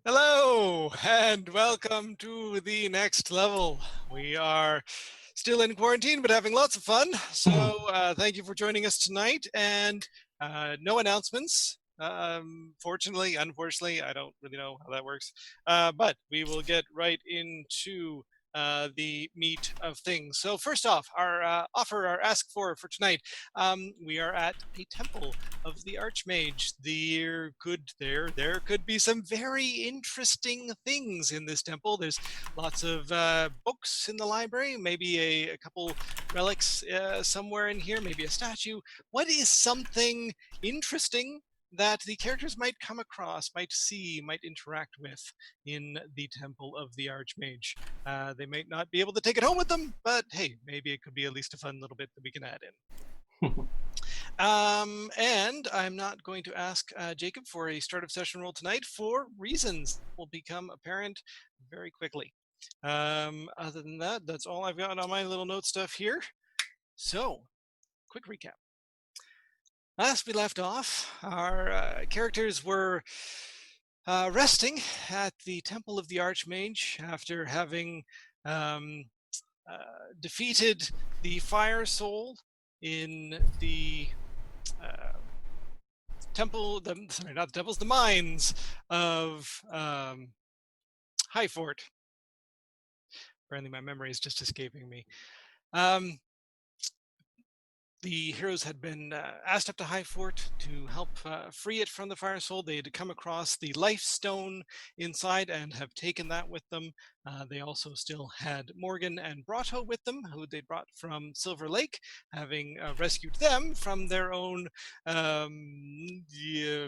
Hello and welcome to the next level. We are still in quarantine, but having lots of fun. So thank you for joining us tonight. And no announcements. Fortunately, unfortunately, I don't really know how that works. But we will get right into the meat of things. So first off, our ask for tonight. We are at a temple of the Archmage. There could be some very interesting things in this temple. There's lots of books in the library, maybe a couple relics somewhere in here, maybe a statue. What is something interesting that the characters might come across, might see, might interact with in the Temple of the Archmage? They might not be able to take it home with them, but hey, maybe it could be at least a fun little bit that we can add in. And I'm not going to ask Jacob for a start of session roll tonight for reasons that will become apparent very quickly. Other than that, that's all I've got on my little note stuff here. So, quick recap. Last we left off, our characters were resting at the Temple of the Archmage after having defeated the Fire Soul in the the mines of High Fort. Apparently, my memory is just escaping me. The heroes had been asked up to High Fort to help free it from the Fire Soul. They had come across the Life Stone inside and have taken that with them. They also still had Morgan and Brotto with them, who they brought from Silver Lake, having rescued them from their own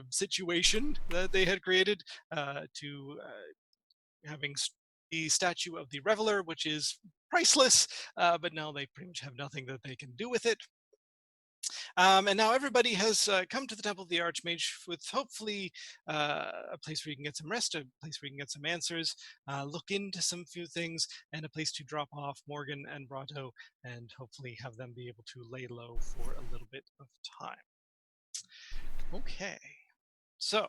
situation that they had created to having the statue of the Reveler, which is priceless, but now they pretty much have nothing that they can do with it. And now everybody has come to the Temple of the Archmage with hopefully a place where you can get some rest, a place where you can get some answers, look into some few things, and a place to drop off Morgan and Brotto, and hopefully have them be able to lay low for a little bit of time. Okay, so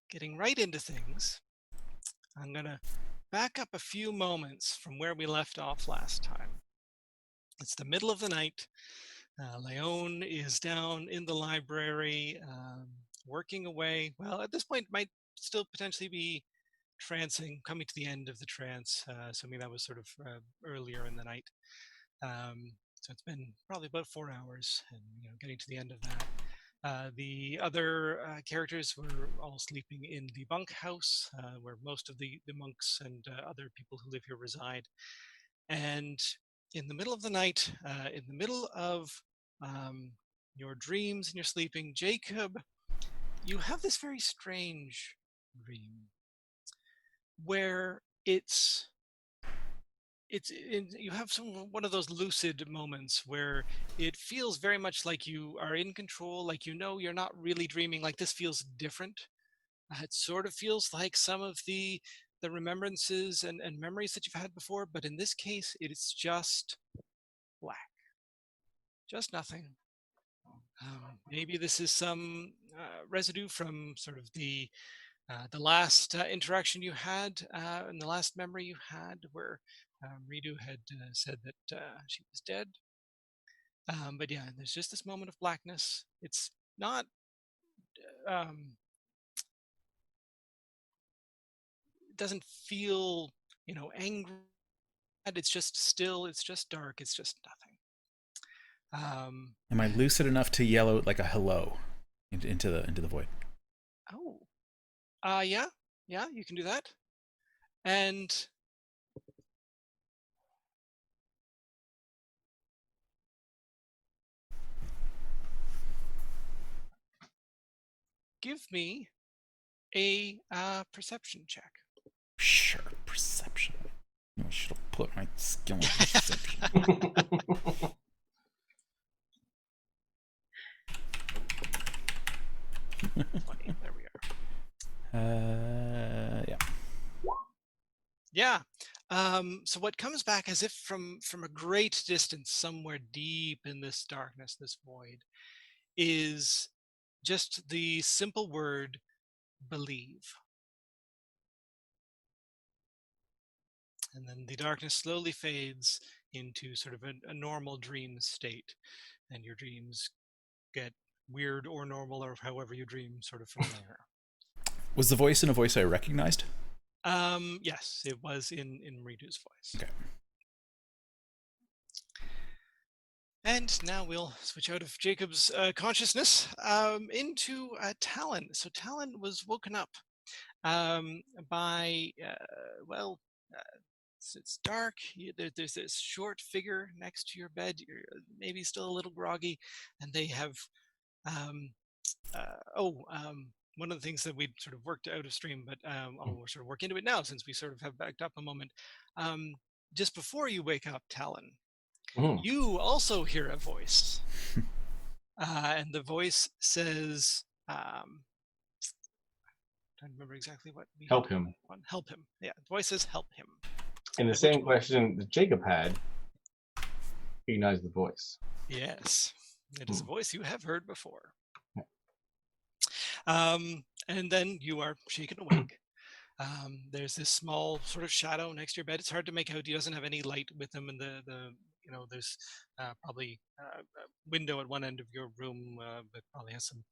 getting right into things, I'm going to back up a few moments from where we left off last time. It's the middle of the night. Leon is down in the library, working away. Well, at this point, might still potentially be trancing, coming to the end of the trance, assuming that was sort of earlier in the night. So it's been probably about 4 hours, and getting to the end of that. The other characters were all sleeping in the bunkhouse, where most of the monks and other people who live here reside. And in the middle of the night, in the middle of your dreams and your sleeping, Jacob, you have this very strange dream where you have one of those lucid moments where it feels very much like you are in control, like you're not really dreaming, like this feels different. It sort of feels like some of the remembrances and memories that you've had before, but in this case, it is just black, just nothing. Maybe this is some residue from sort of the last interaction you had and the last memory you had, where Ridu had said that she was dead. But yeah, there's just this moment of blackness. It's not. It doesn't feel, angry. It's just still. It's just dark. It's just nothing. Am I lucid enough to yell out like a hello into the void? Oh, yeah, yeah, you can do that. And give me a perception check. Sure, perception. I should have put my skill in perception. 20. There we Yeah. are. Yeah. So what comes back as if from a great distance, somewhere deep in this darkness, this void, is just the simple word believe. And then the darkness slowly fades into sort of a normal dream state, and your dreams get weird or normal or however you dream sort of from there. Was the voice in a voice I recognized? Yes, it was in Ridu's voice. Okay. And now we'll switch out of Jacob's consciousness into Talon. So Talon was woken up by, well, it's dark. There's this short figure next to your bed. You're maybe still a little groggy, and they have um, one of the things that we sort of worked out of stream, but we'll sort of work into it now since we sort of have backed up a moment. Just before you wake up, Talon, you also hear a voice, and the voice says, I don't remember exactly what we help him. Help him. Yeah, the voice says help him. And the same question that Jacob had, recognize the voice. Yes, it is a voice you have heard before. And then you are shaken awake. There's this small sort of shadow next to your bed. It's hard to make out. He doesn't have any light with him, and there's probably a window at one end of your room that probably has some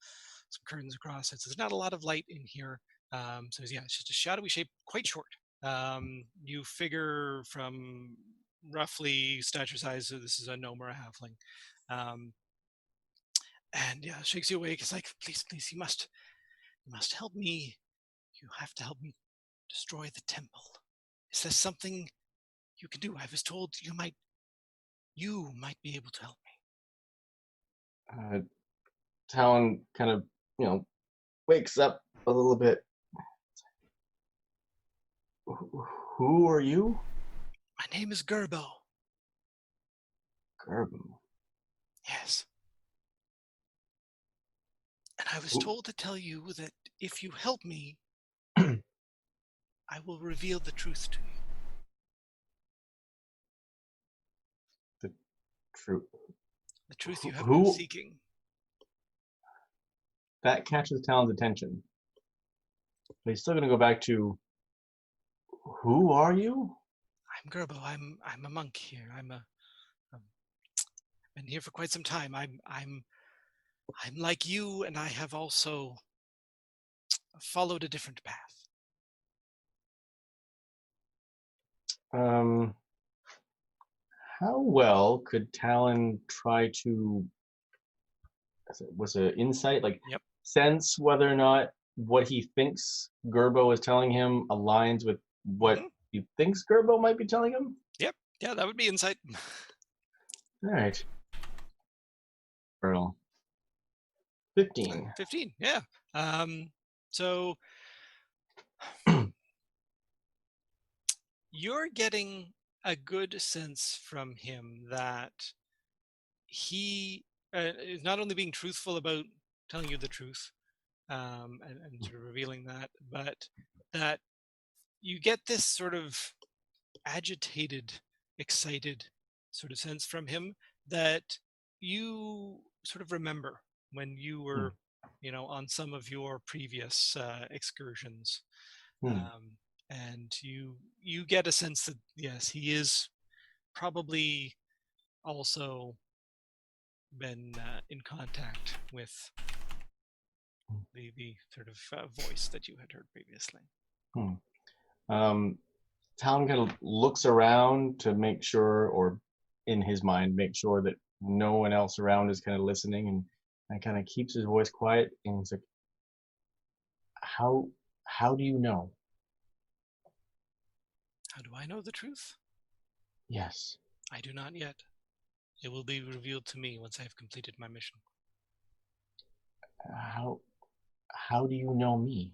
curtains across it. So there's not a lot of light in here. So yeah, it's just a shadowy shape, quite short. You figure from roughly stature size, so this is a gnome or a halfling. And yeah, shakes you awake. It's like, please, you must help me. You have to help me destroy the temple. Is there something you can do? I was told you might be able to help me. Talon kind of, wakes up a little bit. Who are you? My name is Gerbo. Gerbo? Yes. And I was told to tell you that if you help me, I will reveal the truth to you. The truth? The truth you have been seeking. That catches Talon's attention. But he's still going to go back to, who are you? I'm Gerbo. I'm a monk here. I've been here for quite some time. I'm like you, and I have also followed a different path. How well could Talon try to, was it insight, sense whether or not what he thinks Gerbo is telling him aligns with what he thinks Gerbo might be telling him? Yep. Yeah, that would be insight. All right. Earl. 15. 15, yeah. So you're getting a good sense from him that he is not only being truthful about telling you the truth and sort of revealing that, but that you get this sort of agitated, excited sort of sense from him that you sort of remember when you were, on some of your previous excursions. And you get a sense that, yes, he is probably also been in contact with the sort of voice that you had heard previously. Talon kind of looks around to make sure, or in his mind, make sure that no one else around is kind of listening, and kind of keeps his voice quiet. And he's like, how do you know? How do I know the truth? Yes. I do not yet. It will be revealed to me once I have completed my mission. How do you know me?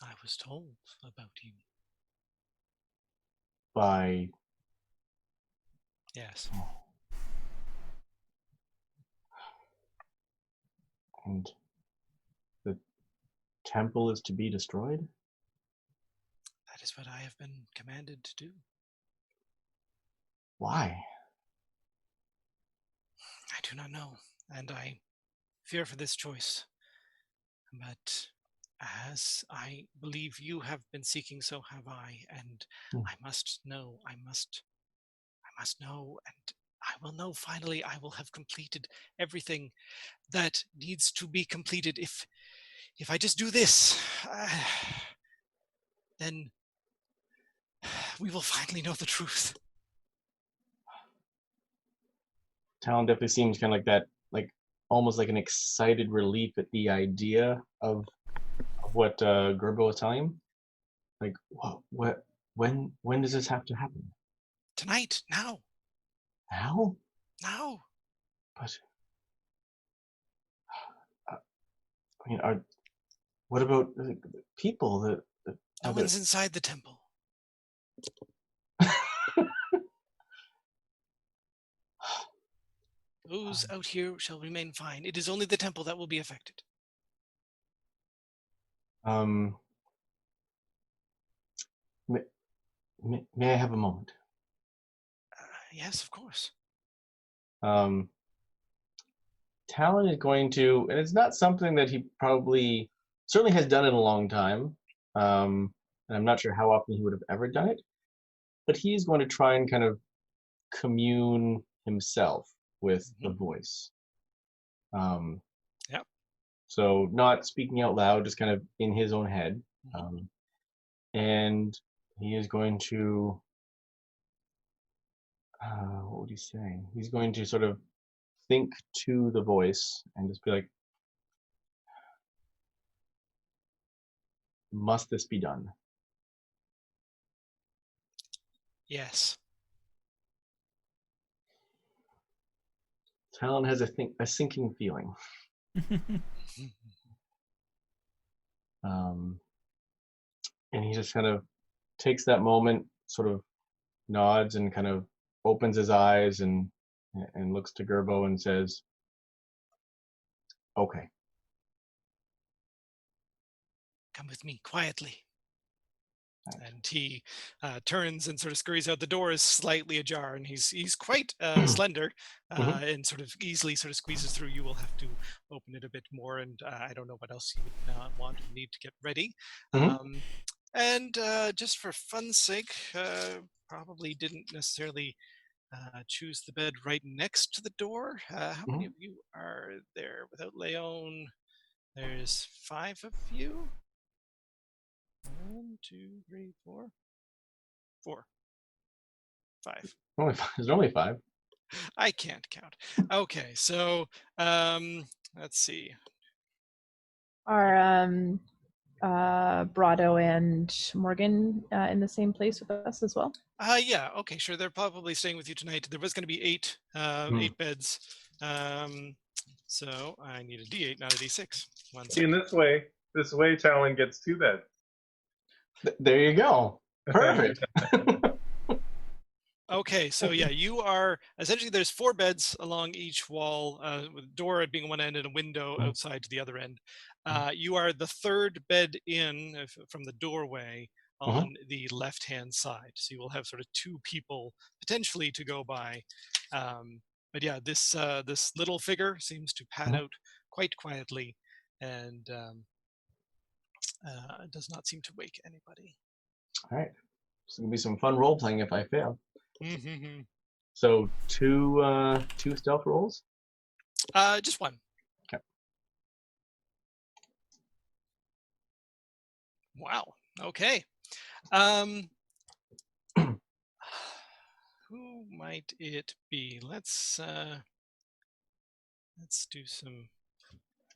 I was told about you. By... Yes. And the temple is to be destroyed? That is what I have been commanded to do. Why? I do not know, and I fear for this choice. But As I believe you have been seeking, so have I, and Hmm. I must know. I must know, and I will know finally. I will have completed everything that needs to be completed. If I just do this, then we will finally know the truth. Talon definitely seems kind of like that, like almost like an excited relief at the idea of what Gerbo was telling him. Like, what, when does this have to happen? Tonight, now. Now? But uh, I mean, what about the people? The No other. one's inside the temple. Those out here shall remain fine. It is only the temple that will be affected. May, may I have a moment? Yes, of course. Talon is going to, and it's not something that he probably certainly has done in a long time. And I'm not sure how often he would have ever done it, but he's going to try and kind of commune himself with the voice. Yep. So not speaking out loud, just kind of in his own head. And he is going to, what would he say? He's going to sort of think to the voice and just be like, must this be done? Yes. Talon has a sinking feeling. And he just kind of takes that moment, sort of nods and kind of opens his eyes and looks to Gerbo and says, "Okay." Come with me quietly. And he turns and sort of scurries out. The door is slightly ajar, and he's quite slender and sort of easily sort of squeezes through. You will have to open it a bit more, and I don't know what else you would want or need to get ready. And just for fun's sake, probably didn't necessarily choose the bed right next to the door. How many of you are there without Leon? There's 5 of you. 1, 2, 3, 4. 4. 5. There's only 5. I can't count. Okay, so let's see. Are Brado and Morgan in the same place with us as well? Yeah, okay, sure. They're probably staying with you tonight. There was going to be 8 beds. So I need a D8, not a D6. See, in this way, Talon gets 2 beds. There you go. Perfect. Okay, so yeah, you are essentially there's 4 beds along each wall, with a door at being one end and a window outside to the other end. You are the 3rd bed in from the doorway on the left-hand side, so you will have sort of 2 people potentially to go by. But yeah, this little figure seems to pad out quite quietly and does not seem to wake anybody. All right. It's gonna be some fun role playing if I fail. So 2 stealth rolls. Just 1. Okay. Wow. Okay. Who might it be? Let's do some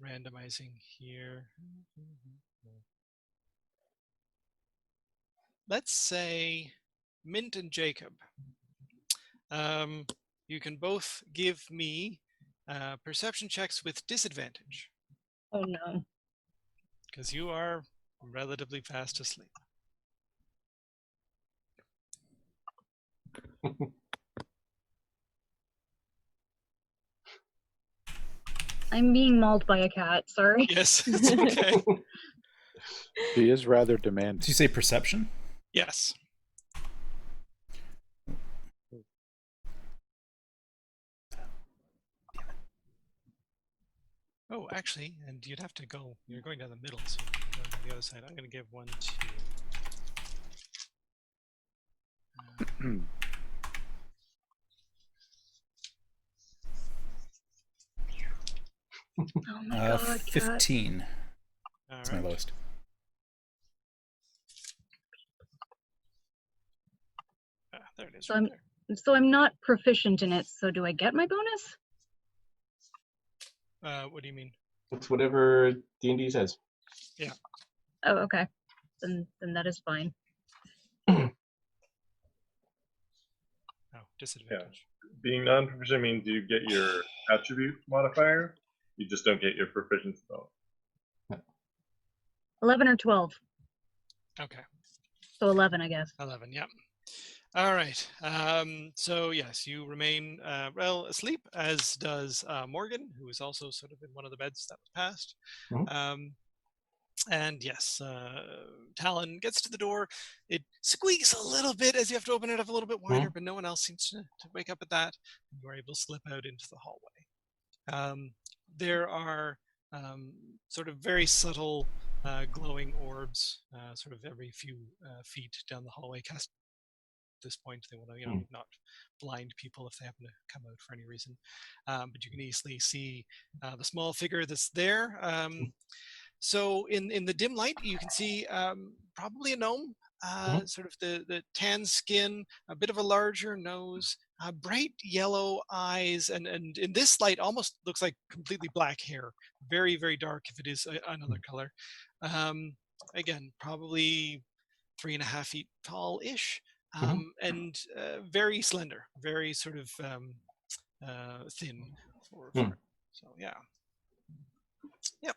randomizing here. Let's say Mint and Jacob. You can both give me perception checks with disadvantage. Oh no. Because you are relatively fast asleep. I'm being mauled by a cat, sorry. Yes, it's okay. She is rather demanding. Did you say perception? Yes. Oh, actually, and you'd have to go. You're going down the middle, so the other side. I'm going to give one to. Oh my god, cat. 15. All That's my right. lowest. There it is. So Right I'm there. so I'm not proficient in it. So do I get my bonus? What do you mean? It's whatever D&D says. Oh, okay. Then that is fine. Oh, disadvantage. Being non-proficient means you get your attribute modifier. You just don't get your proficiency bonus. 11 or 12. Okay. So 11, I guess. 11. Yeah. All right. So yes, you remain well asleep, as does Morgan, who is also sort of in one of the beds that was passed. Mhm. And yes, Talon gets to the door. It squeaks a little bit as you have to open it up a little bit wider, but no one else seems to wake up at that. And you are able to slip out into the hallway. There are sort of very subtle glowing orbs, sort of every few feet down the hallway, cast this point. They want to not blind people if they happen to come out for any reason, but you can easily see the small figure that's there. So in the dim light you can see probably a gnome, sort of the tan skin, a bit of a larger nose, bright yellow eyes, and in this light almost looks like completely black hair, very very dark if it is another color. Again, probably 3.5 feet tall-ish, and very slender, very sort of thin for so yeah. Yep.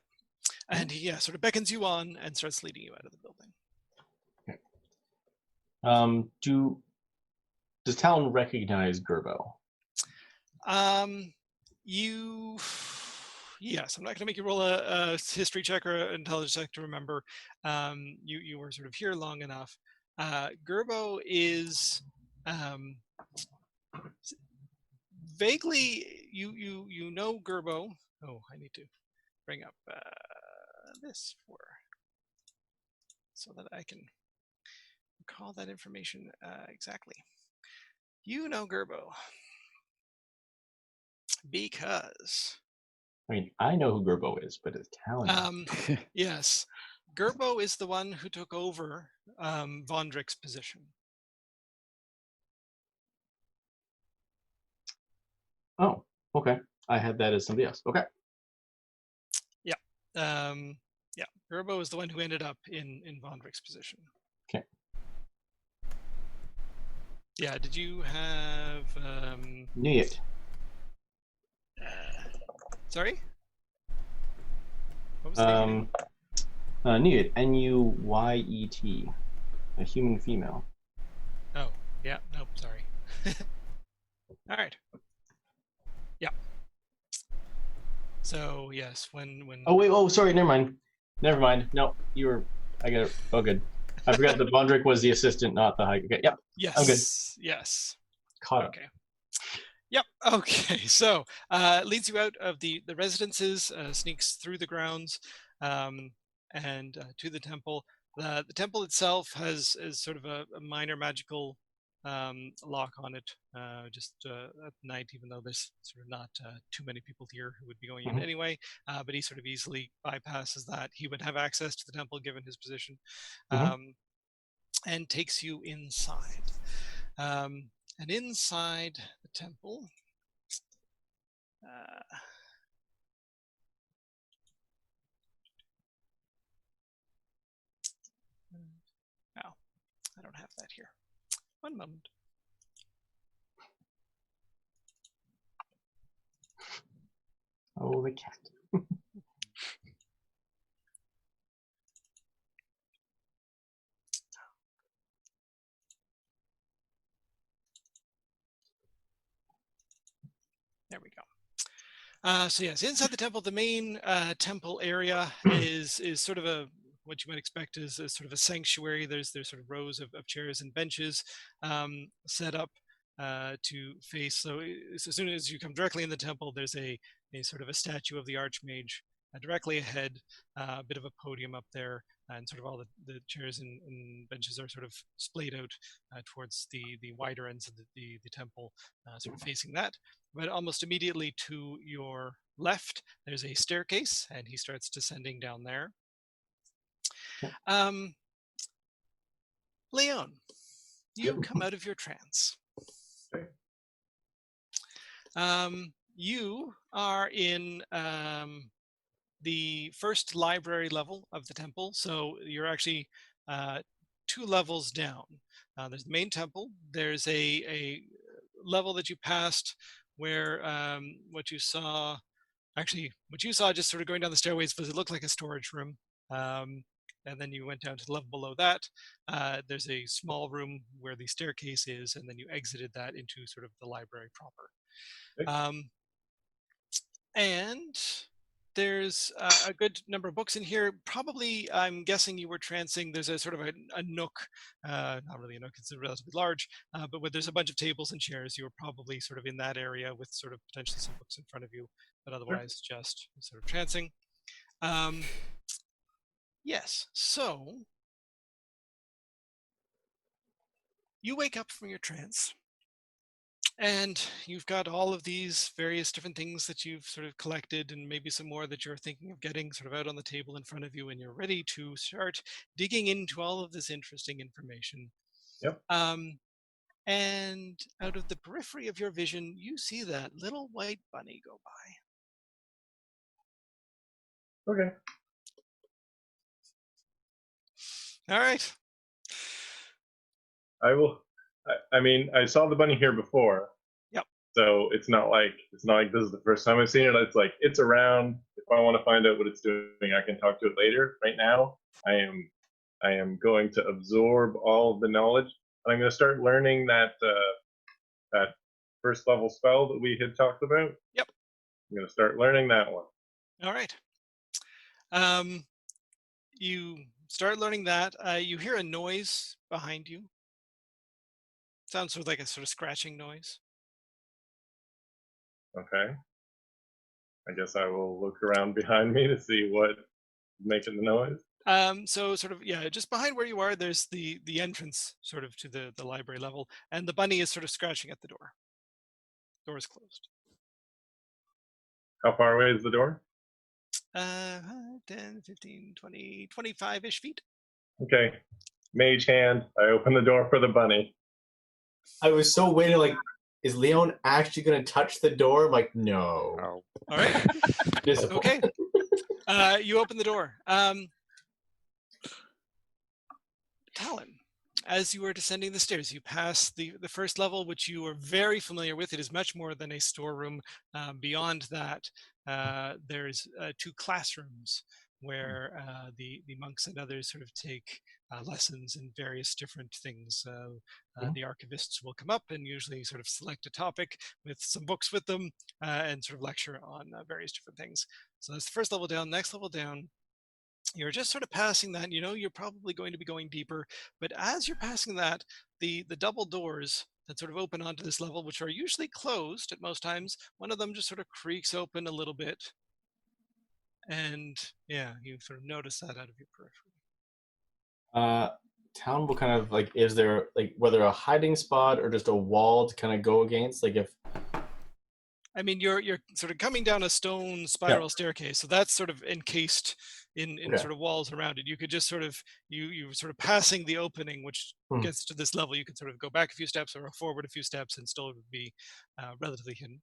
And he sort of beckons you on and starts leading you out of the building. Does Talon recognize Gerbo? Yes, I'm not going to make you roll a history check or an intelligence check to remember. You were sort of here long enough. Gerbo is vaguely, you know Gerbo. Oh, I need to bring up this so that I can recall that information exactly. You know Gerbo because I mean, I know who Gerbo is, but it's Talon. yes, Gerbo is the one who took over Vondrick's position. Oh, okay. I had that as somebody else. Okay. Yeah. Yeah. Gerbo is the one who ended up in Vondrick's position. Okay. Yeah. Did you have? Knew it. Sorry. What was the name? Nuyet. Nuyet. A human female. Oh, yeah. Nope. Sorry. All right. Yeah. So yes, when. Oh wait. Oh, sorry. Never mind. No, you were. I got it. Oh, good. I forgot that Vondrick was the assistant, not the high. Okay. Yep. Yes. I'm good. Yes. Caught up. Okay. Yep. Okay. So leads you out of the residences, sneaks through the grounds, and to the temple. The temple itself has sort of a minor magical lock on it, just at night, even though there's sort of not too many people here who would be going in anyway. But he sort of easily bypasses that. He would have access to the temple given his position, and takes you inside. And inside the temple, no, I don't have that here. One moment. Oh, the cat. There we go. So yes, inside the temple, the main temple area is sort of what you might expect is sort of a sanctuary. There's sort of rows of chairs and benches set up to face. So as soon as you come directly in the temple, there's a sort of a statue of the Archmage directly ahead, a bit of a podium up there, and sort of all the chairs and benches are sort of splayed out towards the wider ends of the temple, sort of facing that. But almost immediately to your left, there's a staircase, and he starts descending down there. Leon, you come out of your trance. You are in the first library level of the temple, so you're actually 2 levels down. There's the main temple. There's a level that you passed where what you saw just sort of going down the stairways was it looked like a storage room. And then you went down to the level below that. There's a small room where the staircase is, and then you exited that into sort of the library proper. And there's a good number of books in here. Probably, I'm guessing you were trancing. There's a sort of a nook, not really a nook, it's relatively large, but where there's a bunch of tables and chairs. You were probably sort of in that area with sort of potentially some books in front of you, but otherwise just sort of trancing. Yes, so you wake up from your trance. And you've got all of these various different things that you've sort of collected, and maybe some more that you're thinking of getting sort of out on the table in front of you, and you're ready to start digging into all of this interesting information. Yep. And out of the periphery of your vision, you see that little white bunny go by. Okay. All right. I will. I mean, I saw the bunny here before. Yep. So it's not like this is the first time I've seen it. It's like it's around. If I want to find out what it's doing, I can talk to it later. Right now, I am going to absorb all of the knowledge. And I'm going to start learning that that first level spell that we had talked about. Yep. I'm going to start learning that one. All right. You start learning that. You hear a noise behind you. Sounds sort of like a sort of scratching noise. Okay. I guess I will look around behind me to see what's making the noise. So sort of, yeah, just behind where you are, there's the entrance sort of to the library level, and the bunny is sort of scratching at the door. Door is closed. How far away is the door? 10, 15, 20, 25-ish feet. Okay. Mage hand. I open the door for the bunny. I was so waiting, like, is Leon actually going to touch the door? I'm like, no. Oh. All right. Okay. You open the door. Talon, as you are descending the stairs, you pass the first level, which you are very familiar with. It is much more than a storeroom. Beyond that, there's 2 classrooms where the monks and others sort of take lessons in various different things. The archivists will come up and usually sort of select a topic with some books with them and sort of lecture on various different things. So that's the first level down. Next level down, you're just sort of passing that. You know you're probably going to be going deeper, but as you're passing that, the double doors that sort of open onto this level, which are usually closed at most times, one of them just sort of creaks open a little bit, and yeah, you sort of notice that out of your periphery. Town will kind of like, is there like whether a hiding spot or just a wall to kind of go against? Like if I mean, you're sort of coming down a stone spiral staircase, so that's sort of encased in sort of walls around it. You could just sort of you sort of passing the opening, which gets to this level. You can sort of go back a few steps or forward a few steps, and still be relatively hidden.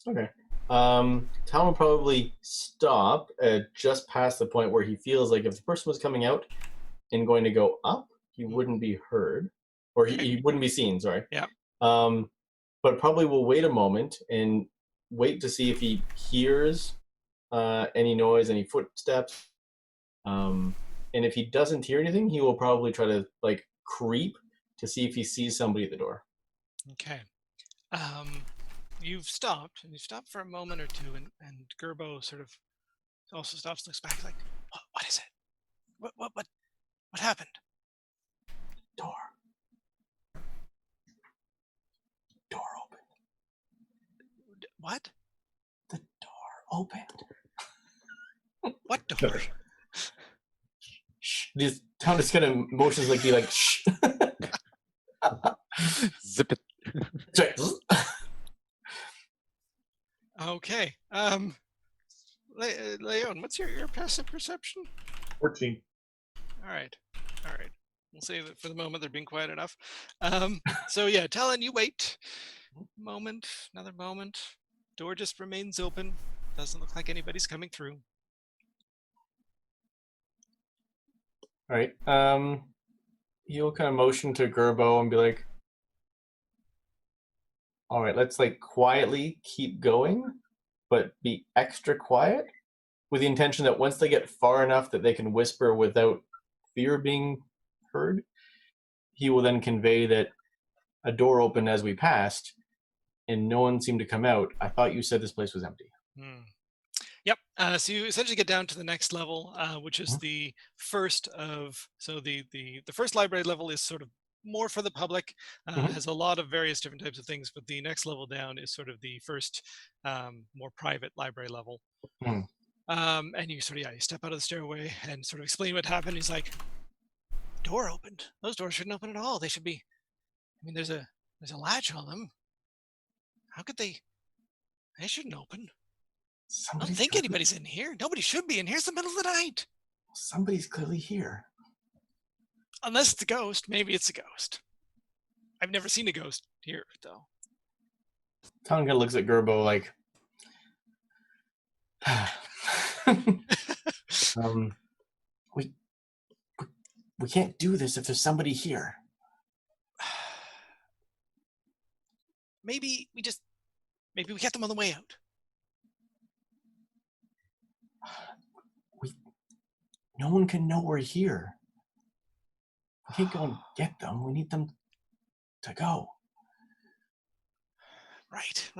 Okay. Tom will probably stop just past the point where he feels like if the person was coming out and going to go up, he wouldn't be heard, or he wouldn't be seen. Sorry. Yeah. But probably will wait a moment and wait to see if he hears any noise, any footsteps. And if he doesn't hear anything, he will probably try to like creep to see if he sees somebody at the door. Okay. You've stopped, and you've stopped for a moment or two, and Gerbo sort of also stops, looks back, like, what is it? What happened? Door opened. What? The door opened. What door? Shh. This town is gonna motions like be like shh. Zip it. Sorry. Okay. Leon, what's your passive perception? 14. All right. We'll say that for the moment they're being quiet enough. So yeah, Talon, you wait. Moment, another moment. Door just remains open. Doesn't look like anybody's coming through. All right. He'll kind of motion to Gerbo and be like, "All right, let's like quietly keep going, but be extra quiet, with the intention that once they get far enough that they can whisper without fear being heard, he will then convey that a door opened as we passed, and no one seemed to come out. I thought you said this place was empty." Yep. So you essentially get down to the next level, which is the first of. So the first library level is sort of more for the public. Has a lot of various different types of things, but the next level down is sort of the first more private library level. And you sort of you step out of the stairway and sort of explain what happened. He's like, "Door opened. Those doors shouldn't open at all. They should be. I mean, there's a latch on them. How could they? They shouldn't open. I don't think anybody's in here. Nobody should be in here. It's the middle of the night. Somebody's clearly here. Unless it's a ghost. Maybe it's a ghost. I've never seen a ghost here, though." Talon kind of looks at Gerbo like, we can't do this if there's somebody here. Maybe we get them on the way out. No one can know we're here. We can't go and get them. We need them to go. Right.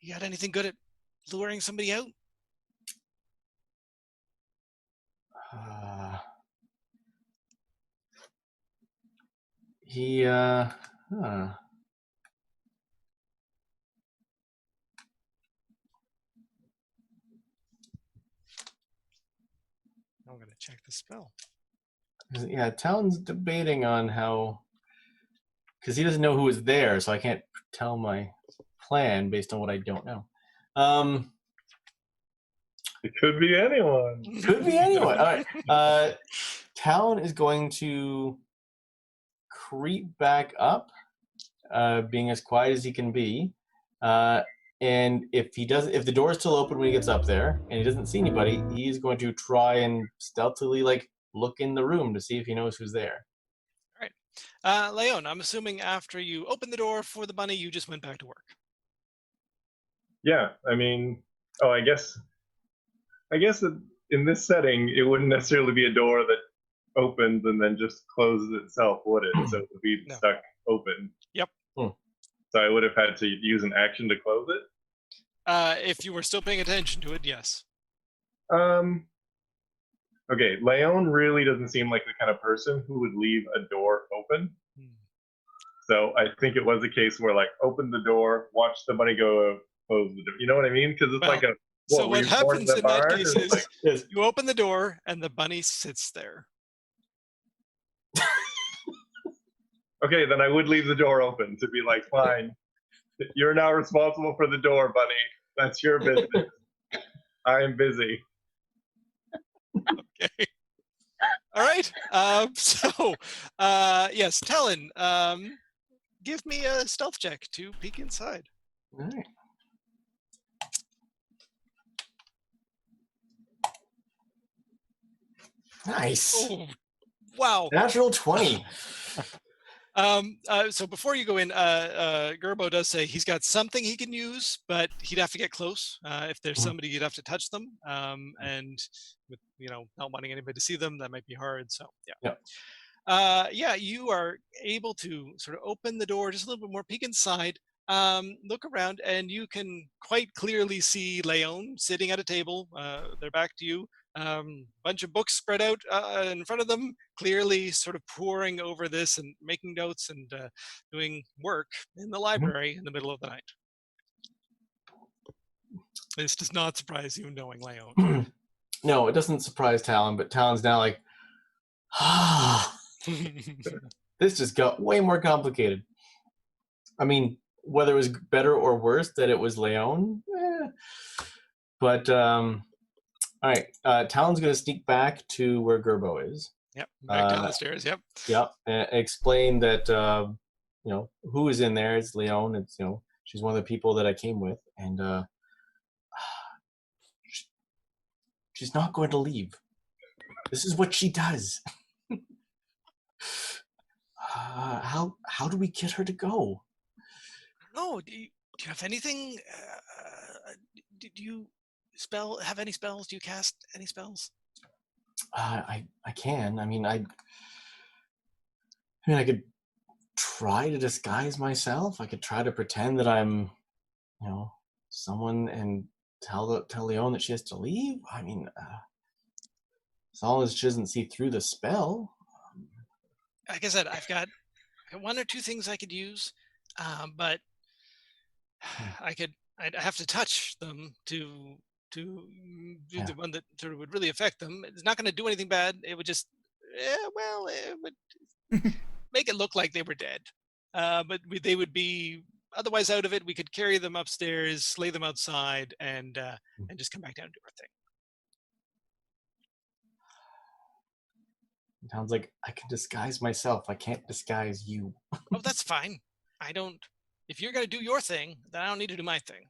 You got anything good at luring somebody out? I'm gonna check the spell. Yeah, Talon's debating on how, because he doesn't know who is there, so I can't tell my plan based on what I don't know. It could be anyone. Could be anyone. All right. Talon is going to creep back up, being as quiet as he can be. And if the door is still open when he gets up there and he doesn't see anybody, he's going to try and stealthily look in the room to see if he knows who's there. All right. Leon, I'm assuming after you opened the door for the bunny, you just went back to work. Yeah, I mean, I guess that in this setting, it wouldn't necessarily be a door that opens and then just closes itself, would it? So it would be stuck open. Yep. So I would have had to use an action to close it? If you were still paying attention to it, yes. Okay, Leon really doesn't seem like the kind of person who would leave a door open. So I think it was a case where open the door, watch the bunny go, close the door. You know what I mean? Because it's what happens in that case is Yes. you open the door and the bunny sits there. Okay, then I would leave the door open to be like, fine, you're now responsible for the door, bunny. That's your business. I am busy. Okay. All right. Yes, Talon, give me a stealth check to peek inside. All right. Nice. Oh, wow. Natural 20. So before you go in, Gerbo does say he's got something he can use, but he'd have to get close. If there's somebody, you'd have to touch them. And with not wanting anybody to see them, that might be hard. So yeah. You are able to sort of open the door just a little bit more, peek inside, look around, and you can quite clearly see Leon sitting at a table. They're back to you. bunch of books spread out in front of them, clearly sort of poring over this and making notes and doing work in the library in the middle of the night. This does not surprise you, knowing Leon. No, it doesn't surprise Talon, but Talon's now like, this just got way more complicated. I mean, whether it was better or worse that it was Leon, but all right. Talon's going to sneak back to where Gerbo is. Yep, back down the stairs. Yep. Yep, and explain that who is in there. It's Leon. It's she's one of the people that I came with, and she's not going to leave. This is what she does. How do we get her to go? No, do you have anything? Do you have any spells? Do you cast any spells? I can. I mean, I could try to disguise myself. I could try to pretend that I'm, someone and tell Leon that she has to leave. I mean, as long as she doesn't see through the spell. Like I said, I've got one or two things I could use, but I'd have to touch them to do the one that sort of would really affect them. It's not going to do anything bad. It would just, it would make it look like they were dead. But they would be otherwise out of it. We could carry them upstairs, lay them outside, and just come back down and do our thing. Sounds like I can disguise myself. I can't disguise you. Oh, that's fine. If you're going to do your thing, then I don't need to do my thing.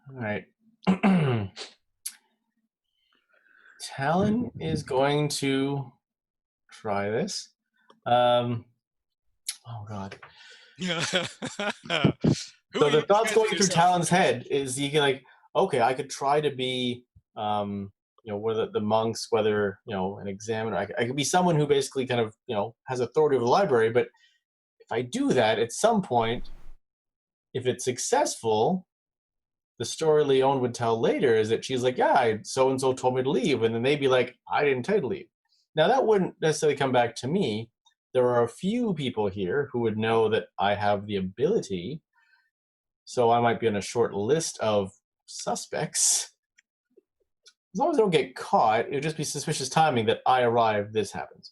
All right. Talon is going to try this. Oh God. Yeah. So the thoughts going through Talon's head is he can okay, I could try to be whether the monks, whether an examiner. I could be someone who basically kind of has authority over the library. But if I do that, at some point, if it's successful, the story Leon would tell later is that she's like, yeah, so and so told me to leave, and then they'd be like, I didn't tell you to leave. Now that wouldn't necessarily come back to me. There are a few people here who would know that I have the ability, so I might be on a short list of suspects. As long as I don't get caught, it would just be suspicious timing that I arrive, this happens.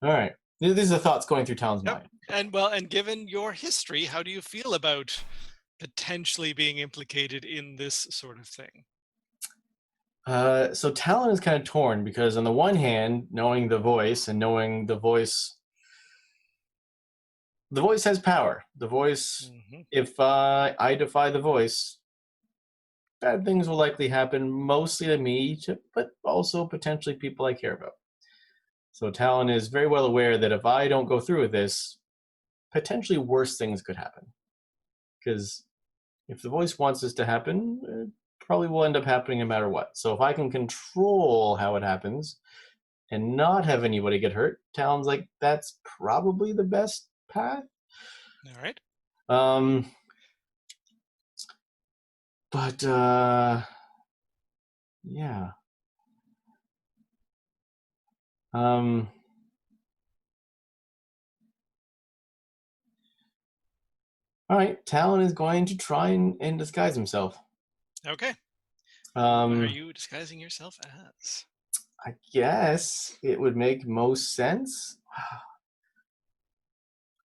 All right. These are the thoughts going through Talon's mind. And given your history, how do you feel about potentially being implicated in this sort of thing? So Talon is kind of torn because on the one hand, knowing the voice has power. The voice, if I defy the voice, bad things will likely happen, mostly to me, but also potentially people I care about. So Talon is very well aware that if I don't go through with this, potentially worse things could happen. Because if the voice wants this to happen, it probably will end up happening no matter what. So if I can control how it happens and not have anybody get hurt, Talon's like, that's probably the best path. All right. But yeah. All right, Talon is going to try and disguise himself. Okay. What are you disguising yourself as? I guess it would make most sense.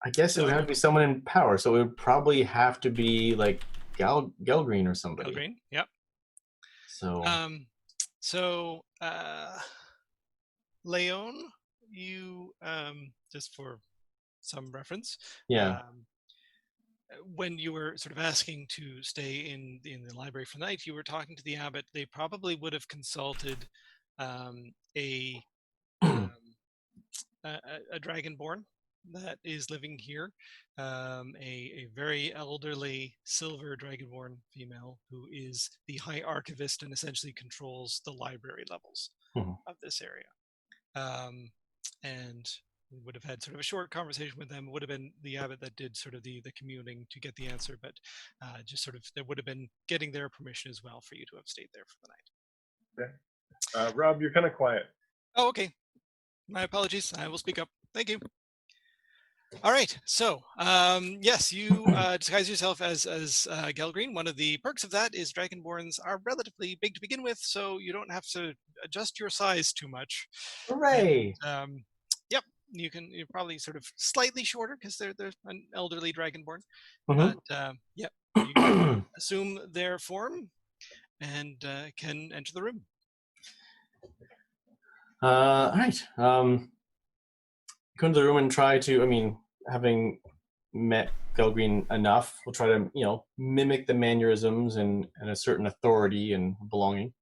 I guess it would have to be someone in power, so it would probably have to be like Gelgreen or somebody. Gelgreen, yep. So, Leon, you just for some reference, yeah. When you were sort of asking to stay in the library for the night, you were talking to the abbot. They probably would have consulted a dragonborn that is living here, a very elderly silver dragonborn female who is the high archivist and essentially controls the library levels of this area. And would have had sort of a short conversation with them. It would have been the abbot that did sort of the communing to get the answer, but just sort of there would have been getting their permission as well for you to have stayed there for the night. Okay. Rob, you're kind of quiet. Oh, okay. My apologies. I will speak up. Thank you. All right. So, yes, you disguise yourself as Gelgreen. One of the perks of that is Dragonborns are relatively big to begin with, so you don't have to adjust your size too much. Hooray! And, yep, you're probably sort of slightly shorter because they're an elderly Dragonborn. Mhm. But yep, you can assume their form and can enter the room. All right. Go into the room and try to. I mean, having met Gelgreen enough, we'll try to mimic the mannerisms and a certain authority and belonging.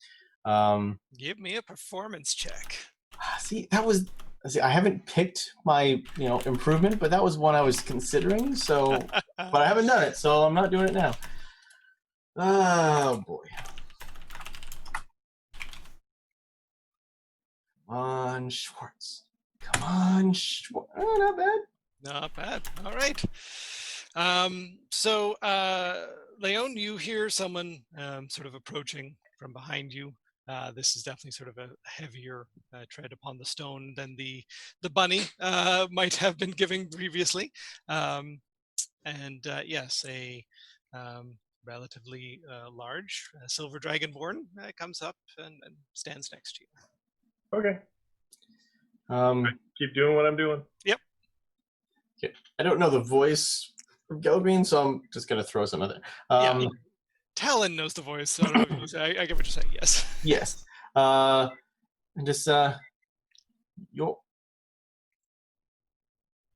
Give me a performance check. See, I haven't picked my improvement, but that was one I was considering. So, but I haven't done it, so I'm not doing it now. Oh boy. Come on, Schwartz. Come on, Schwartz. Oh, not bad. Not bad. All right. So, Leon, you hear someone sort of approaching from behind you. This is definitely sort of a heavier tread upon the stone than the bunny might have been giving previously. And yes, a relatively large silver dragonborn comes up and stands next to you. Okay. Um, Keep doing what I'm doing. Yep. Okay. I don't know the voice of Gelgreen, so I'm just gonna throw some other. Yeah. Talon knows the voice. So I don't know if you say, I get what you're saying. Yes. Yes. And just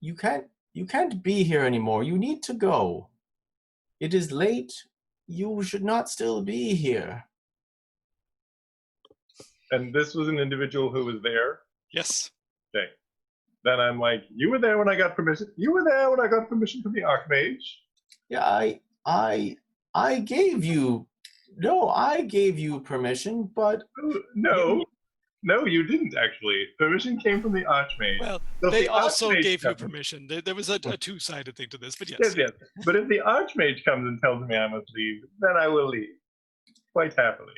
you can't be here anymore. You need to go. It is late. You should not still be here. And this was an individual who was there. Yes. Okay. Then I'm like, you were there when I got permission. You were there when I got permission from the Archmage. Yeah, I gave you. No, I gave you permission, but No, you didn't actually. Permission came from the Archmage. Well, So they the also Archmage gave you comes- permission. There was a two-sided thing to this, but yes. Yes. But if the Archmage comes and tells me I must leave, then I will leave. Quite happily.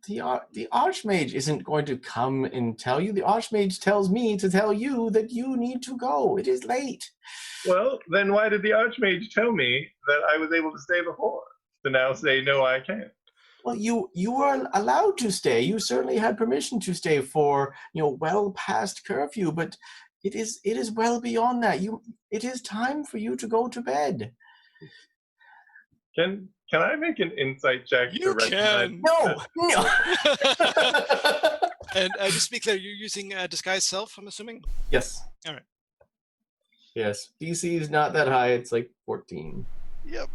the Archmage isn't going to come and tell you. The Archmage tells me to tell you that you need to go. It is late. Well, then why did the Archmage tell me that I was able to stay before? To now say, no, I can't. Well, you were allowed to stay. You certainly had permission to stay for well past curfew, but it is well beyond that. It is time for you to go to bed. Can I make an insight check to You recognize? can. No. And just to be clear, you're using disguise self, I'm assuming? Yes. All right. Yes. DC is not that high. It's like 14. Yep.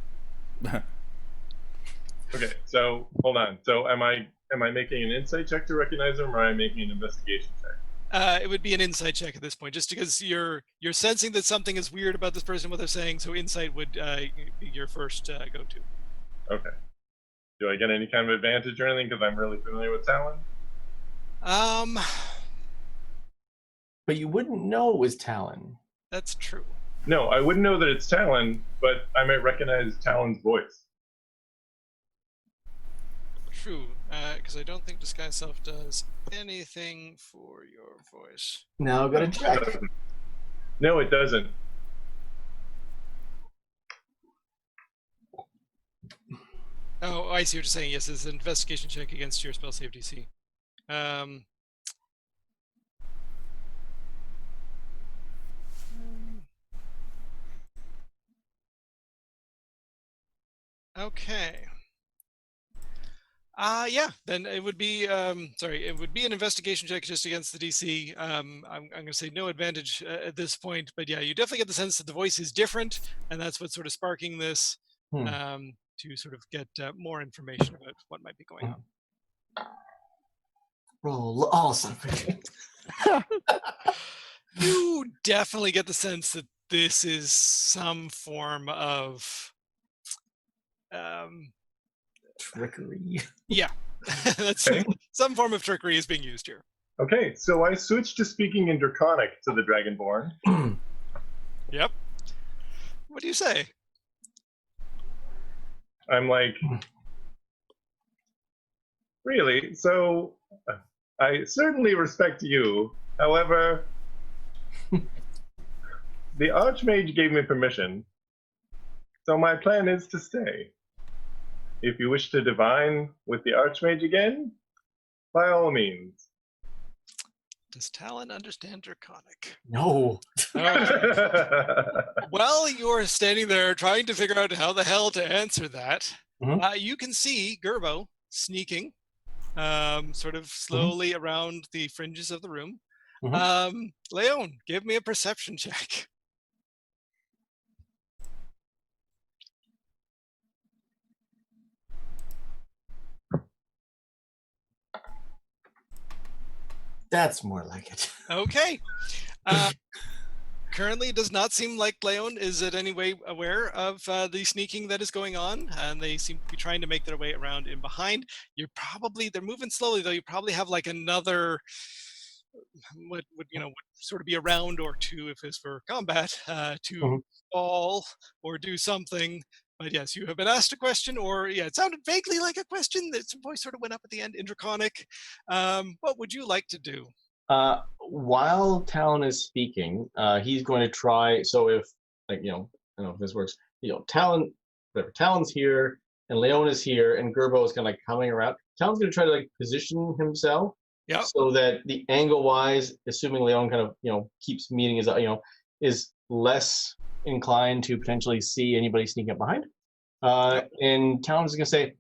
Okay, so hold on. So am I making an insight check to recognize them, or am I making an investigation check? It would be an insight check at this point, just because you're sensing that something is weird about this person, what they're saying. So insight would be your first go-to. Okay. Do I get any kind of advantage or anything because I'm really familiar with Talon? But you wouldn't know it was Talon. That's true. No, I wouldn't know that it's Talon, but I might recognize Talon's voice. True, because I don't think disguise self does anything for your voice. Now I've got to check. No, it doesn't. Oh, I see what you're saying. Yes, it's an investigation check against your spell save DC. Okay. Yeah, then it would be it would be an investigation check just against the DC. I'm going to say no advantage at this point, but yeah, you definitely get the sense that the voice is different, and that's what's sort of sparking this to sort of get more information about what might be going on. Roll awesome. You definitely get the sense that this is some form of trickery. Yeah, that's some form of trickery is being used here. Okay, so I switched to speaking in Draconic to the Dragonborn. Yep. What do you say? I'm like, really? So I certainly respect you. However, the Archmage gave me permission, so my plan is to stay. If you wish to divine with the Archmage again, by all means. Does Talon understand Draconic? No. Okay. While you're standing there trying to figure out how the hell to answer that, you can see Gerbo sneaking, sort of slowly around the fringes of the room. Leon, give me a perception check. That's more like it. Okay. Currently, it does not seem like Leon is in any way aware of the sneaking that is going on, and they seem to be trying to make their way around in behind. They're moving slowly, though. You probably have like another, what would sort of be a round or two if it's for combat to fall or do something. But yes, you have been asked a question, or it sounded vaguely like a question. That some voice sort of went up at the end in Draconic. What would you like to do? While Talon is speaking, he's going to try. So if, like, I don't know if this works. Talon's here, and Leon is here, and Gerbo is kind of like coming around. Talon's going to try to like position himself, so that the angle-wise, assuming Leon kind of keeps meeting his is less inclined to potentially see anybody sneaking up behind. And Talon's going to say,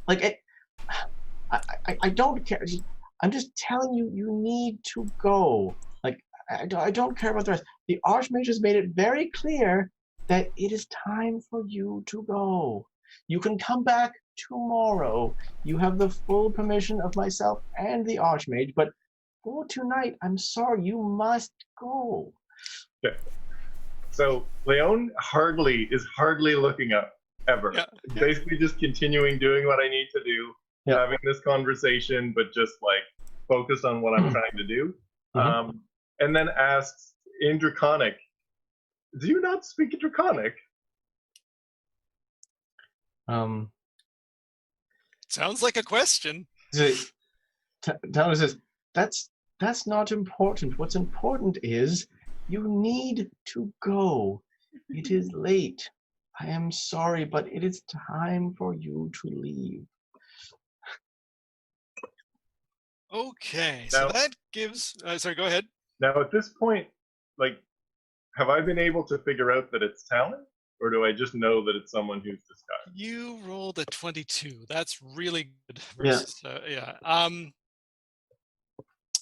like, I don't care. I'm just telling you, you need to go. Like, I don't care about the rest. The Archmage has made it very clear that it is time for you to go. You can come back tomorrow. You have the full permission of myself and the Archmage, but for tonight, I'm sorry, you must go. Okay. So Leon is hardly looking up ever. Basically just continuing doing what I need to do. Having this conversation, but just like focused on what I'm trying to do. And then asks in Draconic, do you not speak Draconic? Sounds like a question. Talon says, that's not important. What's important is you need to go. It is late. I am sorry, but it is time for you to leave. Okay, so that gives. Sorry, go ahead. Now, at this point, like, have I been able to figure out that it's Talon, or do I just know that it's someone who's disguised? You rolled a 22. That's really good. Versus,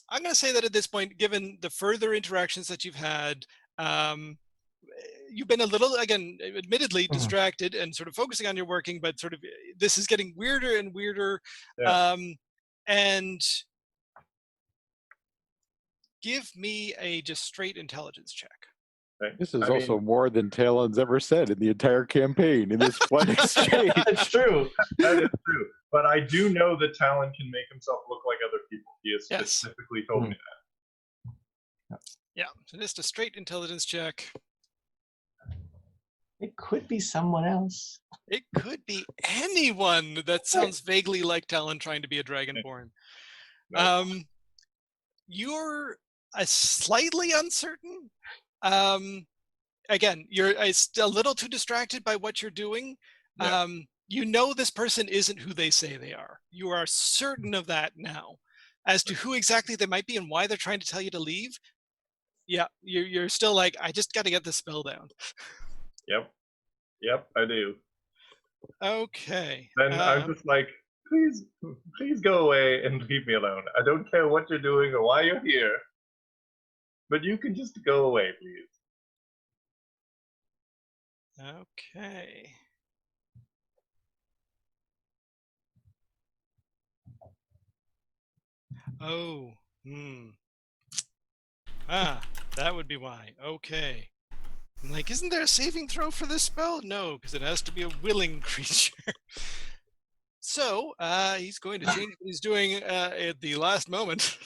I'm going to say that at this point, given the further interactions that you've had, you've been a little, again, admittedly distracted and sort of focusing on your working, but sort of this is getting weirder and weirder. And give me a just straight intelligence check. This is also more than Talon's ever said in the entire campaign in this one exchange. That's true. That is true. But I do know that Talon can make himself look like other people. He has specifically told me that. Yeah, so just a straight intelligence check. It could be someone else. It could be anyone that sounds vaguely like Talon trying to be a Dragonborn. You're slightly uncertain. Again, you're a little too distracted by what you're doing. You know this person isn't who they say they are. You are certain of that now. As to who exactly they might be and why they're trying to tell you to leave, you're still like, I just got to get the spell down. Yep, I do. Okay. Then I'm just like, please go away and leave me alone. I don't care what you're doing or why you're here, but you can just go away, please. Okay. Oh, that would be why. Okay. I'm like, isn't there a saving throw for this spell? No, because it has to be a willing creature. So, he's going to change what he's doing at the last moment.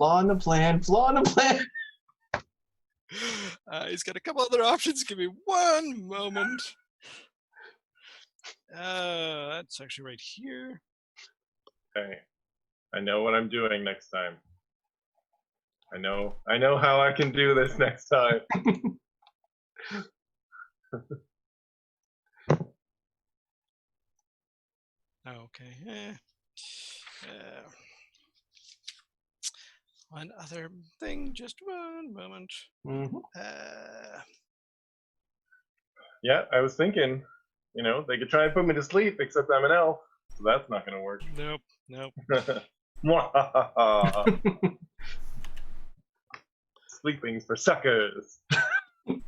Flaw in the plan. Flaw in the plan. He's got a couple other options. Give me one moment. That's actually right here. Okay. I know what I'm doing next time. I know how I can do this next time. Okay. One other thing, just one moment. Mm-hmm. Yeah, I was thinking, they could try and put me to sleep, except I'm an elf, so that's not going to work. Nope. Sleeping's for suckers. That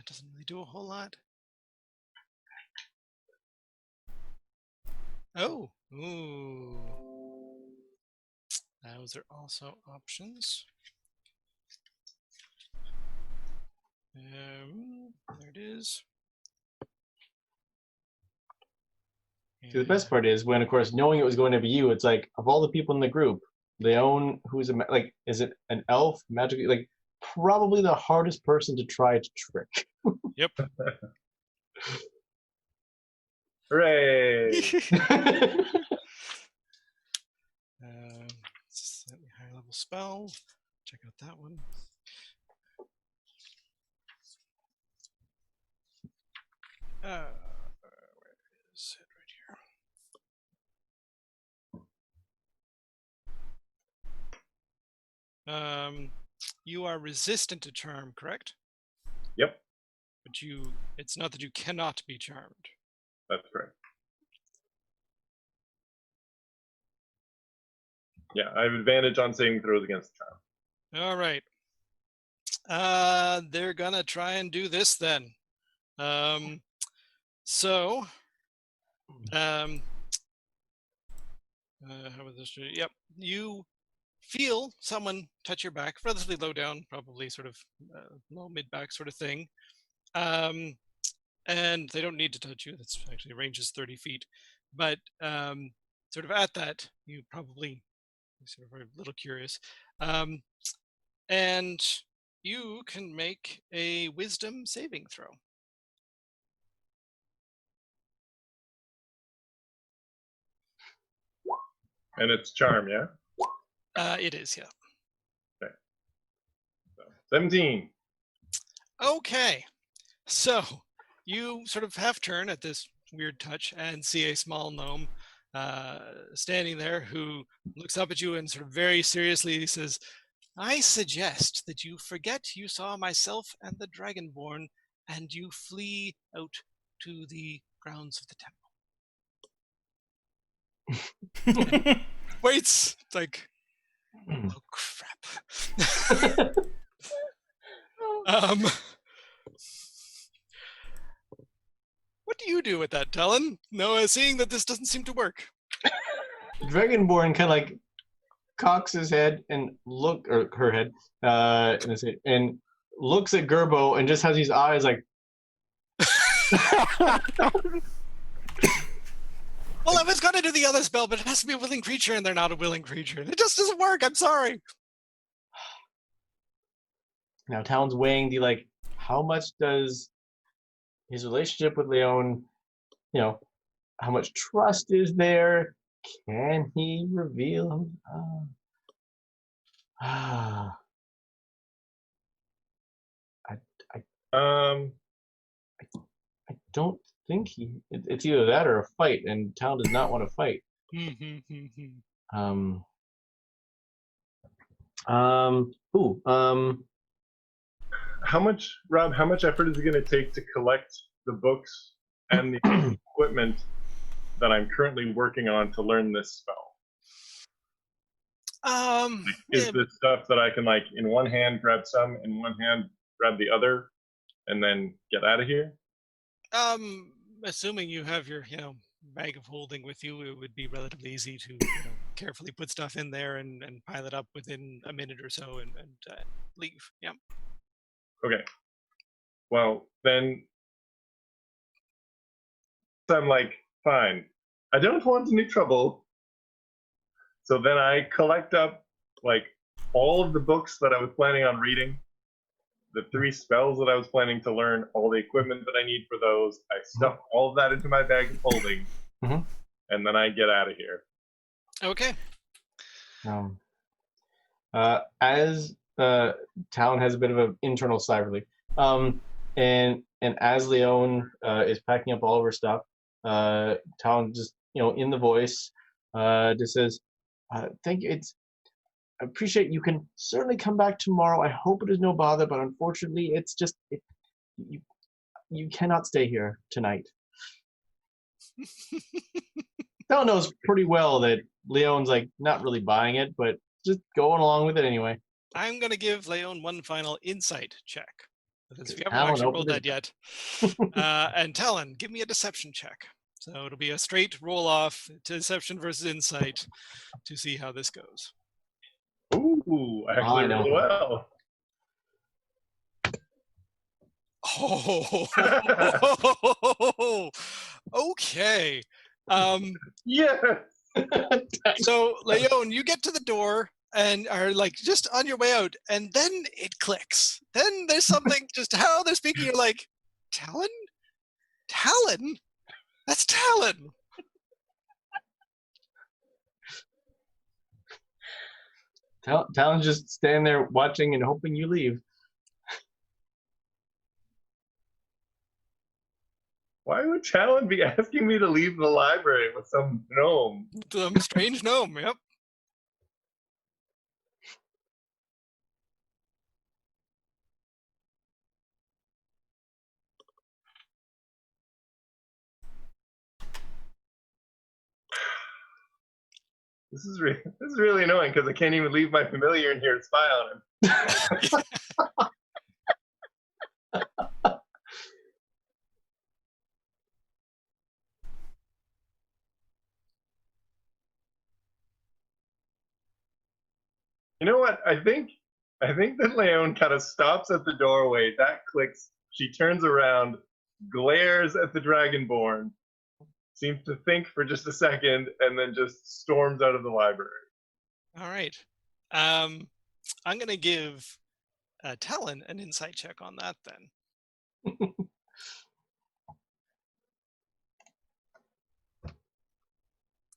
doesn't really do a whole lot. Oh, ooh. Those are also options. There it is. See, the best part is when, of course, knowing it was going to be you, it's like, of all the people in the group, Leon, who's like, is it an elf, magically, like, probably the hardest person to try to trick. Yep. Hooray! Slightly higher level spell. Check out that one. Where is it? Right here. You are resistant to charm, correct? Yep, But it's not that you cannot be charmed. that's correct. Yeah, I have advantage on saving throws against charm. All right. They're gonna try and do this then. So, how about this? Yep. You feel someone touch your back, relatively low down, probably sort of low mid back sort of thing. And they don't need to touch you. That's actually range is 30 feet. But sort of at that, you probably sort of are a little curious. And you can make a wisdom saving throw. And it's charm, yeah? It is, yeah. Okay. So, 17. Okay. So you sort of half turn at this weird touch and see a small gnome standing there who looks up at you and sort of very seriously says, I suggest that you forget you saw myself and the Dragonborn and you flee out to the grounds of the temple. Waits like, oh crap. What do you do with that, Talon? No, seeing that this doesn't seem to work. Dragonborn kind of like cocks his head and her head, and looks at Gerbo and just has these eyes like. Well, I was going to do the other spell, but it has to be a willing creature, and they're not a willing creature. It just doesn't work. I'm sorry. Now, Talon's weighing the like, how much does his relationship with Leon, how much trust is there? Can he reveal? I don't think it's either that or a fight, and Talon does not want to fight. How much, Rob, how much effort is it going to take to collect the books and the equipment that I'm currently working on to learn this spell? Is this stuff that I can, like, in one hand grab some, in one hand grab the other, and then get out of here? Assuming you have your, bag of holding with you, it would be relatively easy to, carefully put stuff in there and pile it up within a minute or so and leave. Yeah. Okay. Well, then I'm like, fine. I don't want any trouble, So then I collect up like all of the books that I was planning on reading, the 3 spells that I was planning to learn, all the equipment that I need for those. I stuff all of that into my bag of holding, and then I get out of here. Okay. As Talon has a bit of an internal sigh of relief, and as Leon is packing up all of her stuff, Talon just in the voice just says, "Thank you. I appreciate you can certainly come back tomorrow. I hope it is no bother, but unfortunately, it's just you cannot stay here tonight." Talon knows pretty well that Leon's like not really buying it, but just going along with it anyway. I'm going to give Leon one final insight check. Because we haven't Talon, actually open rolled it. that yet. And Talon, give me a deception check. So it'll be a straight roll off to deception versus insight to see how this goes. Ooh, actually know. really well. Oh, okay. Yes. So Leon, you get to the door and are like just on your way out, and then it clicks. Then there's something just how they're speaking. You're like, Talon? Talon? That's Talon. Talon's just standing there watching and hoping you leave. Why would Talon be asking me to leave the library with some gnome? Some strange gnome, yep. This is really annoying because I can't even leave my familiar in here to spy on him. You know what? I think that Leon kind of stops at the doorway. That clicks. She turns around, glares at the Dragonborn, seems to think for just a second, and then just storms out of the library. All right. I'm going to give Talon an insight check on that then.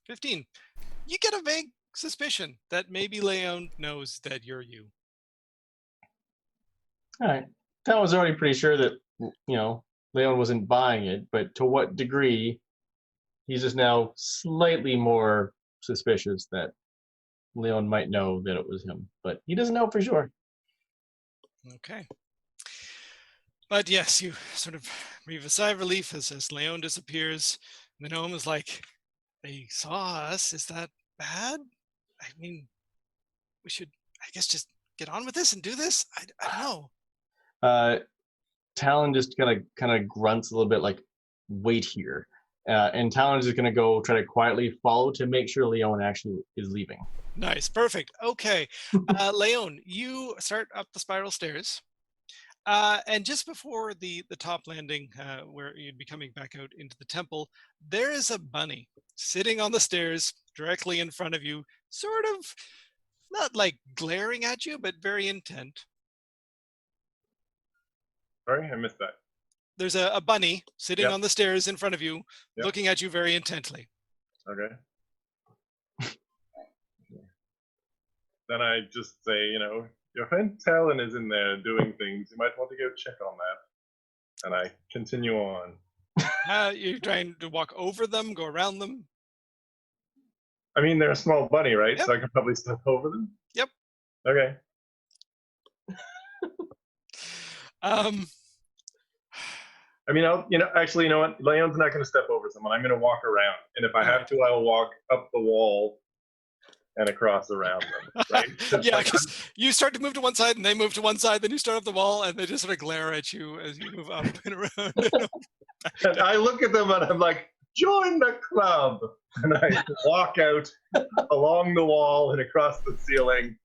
15. You get a vague suspicion that maybe Leon knows that you're you. All right. Talon was already pretty sure that Leon wasn't buying it, but to what degree? He's just now slightly more suspicious that Leon might know that it was him, but he doesn't know for sure. Okay. But yes, you sort of breathe a sigh of relief as Leon disappears. The gnome is like, they saw us. Is that bad? I mean, we should, I guess, just get on with this and do this. I don't know. Talon just kind of grunts a little bit, like, wait here. And Talon is just going to go try to quietly follow to make sure Leon actually is leaving. Nice. Perfect. Okay. Leon, you start up the spiral stairs. And just before the top landing, where you'd be coming back out into the temple, there is a bunny sitting on the stairs directly in front of you, sort of not like glaring at you, but very intent. Sorry, I missed that. There's a bunny sitting on the stairs in front of you, looking at you very intently. Okay. Then I just say, your friend Talon is in there doing things. You might want to go check on that. And I continue on. You're trying to walk over them, go around them? I mean, they're a small bunny, right? Yep. So I can probably step over them? Yep. Okay. I mean, actually, you know what? Leon's not going to step over someone. I'm going to walk around. And if I have to, I will walk up the wall and across around them, right? Yeah, because you start to move to one side and they move to one side, then you start up the wall and they just sort of glare at you as you move up and around. And I look at them and I'm like, join the club. And I walk out along the wall and across the ceiling.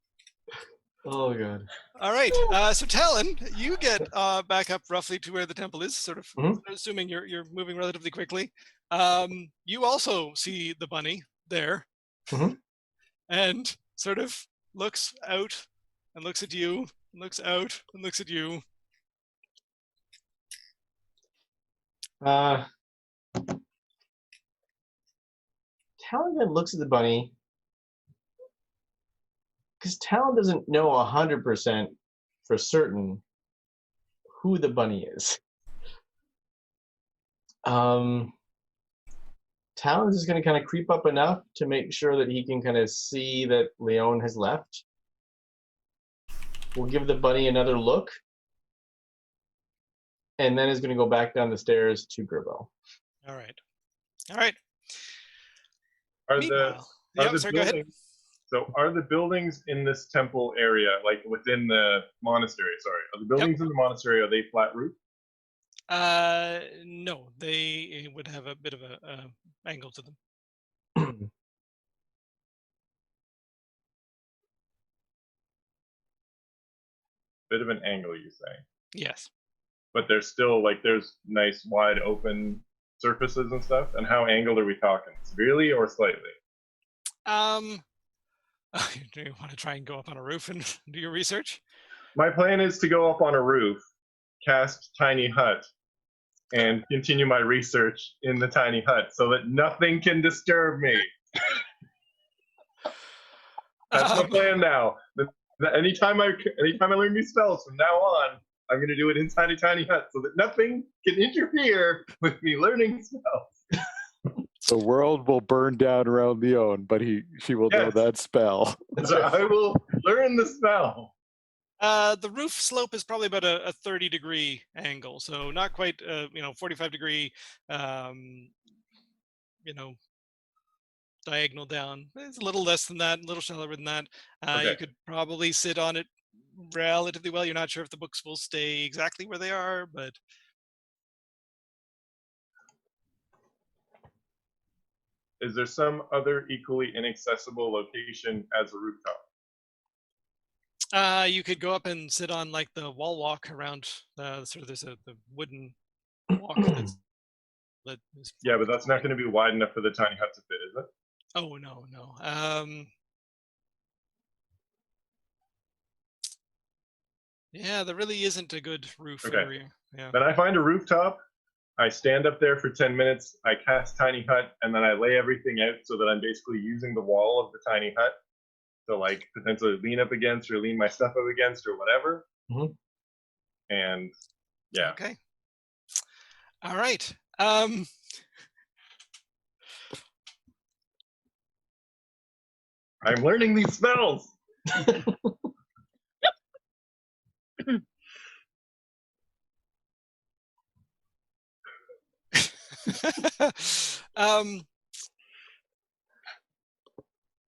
Oh, God. All right. So Talon, you get back up roughly to where the temple is, sort of assuming you're moving relatively quickly. You also see the bunny there. and sort of looks out and looks at you, and looks out and looks at you. Talon then looks at the bunny, because Talon doesn't know 100% for certain who the bunny is. Talon's just going to kind of creep up enough to make sure that he can kind of see that Leon has left. We'll give the bunny another look, and then is going to go back down the stairs to Gerbo. All right. All right. Are Meanwhile, the sorry, go ahead. buildings? So are the buildings in this temple area, like within the monastery? Sorry, are the buildings in the monastery? Are they flat roof? No, they would have a bit of a angle to them. Bit of an angle, you say? Yes. But there's still there's nice wide open surfaces and stuff. And how angled are we talking? Severely or slightly? Do you want to try and go up on a roof and do your research? My plan is to go up on a roof, cast tiny hut, and continue my research in the tiny hut so that nothing can disturb me. That's my plan now. Anytime I learn new spells from now on, I'm going to do it inside a tiny hut so that nothing can interfere with me learning spells. The world will burn down around Leon, but she will know that spell. So I will learn the spell. The roof slope is probably about a 30-degree angle, so not quite 45-degree diagonal down. It's a little less than that, a little shallower than that. Okay. You could probably sit on it relatively well. You're not sure if the books will stay exactly where they are, but is there some other equally inaccessible location as a rooftop? You could go up and sit on like the wall walk around there's the wooden walk that is. Yeah, but that's not going to be wide enough for the tiny hut to fit, is it? Oh no. Yeah, there really isn't a good roof area. Yeah. Then I find a rooftop, I stand up there for 10 minutes, I cast tiny hut, and then I lay everything out so that I'm basically using the wall of the tiny hut to potentially lean up against or lean my stuff up against or whatever. Mm-hmm. And yeah. Okay. All right. I'm learning these spells.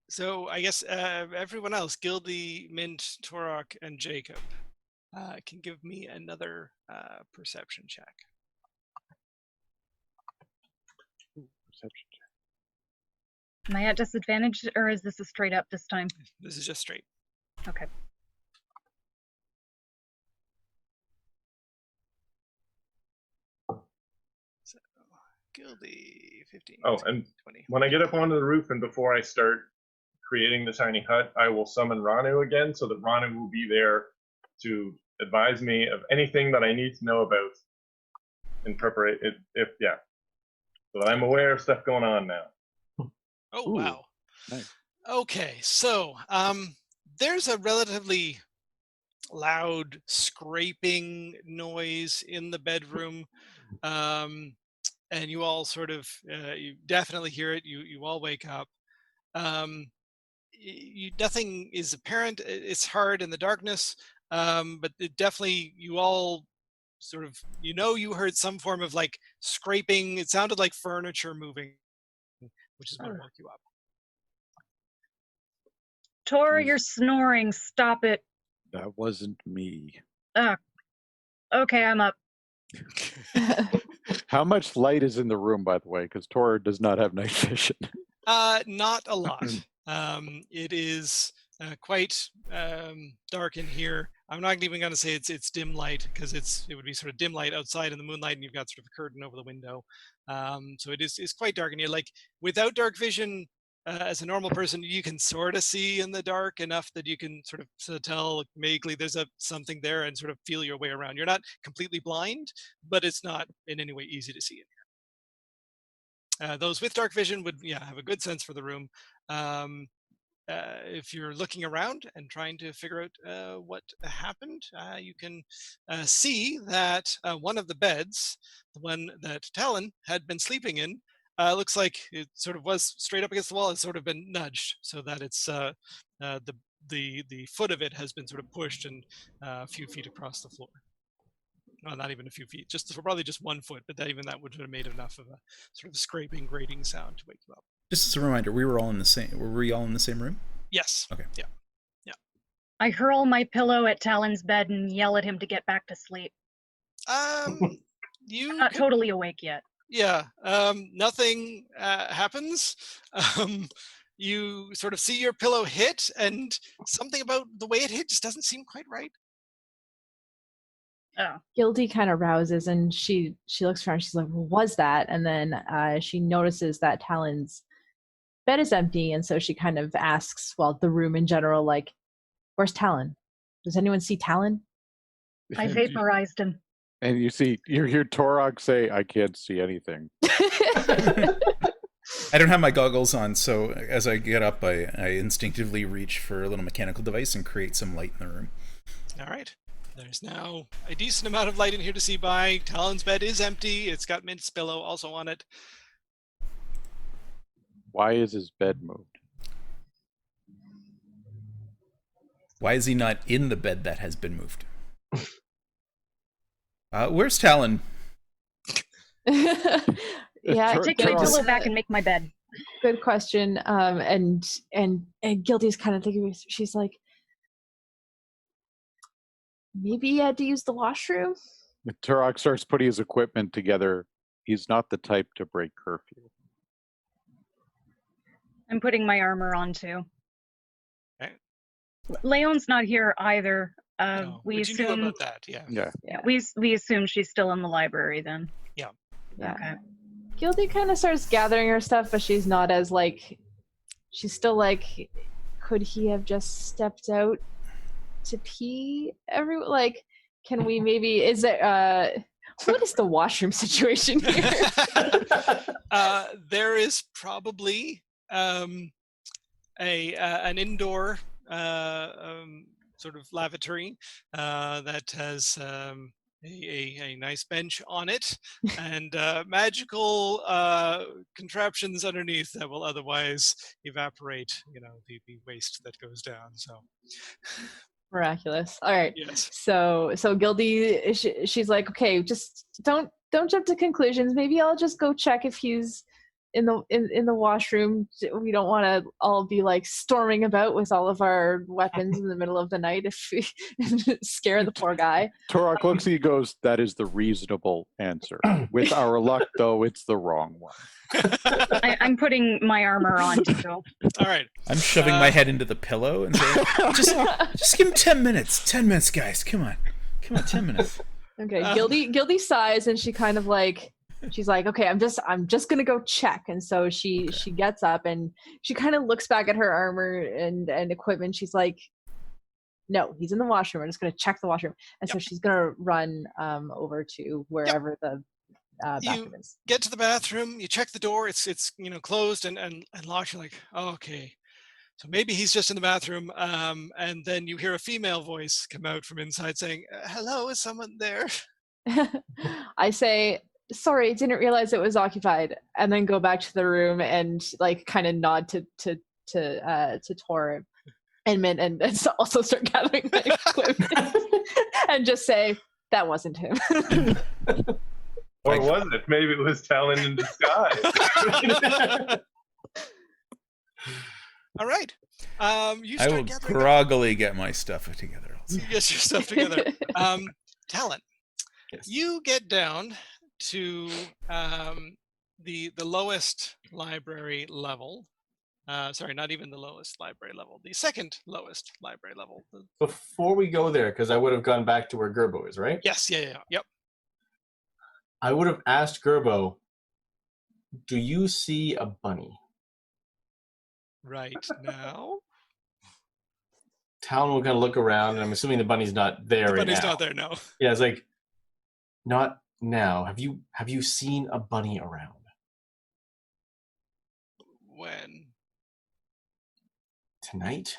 So I guess everyone else, Gildy, Mint, Torok, and Jacob, can give me another perception check. Perception check. Am I at disadvantage, or is this a straight up this time? This is just straight. Okay. So, Gildy, 15. Oh, and 20. when I get up onto the roof and before I start creating the tiny hut, I will summon Ranu again so that Ranu will be there to advise me of anything that I need to know about in preparation. So that I'm aware of stuff going on now. Oh, Ooh, wow. nice. Okay, so there's a relatively loud scraping noise in the bedroom, and you all sort of you definitely hear it. You all wake up. Nothing is apparent. It's hard in the darkness, but it definitely you all sort of you heard some form of scraping. It sounded like furniture moving, which is what woke you up. Tor, you're snoring. Stop it. That wasn't me. Okay, I'm up. How much light is in the room, by the way? Because Tor does not have night vision. Not a lot. It is quite dark in here. I'm not even going to say it's dim light because it would be sort of dim light outside in the moonlight, and you've got sort of a curtain over the window. So it's quite dark in here. Without dark vision, as a normal person, you can sort of see in the dark enough that you can sort of tell vaguely there's something there and sort of feel your way around. You're not completely blind, but it's not in any way easy to see in here. Those with dark vision would have a good sense for the room. If you're looking around and trying to figure out what happened, you can see that one of the beds, the one that Talon had been sleeping in, looks like it sort of was straight up against the wall. It's sort of been nudged so that it's the foot of it has been sort of pushed and a few feet across the floor. Well, not even a few feet, probably just 1 foot, but even that would have made enough of a sort of scraping, grating sound to wake you up. Just as a reminder, were we all in the same room? Yes. Okay. Yeah. I hurl my pillow at Talon's bed and yell at him to get back to sleep. You Not totally awake yet. Yeah. Nothing happens. You sort of see your pillow hit, and something about the way it hit just doesn't seem quite right. Oh. Guilty kind of rouses, and she looks around. She's like, "What was that?" And then she notices that Talon's bed is empty, and so she kind of asks, well, the room in general, like, "Where's Talon? Does anyone see Talon?" I vaporized him. And you hear Torog say, "I can't see anything." I don't have my goggles on, so as I get up, I instinctively reach for a little mechanical device and create some light in the room. All right. There's now a decent amount of light in here to see by. Talon's bed is empty. It's got Mint's pillow also on it. Why is his bed moved? Why is he not in the bed that has been moved? Where's Talon? Yeah, Take my pillow back and make my bed. Good question. And Guilty's kind of thinking. She's like, maybe he had to use the washroom. Turok starts putting his equipment together. He's not the type to break curfew. I'm putting my armor on too. Okay. Leon's not here either. No. We Would you know assume about that? Yeah. Yeah, we assume she's still in the library then. Yeah. Okay. Guilty kind of starts gathering her stuff, but she's not as like. She's still like, could he have just stepped out to pee? Like, can we maybe? Is it? What is the washroom situation here? There is probably an indoor sort of lavatory that has a nice bench on it and magical contraptions underneath that will otherwise evaporate, the waste that goes down. So Miraculous. All right. yes. So Guilty, she's like, okay, just don't jump to conclusions. Maybe I'll just go check if he's in the washroom. We don't want to all be like storming about with all of our weapons in the middle of the night if we scare the poor guy. Torok looks at you and goes, "That is the reasonable answer. With our luck, though, it's the wrong one." I'm putting my armor on too. All right. I'm shoving my head into the pillow and saying, just give him 10 minutes. 10 minutes, guys. Come on, 10 minutes. Okay. Guilty sighs, and she kind of like, she's like, okay, I'm just gonna go check. And so she gets up and she kind of looks back at her armor and equipment. She's like, no, he's in the washroom. I'm just gonna check the washroom. And so she's gonna run over to wherever the bathroom is. Get to the bathroom, you check the door, it's closed and locked. You're like, oh, okay, so maybe he's just in the bathroom, and then you hear a female voice come out from inside saying, hello, is someone there? I say, sorry, didn't realize it was occupied, and then go back to the room and like kind of nod to Tor and Mint and also start gathering my equipment and just say, that wasn't him. Or was it? Maybe it was Talon in disguise. All right. You I start will gathering groggily get my stuff together. You get your stuff together. Talon, Yes. you get down to the lowest library level. Sorry, not even the lowest library level. The second lowest library level. Before we go there, because I would have gone back to where Gerbo is, right? Yes. Yeah. Yep. I would have asked Gerbo, do you see a bunny? right now. Talon will kind of look around, and I'm assuming the bunny's not there The right bunny's now. not there, no. Yeah, it's like, not now. Have you seen a bunny around? When? Tonight?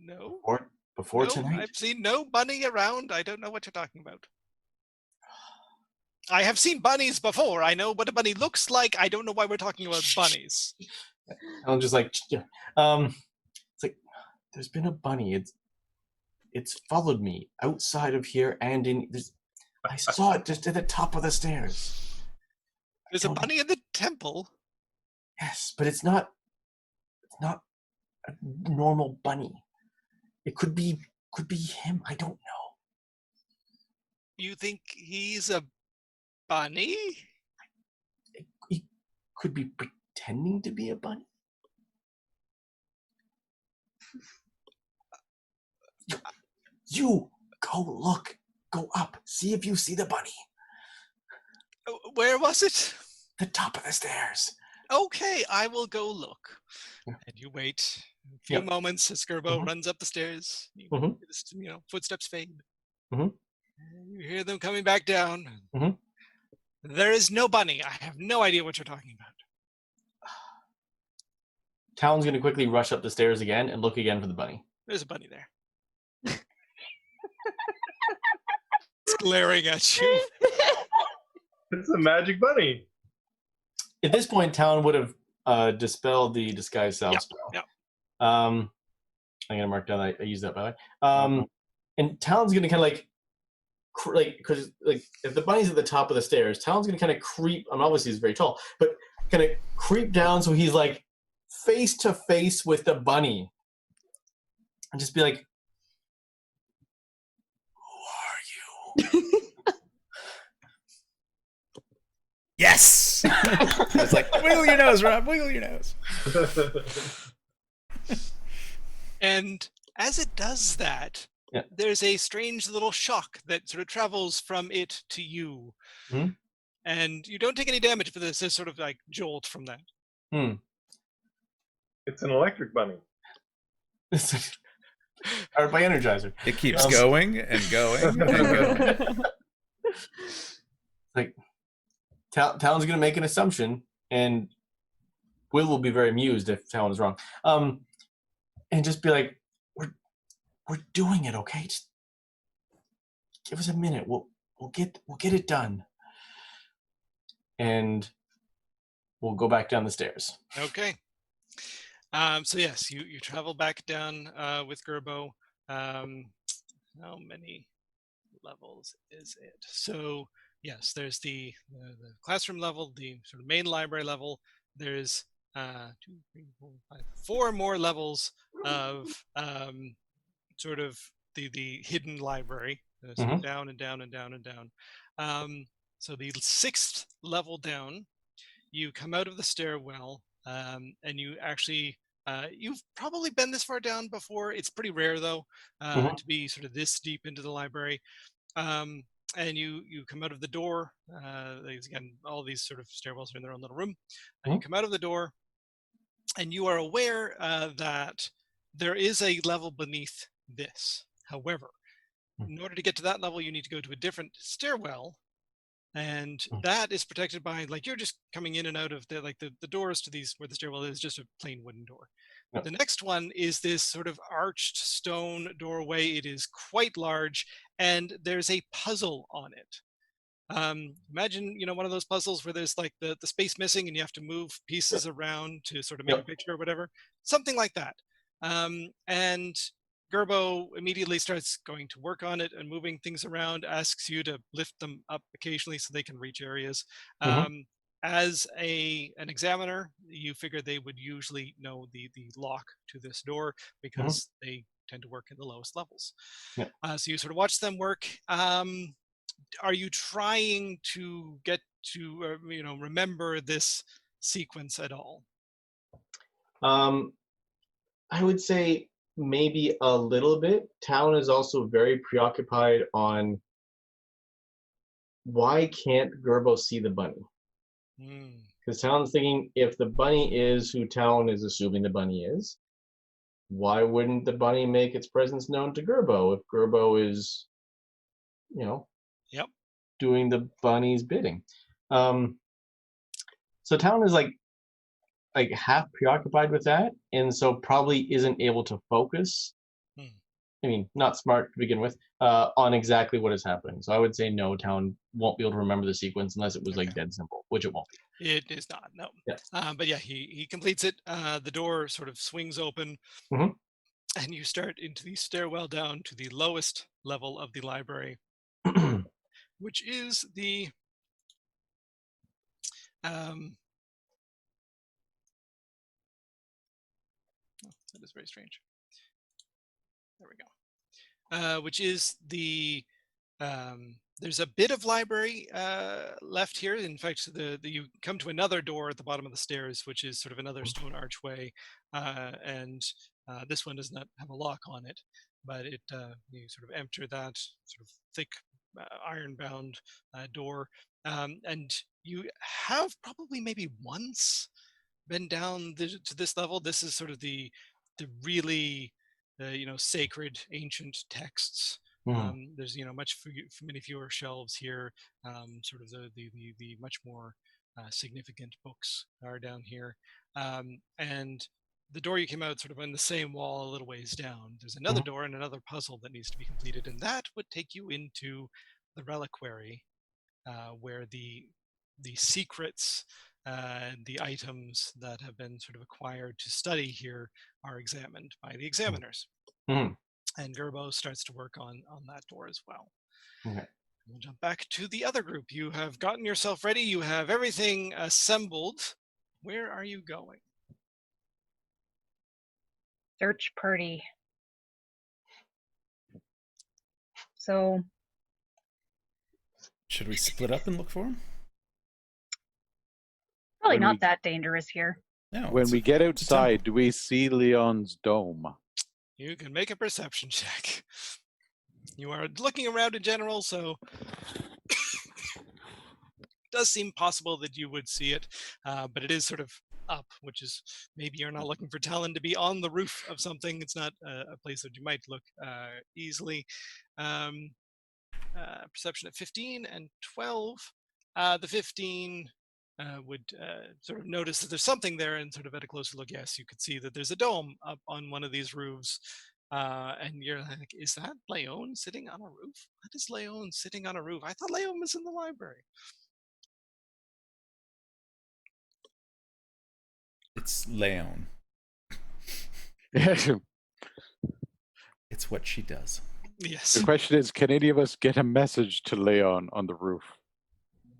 No. Or before No, tonight? I've seen no bunny around. I don't know what you're talking about. I have seen bunnies before. I know what a bunny looks like. I don't know why we're talking about bunnies. I'm just like, it's like, there's been a bunny. It's followed me outside of here and in. I saw it just at the top of the stairs. There's a bunny in the temple. Yes, but it's not a normal bunny. It could be him. I don't know. You think he's a bunny? He could be pretending to be a bunny. You go look. Go up. See if you see the bunny. Where was it? The top of the stairs. Okay, I will go look. Yeah. And you wait a few Yep. moments as Gerbo runs up the stairs. You know, footsteps fade. Mhm. And you hear them coming back down. Mhm. There is no bunny. I have no idea what you're talking about. Talon's going to quickly rush up the stairs again and look again for the bunny. There's a bunny there. It's glaring at you. It's a magic bunny. At this point, Talon would have dispelled the disguise self spell. Yep. I'm going to mark down that I used that, by the way. And Talon's going to kind of because if the bunny's at the top of the stairs, Talon's going to kind of creep. Obviously he's very tall, but kind of creep down so he's like face to face with the bunny, and just be like, "Who are you?" Yes. It's like, wiggle your nose, Rob. Wiggle your nose. And as it does that, there's a strange little shock that sort of travels from it to you. Mhm. And you don't take any damage, but there's this sort of like jolt from that. It's an electric bunny. Powered by Energizer. It keeps going and going and going. Like, Talon's going to make an assumption, and will be very amused if Talon is wrong. And just be like, "We're doing it, okay? Just give us a minute. We'll get it done." And we'll go back down the stairs. Okay. So yes, you travel back down with Gerbo. How many levels is it? So yes, there's the classroom level, the sort of main library level. There's 2, 3, 4, 5, 4 more levels of sort of the hidden library. So down and down and down and down. So the 6th level down, you come out of the stairwell, and you actually you've probably been this far down before. It's pretty rare though to be sort of this deep into the library. And you come out of the door. Again, all these sort of stairwells are in their own little room. And you come out of the door, and you are aware that there is a level beneath this. However, in order to get to that level, you need to go to a different stairwell, and that is protected by, like, you're just coming in and out of the doors to these where the stairwell is just a plain wooden door. The next one is this sort of arched stone doorway. It is quite large, and there's a puzzle on it. Imagine, one of those puzzles where there's like the space missing and you have to move pieces around to sort of make a picture or whatever, something like that. And Gerbo immediately starts going to work on it and moving things around, asks you to lift them up occasionally so they can reach areas. As an examiner, you figure they would usually know the lock to this door because they tend to work in the lowest levels. So you sort of watch them work. Are you trying to get to remember this sequence at all? I would say maybe a little bit. Talon is also very preoccupied on why can't Gerbo see the bunny? Because Talon's thinking if the bunny is who Talon is assuming the bunny is, why wouldn't the bunny make its presence known to Gerbo if Gerbo is, Yep. doing the bunny's bidding? So Talon is like half preoccupied with that, and so probably isn't able to focus. I mean, not smart to begin with, on exactly what is happening. So I would say no, Talon won't be able to remember the sequence unless it was like dead simple, which it won't be. It is not, no. Yeah. But yeah, he completes it. The door sort of swings open, Mhm. and you start into the stairwell down to the lowest level of the library, which is the that is very strange. There we go. Which is the there's a bit of library left here. In fact, you come to another door at the bottom of the stairs, which is sort of another stone archway, and this one does not have a lock on it, but you sort of enter that sort of thick iron-bound door, and you have probably maybe once been down to this level. This is sort of the really sacred ancient texts. There's many fewer shelves here. Sort of the much more significant books are down here, and the door you came out sort of on the same wall a little ways down. There's another door and another puzzle that needs to be completed, and that would take you into the reliquary, where the secrets and the items that have been sort of acquired to study here are examined by the examiners. And Gerbo starts to work on that door as well. Okay. We'll jump back to the other group. You have gotten yourself ready. You have everything assembled. Where are you going? Search party. So Should we split up and look for him? probably When not we- that dangerous here. No. When it's- we get it's a outside, temple. do we see Leon's dome? You can make a perception check. You are looking around in general, so it does seem possible that you would see it, but it is sort of up, which is maybe you're not looking for Talon to be on the roof of something. It's not a place that you might look easily. Perception at 15 and 12. The 15 would sort of notice that there's something there, and sort of at a closer look, yes, you could see that there's a dome up on one of these roofs. And you're like, is that Leon sitting on a roof? What is Leon sitting on a roof? I thought Leon was in the library. It's Leon. The It's what she does. Yes. question is, can any of us get a message to Leon on the roof?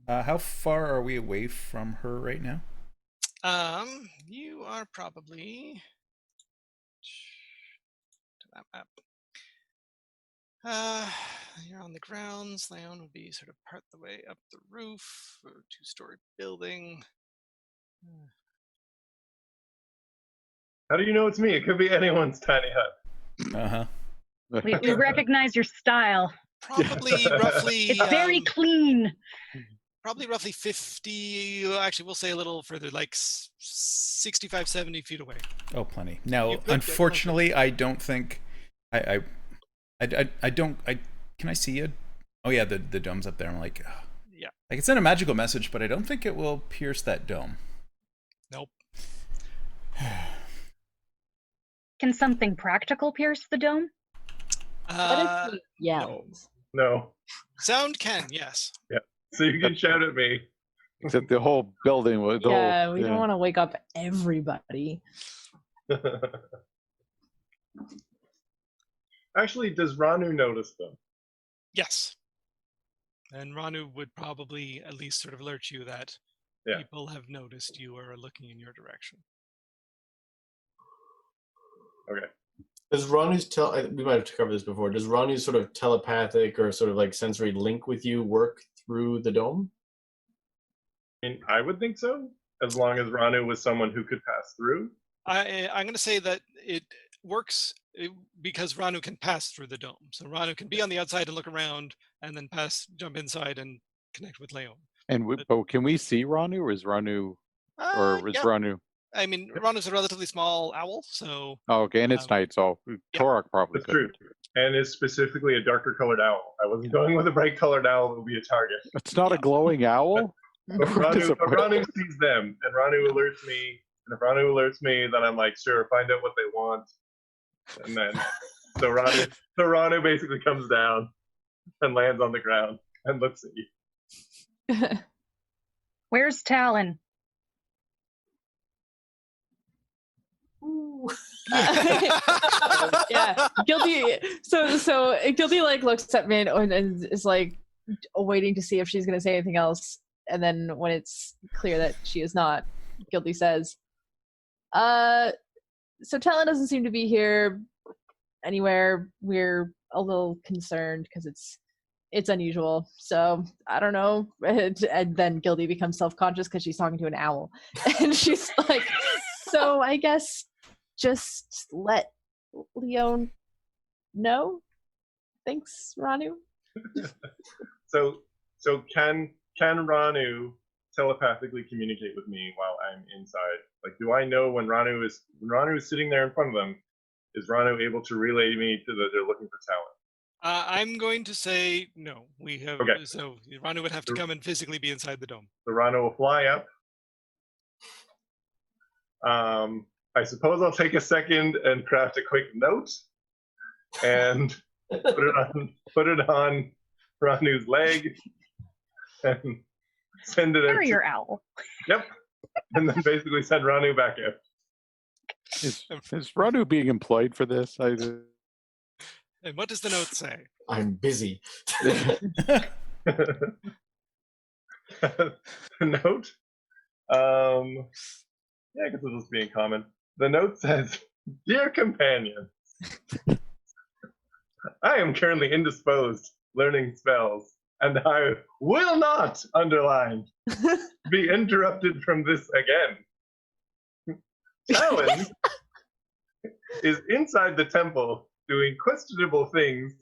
How far are we away from her right now? You are probably to that map. You're on the grounds. Leon would be sort of part the way up the roof, a two-story building. How do you know it's me? It could be anyone's tiny hut. Uh-huh. We recognize your style. Probably roughly. It's very clean. Probably roughly 50. Actually, we'll say a little further, like 65, 70 feet away. Oh, plenty. Now, You could get unfortunately, I don't think I don't. Can I see it? Oh yeah, the dome's up there. I'm like, ugh. Yeah. Like it's in a magical message, but I don't think it will pierce that dome. Nope. Can something practical pierce the dome? What if he yells? No. Sound can, yes. So you can shout at me. Except the whole building was the Yeah, whole, we don't want to wake up everybody. Actually, does Ranu notice them? Yes. And Ranu would probably at least sort of alert you that Yeah. people have noticed you are looking in your direction. Okay. Does Ranu's we might have covered this before. Does Ranu's sort of telepathic or sort of like sensory link with you work through the dome? I mean, I would think so, as long as Ranu was someone who could pass through. I'm going to say that it works because Ranu can pass through the dome. So Ranu can be on the outside and look around, and then jump inside and connect with Leon. And but can we see Ranu, or is Ranu Or is Yeah. Ranu? I mean, Ranu's a relatively small owl, so Oh, okay, and it's night, so Torok probably That's could. true. And is specifically a darker colored owl. I wasn't going with a bright colored owl that would be a target. It's not a glowing owl? But What is Ranu sees them, and Ranu alerts me. And if Ranu alerts me, then I'm like, sure, find out what they want. And then, so Ranu basically comes down and lands on the ground and looks at you. Where's Talon? Yeah, Guilty. So Guilty like looks at me and is like waiting to see if she's gonna say anything else, and then when it's clear that she is not, Guilty says, so Talon doesn't seem to be here anywhere. We're a little concerned because it's unusual. So I don't know." And then Guilty becomes self-conscious because she's talking to an owl, and she's like, "So I guess just let Leon know. Thanks, Ranu." So can Ranu telepathically communicate with me while I'm inside? Like, do I know when Ranu is sitting there in front of them? Is Ranu able to relay me to that they're looking for Talon? I'm going to say no. We have Okay. So Ranu would have to come and physically be inside the dome. So Ranu will fly up. I suppose I'll take a second and craft a quick note and put it on Ranu's leg and send it out. Carrier owl. Yep. And then basically send Ranu back out. Is Ranu being employed for this? And what does the note say? I'm busy. The note? Yeah, I guess it'll just be in common. The note says, "Dear companion, I am currently indisposed learning spells, and I will not, underline, be interrupted from this again. Talon is inside the temple doing questionable things,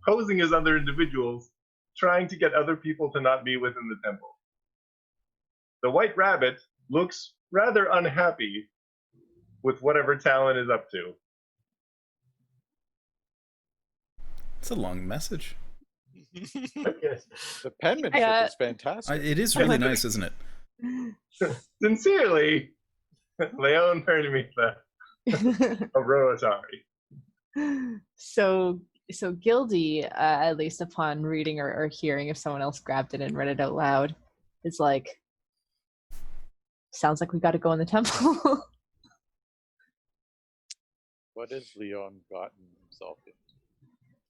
posing as other individuals, trying to get other people to not be within the temple. The White Rabbit looks rather unhappy with whatever Talon is up to." It's a long message. The penmanship Yeah. is fantastic. It is really nice, isn't it? Sincerely, Leon Pernimitha of Roatari. So Gildy, at least upon reading or hearing if someone else grabbed it and read it out loud, is like, sounds like we got to go in the temple. What has Leon gotten himself into?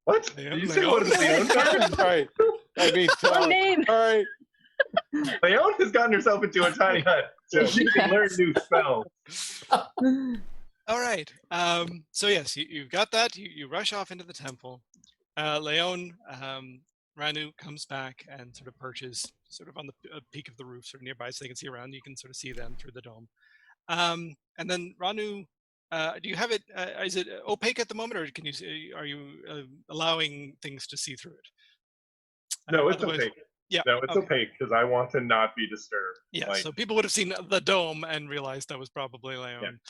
What? Leon- Did you say what is Leon gotten? Right. I mean, One name. all right. Leon has gotten herself into a tiny hut so she can learn new spells. All right. So yes, you've got that. You rush off into the temple. Leon, Ranu comes back and sort of perches sort of on the peak of the roof, sort of nearby, so they can see around. You can sort of see them through the dome. And then Ranu, do you have it? Is it opaque at the moment, or can you? Are you allowing things to see through it? No, it's Otherwise- opaque. Yeah. No, it's okay. opaque because I want to not be disturbed. Yeah, Like, so people would have seen the dome and realized that was probably Leon.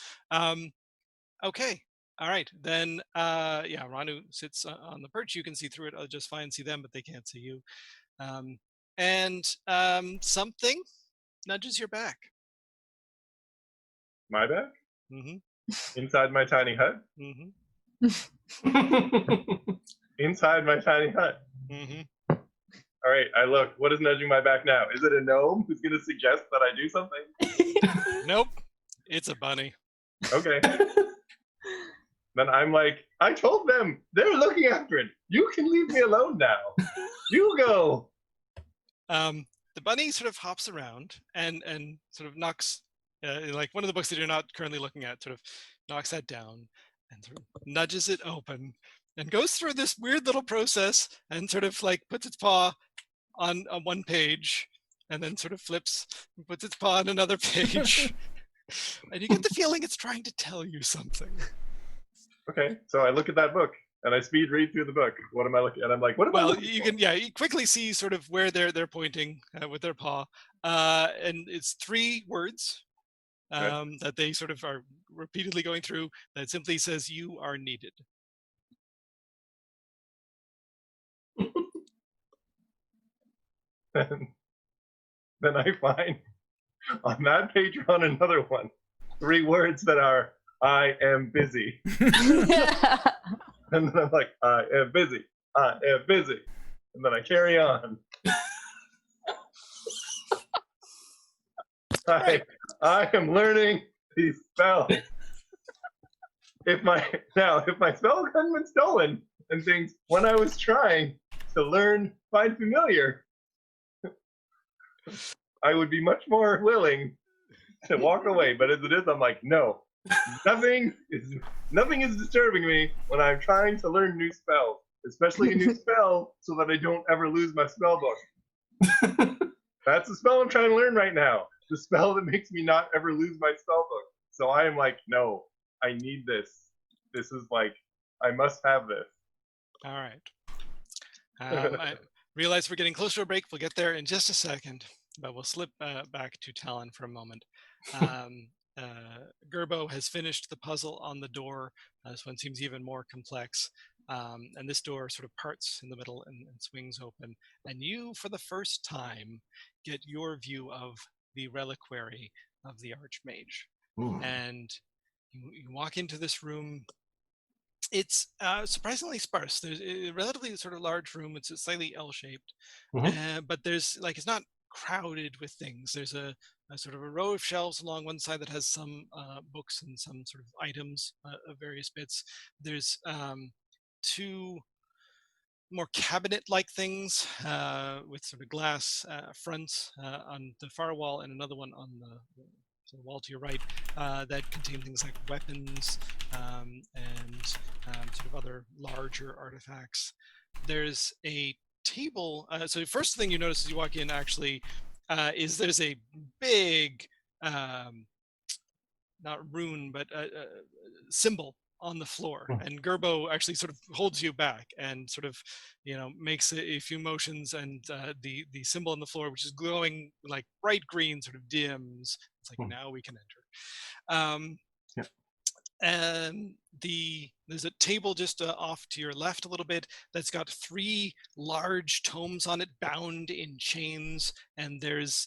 Okay, all right. Then, yeah, Ranu sits on the perch. You can see through it just fine, see them, but they can't see you. And something nudges your back. my back? Mm-hmm. Inside my tiny hut? Mm-hmm. Inside my tiny hut. Mm-hmm. All right, I look. What is nudging my back now? Is it a gnome who's going to suggest that I do something? Nope, it's a bunny. Okay. Then I'm like, I told them they're looking after it. You can leave me alone now. You go. The bunny sort of hops around and sort of knocks, like one of the books that you're not currently looking at, sort of knocks that down and sort of nudges it open and goes through this weird little process and sort of like puts its paw on one page and then sort of flips and puts its paw on another page. And you get the feeling it's trying to tell you something. Okay, so I look at that book and I speed read through the book. What am I looking at? I'm like, what am I Well, looking you for? can, you quickly see sort of where they're pointing with their paw, and it's 3 words. that they sort of are repeatedly going through that simply says you are needed. Then I find on that page or on another one 3 words that are "I am busy," and then I'm like, "I am busy. I am busy," and then I carry on. I am learning these spells. If my spell hadn't been stolen and things when I was trying to learn Find Familiar, I would be much more willing to walk away. But as it is, I'm like, no, nothing is disturbing me when I'm trying to learn new spells, especially a new spell, so that I don't ever lose my spell book. That's the spell I'm trying to learn right now. The spell that makes me not ever lose my spell book. So I am like, no, I need this. This is like, I must have this. All right. I realize we're getting closer to a break. We'll get there in just a second, but we'll slip back to Talon for a moment. Gerbo has finished the puzzle on the door. This one seems even more complex. And this door sort of parts in the middle and swings open. And you, for the first time, get your view of the reliquary of the Archmage. And you walk into this room. It's surprisingly sparse. There's a relatively sort of large room. It's slightly L-shaped, but there's like it's not crowded with things. There's a sort of a row of shelves along one side that has some books and some sort of items of various bits. There's 2 more cabinet-like things with sort of glass fronts on the far wall, and another one on the wall to your right that contain things like weapons and sort of other larger artifacts. There's a table. So the first thing you notice as you walk in actually is there's a big, not rune, but symbol on the floor, and Gerbo actually sort of holds you back and sort of, makes a few motions, and the symbol on the floor, which is glowing like bright green, sort of dims. It's like, now we can enter. And there's a table just off to your left a little bit that's got 3 large tomes on it, bound in chains, and there's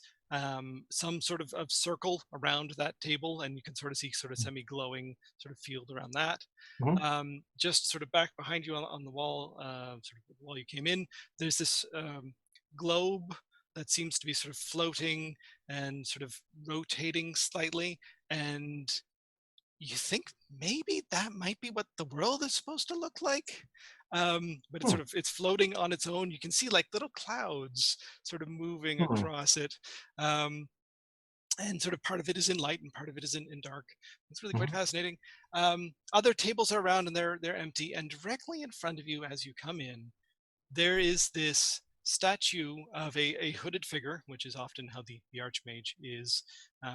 some sort of circle around that table, and you can sort of see sort of semi-glowing sort of field around that. Just sort of back behind you on the wall, sort of the wall you came in, there's this globe that seems to be sort of floating and sort of rotating slightly, and you think maybe that might be what the world is supposed to look like. But it's sort of, it's floating on its own. You can see like little clouds sort of moving across it. And sort of part of it is in light and part of it is in dark. It's really quite fascinating. Other tables are around and they're empty. And directly in front of you as you come in, there is this statue of a hooded figure, which is often how the Archmage is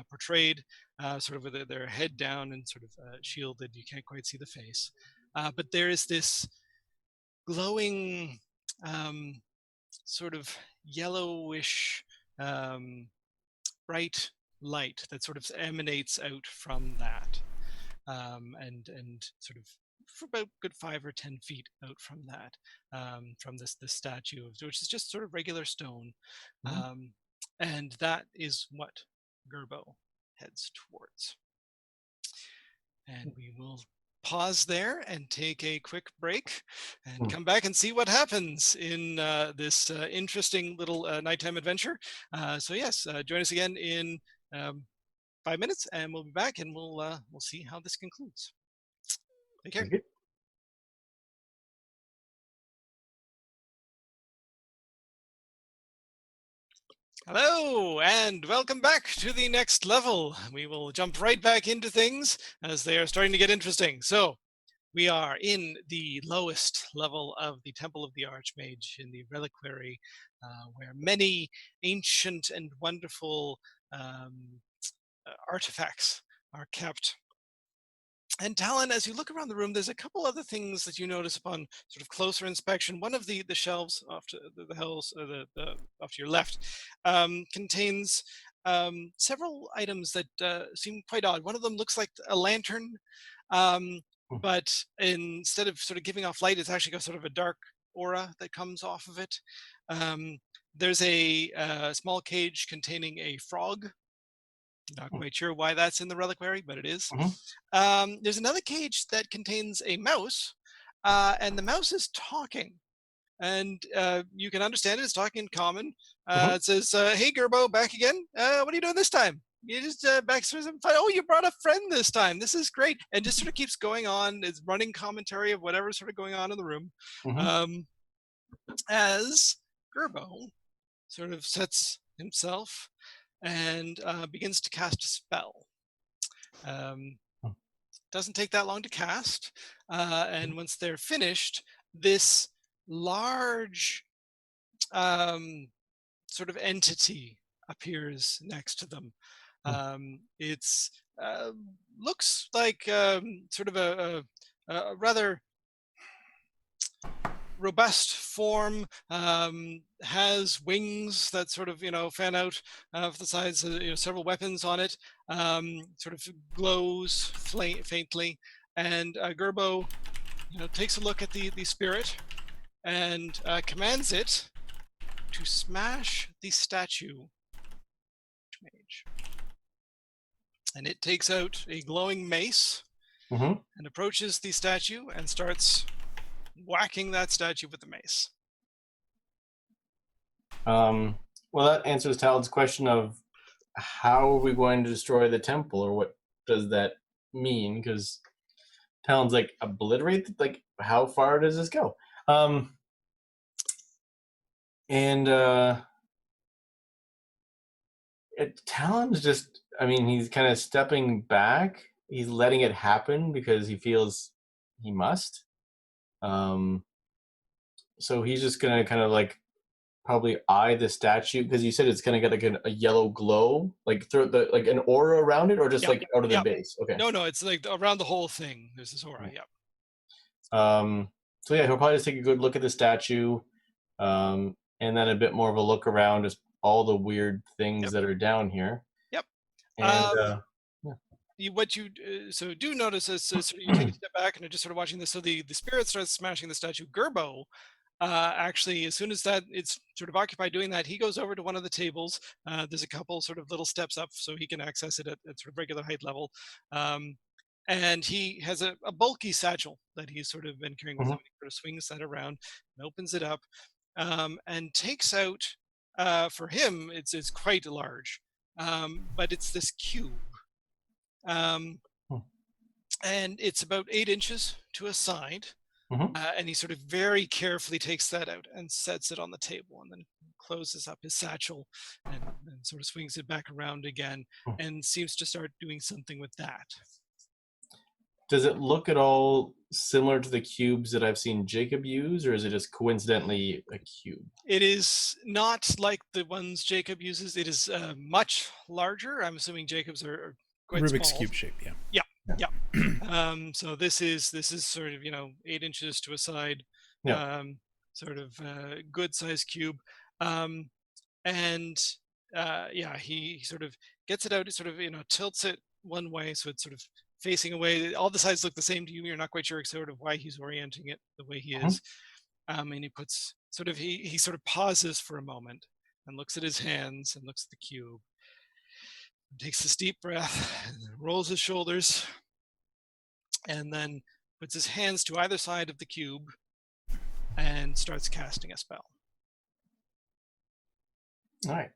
portrayed, sort of with their head down and sort of shielded. You can't quite see the face. But there is this glowing sort of yellowish bright light that sort of emanates out from that, and sort of for about good 5 or 10 feet out from that, from this statue, which is just sort of regular stone, and that is what Gerbo heads towards. And we will pause there and take a quick break and come back and see what happens in this interesting little nighttime adventure. So yes, join us again in 5 minutes, and we'll be back, and we'll see how this concludes. Take care. Hello, and welcome back to the next level. We will jump right back into things as they are starting to get interesting. So we are in the lowest level of the Temple of the Archmage in the Reliquary, where many ancient and wonderful artifacts are kept. And Talon, as you look around the room, there's a couple other things that you notice upon sort of closer inspection. One of the shelves off to the hills, off to your left, contains several items that seem quite odd. One of them looks like a lantern, um, but instead of sort of giving off light, it's actually got sort of a dark aura that comes off of it. There's a small cage containing a frog. Not quite sure why that's in the reliquary, but it is. There's another cage that contains a mouse, and the mouse is talking. And you can understand it. It's talking in common. It says, "Hey, Gerbo, back again. What are you doing this time? You just back for some fun. Oh, you brought a friend this time. This is great." And just sort of keeps going on. It's running commentary of whatever's sort of going on in the room. As Gerbo sort of sets himself and begins to cast a spell. Doesn't take that long to cast. And once they're finished, this large sort of entity appears next to them. It's looks like sort of a rather robust form, has wings that sort of fan out of the sides, several weapons on it, sort of glows faintly, and Gerbo takes a look at the spirit and commands it to smash the statue mage. And it takes out a glowing mace and approaches the statue and starts whacking that statue with the mace. Well, that answers Talon's question of how are we going to destroy the temple, or what does that mean? Because Talon's like, obliterate, like, how far does this go? Talon's just, I mean, he's kind of stepping back. He's letting it happen because he feels he must. So he's just gonna kind of like probably eye the statue, because you said it's gonna get like a yellow glow, like through the, like an aura around it, or just like out of the base. Okay. No, it's like around the whole thing. There's this aura. So yeah, he'll probably just take a good look at the statue, and then a bit more of a look around just all the weird things that are down here. And what you so do notice is, so you take a step back and are just sort of watching this. So the spirit starts smashing the statue. Gerbo, actually, as soon as that it's sort of occupied doing that, he goes over to one of the tables. There's a couple sort of little steps up so he can access it at sort of regular height level. And he has a bulky satchel that he's sort of been carrying with him. He sort of swings that around and opens it up, and takes out, for him, it's quite large, but it's this cube. And it's about 8 inches to a side. And he sort of very carefully takes that out and sets it on the table, and then closes up his satchel and sort of swings it back around again and seems to start doing something with that. Does it look at all similar to the cubes that I've seen Jacob use, or is it just coincidentally a cube? It is not like the ones Jacob uses. It is much larger. I'm assuming Jacob's are quite Rubik's small. Cube shape, Yeah. So this is sort of 8 inches to a side, sort of good sized cube, and he sort of gets it out. He sort of tilts it one way so it's sort of facing away. All the sides look the same to you. You're not quite sure sort of why he's orienting it the way he is. And he puts sort of he sort of pauses for a moment and looks at his hands and looks at the cube. Takes this deep breath, rolls his shoulders, and then puts his hands to either side of the cube and starts casting a spell. All right.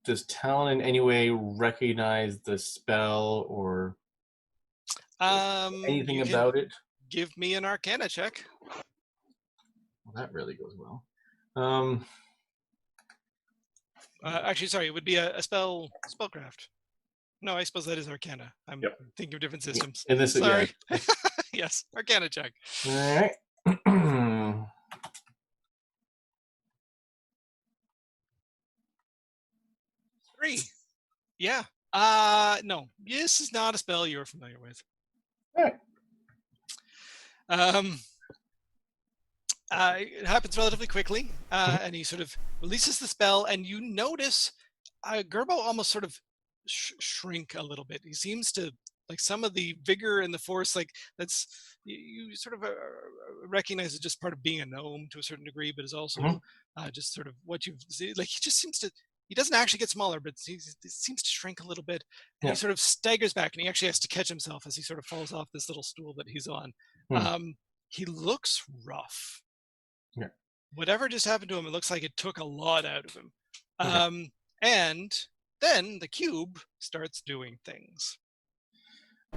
Does Talon in any way recognize the spell or anything about it? Give me an Arcana check. Well, that really goes well. Actually, sorry, it would be a spellcraft. No, I suppose that is Arcana. I'm thinking of different systems. In this, sorry. Yes, Arcana check. All right. 3. Yeah. No, this is not a spell you're familiar with. All right. It happens relatively quickly, and he sort of releases the spell, and you notice Gerbo almost sort of shrink a little bit. He seems to, like, some of the vigor and the force, like, that's you sort of recognize as just part of being a gnome to a certain degree, but is also just sort of what you've seen. Like, he just seems to. He doesn't actually get smaller, but he seems to shrink a little bit, and he sort of staggers back, and he actually has to catch himself as he sort of falls off this little stool that he's on. He looks rough. Yeah. Whatever just happened to him, it looks like it took a lot out of him. And then the cube starts doing things.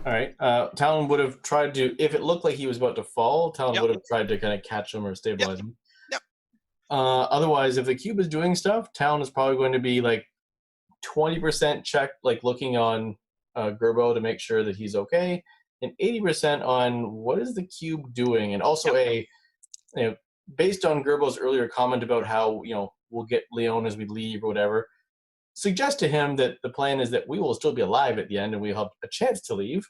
All right. Talon would have tried to, if it looked like he was about to fall, Talon would have tried to kind of catch him or stabilize him. Yep. Otherwise, if the cube is doing stuff, Talon is probably going to be like 20% check, like looking on Gerbo to make sure that he's okay, and 80% on what is the cube doing, and also based on Gerbo's earlier comment about how we'll get Leon as we leave or whatever, suggest to him that the plan is that we will still be alive at the end and we'll have a chance to leave.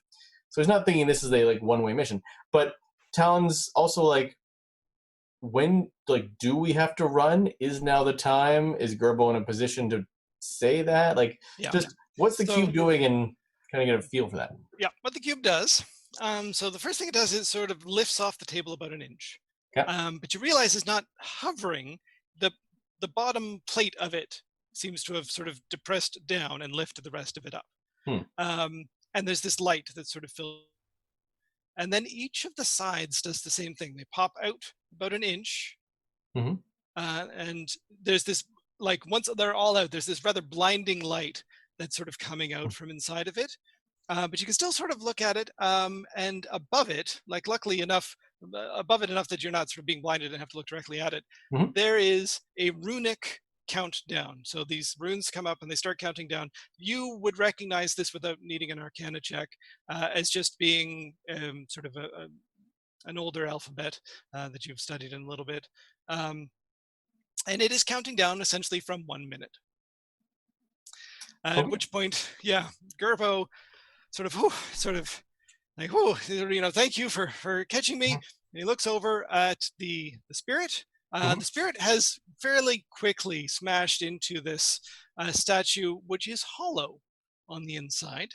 So he's not thinking this is a one-way mission. But Talon's also like, when do we have to run? Is now the time? Is Gerbo in a position to say that? Just what's the cube doing, and kind of get a feel for that. Yeah, what the cube does. So the first thing it does is sort of lifts off the table about an inch. Okay. But you realize it's not hovering. The bottom plate of it seems to have sort of depressed down and lifted the rest of it up. And there's this light that's sort of filled. And then each of the sides does the same thing. They pop out about an inch. And there's this, once they're all out, there's this rather blinding light that's sort of coming out from inside of it. But you can still sort of look at it. And above it, luckily enough, above it enough that you're not sort of being blinded and have to look directly at it, there is a runic countdown. So these runes come up and they start counting down. You would recognize this without needing an Arcana check as just being sort of an older alphabet that you've studied in a little bit. And it is counting down essentially from 1 minute. At which point, Gerbo sort of like, thank you for catching me. And he looks over at the spirit. The spirit has fairly quickly smashed into this statue, which is hollow on the inside.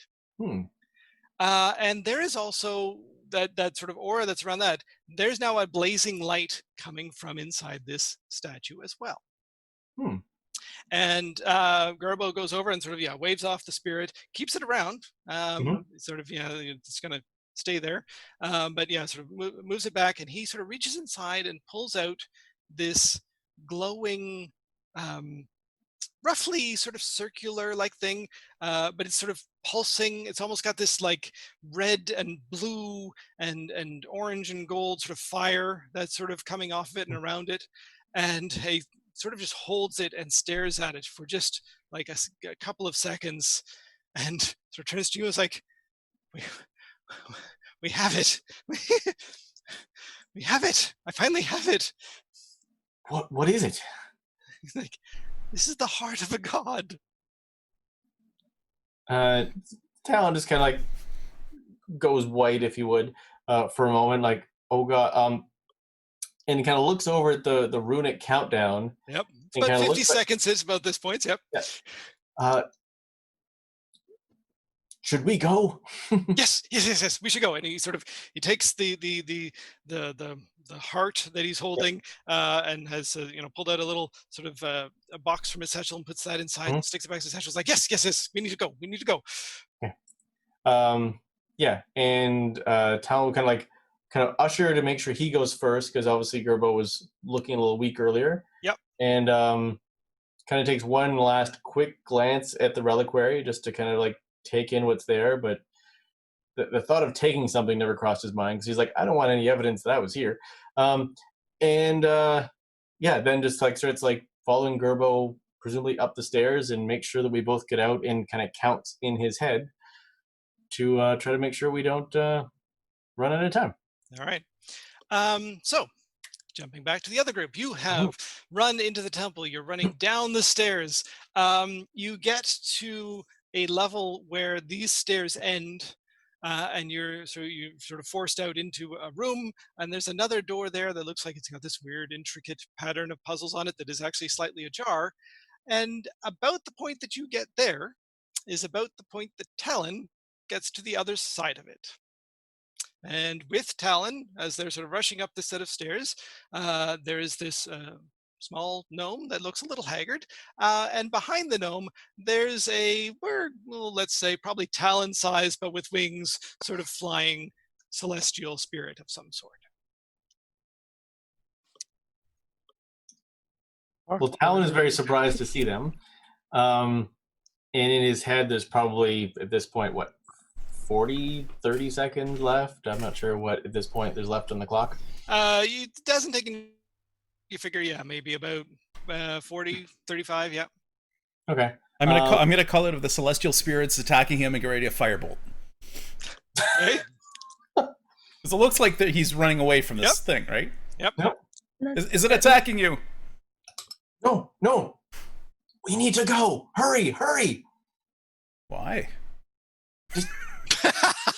And there is also that sort of aura that's around that. There's now a blazing light coming from inside this statue as well. And Gerbo goes over and sort of waves off the spirit, keeps it around. Sort of it's going to stay there, but sort of moves it back, and he sort of reaches inside and pulls out this glowing, roughly sort of circular like thing, but it's sort of pulsing. It's almost got this like red and blue and orange and gold sort of fire that's sort of coming off of it and around it, and he sort of just holds it and stares at it for just like a couple of seconds, and sort of turns to you and is like, we have it. We have it. I finally have it. What is it? He's like, this is the heart of a god. Talon just kind of like goes white, if you would, for a moment, like, oh god. And he kind of looks over at the runic countdown. Yep. It's about 50 seconds is about this point. Yep. Yeah. Should we go? Yes. We should go. And he takes the heart that he's holding and has pulled out a little sort of a box from his satchel and puts that inside and sticks it back to his satchel. It's like, yes. We need to go. Yeah. And Talon will kind of usher to make sure he goes first, because obviously Gerbo was looking a little weak earlier. Yep. And kind of takes one last quick glance at the reliquary just to kind of like take in what's there, but the thought of taking something never crossed his mind, because he's like, I don't want any evidence that I was here. Then just like starts like following Gerbo presumably up the stairs and make sure that we both get out, and kind of counts in his head to try to make sure we don't run out of time. All right. So jumping back to the other group, you have run into the temple. You're running down the stairs. You get to a level where these stairs end, and you're sort of forced out into a room, and there's another door there that looks like it's got this weird intricate pattern of puzzles on it that is actually slightly ajar. And about the point that you get there is about the point that Talon gets to the other side of it. And with Talon, as they're sort of rushing up this set of stairs, there is this small gnome that looks a little haggard. And behind the gnome, there's let's say, probably Talon size, but with wings, sort of flying celestial spirit of some sort. Well, Talon is very surprised to see them. And in his head, there's probably, at this point, 30 seconds left? I'm not sure what, at this point, there's left on the clock. It doesn't take, you figure, yeah, maybe about 40, 35, yeah. Okay. I'm gonna call it of the celestial spirits attacking him and get ready to firebolt. Right? Because it looks like that he's running away from this thing, right? Yep. Is it attacking you? No. We need to go. Hurry. Why?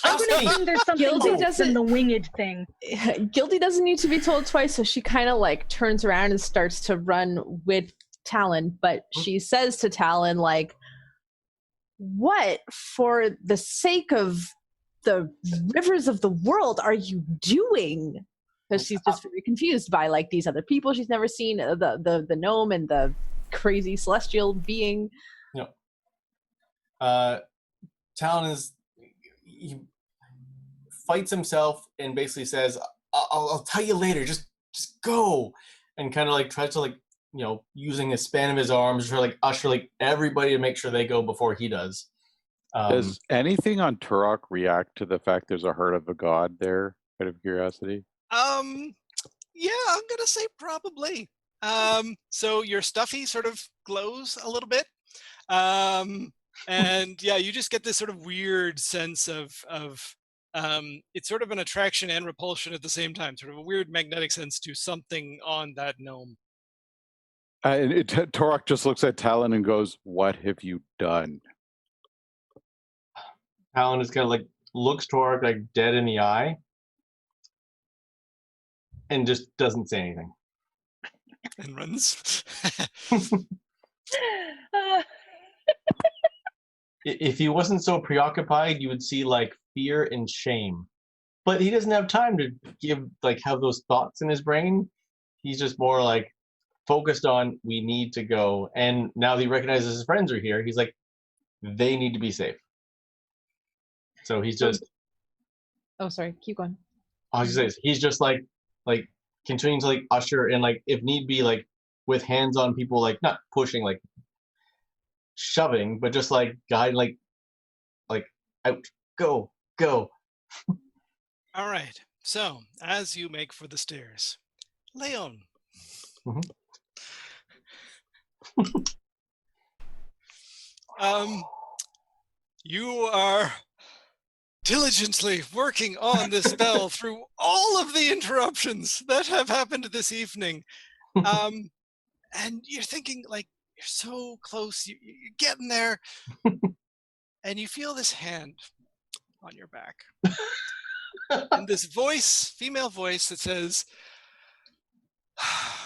I'm gonna assume there's something Guilty else doesn't- in the winged thing. Guilty doesn't need to be told twice, so she kind of like turns around and starts to run with Talon, but she says to Talon, like, what for the sake of the rivers of the world are you doing? Because she's just very confused by like these other people she's never seen, the gnome and the crazy celestial being. Talon he fights himself and basically says, I'll tell you later, just go, and kind of like tries to like, using the span of his arms to like usher like everybody to make sure they go before he does. Does anything on Turok react to the fact there's a heart of a god there, out of curiosity? Yeah, I'm gonna say probably. So your stuffy sort of glows a little bit. And yeah, you just get this sort of weird sense of it's sort of an attraction and repulsion at the same time, sort of a weird magnetic sense to something on that gnome. Turok just looks at Talon and goes, "What have you done?" Talon is kind of like looks Torek like dead in the eye and just doesn't say anything. And runs. If he wasn't so preoccupied, you would see like fear and shame. But he doesn't have time to have those thoughts in his brain. He's just more like focused on we need to go. And now that he recognizes his friends are here, he's like, they need to be safe. So he's just Oh, sorry, keep going. he's just like continuing to like usher and like if need be like with hands on people, like not pushing, like shoving, but just like guide, like out, go. All right. So as you make for the stairs, Leon. You are diligently working on this spell through all of the interruptions that have happened this evening. And you're thinking, like, you're so close, you're getting there. And you feel this hand on your back. And this voice, female voice, that says,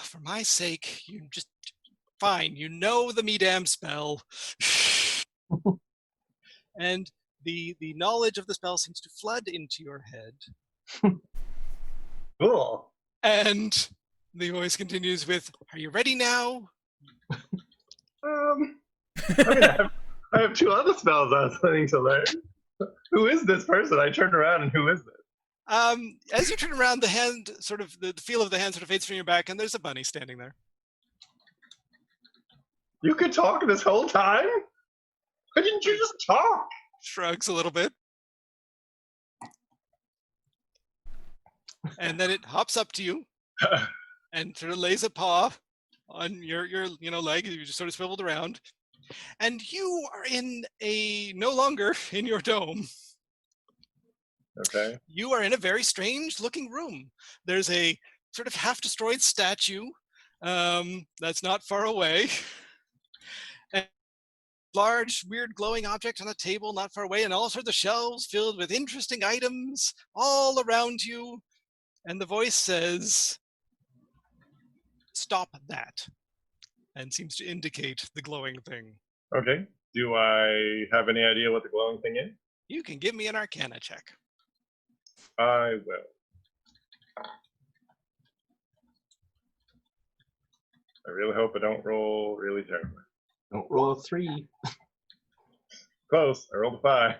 for my sake, you just, fine, you know the me damn spell. And the knowledge of the spell seems to flood into your head. Cool. And the voice continues with, are you ready now? I have two other spells I was planning to learn. Who is this person? I turned around and who is this? As you turn around, the hand sort of, the feel of the hand sort of fades from your back, and there's a bunny standing there. You could talk this whole time? Why didn't you just talk? Shrugs a little bit. And then it hops up to you and sort of lays a paw on your leg. You just sort of swiveled around. And you are no longer in your dome. Okay. You are in a very strange looking room. There's a sort of half destroyed statue that's not far away. And large, weird glowing object on a table not far away, and all sorts of shelves filled with interesting items all around you. And the voice says, stop that. and seems to indicate the glowing thing. Okay. Do I have any idea what the glowing thing is? You can give me an Arcana check. I will. I really hope I don't roll really terribly. Don't roll a 3. Close. I rolled a 5.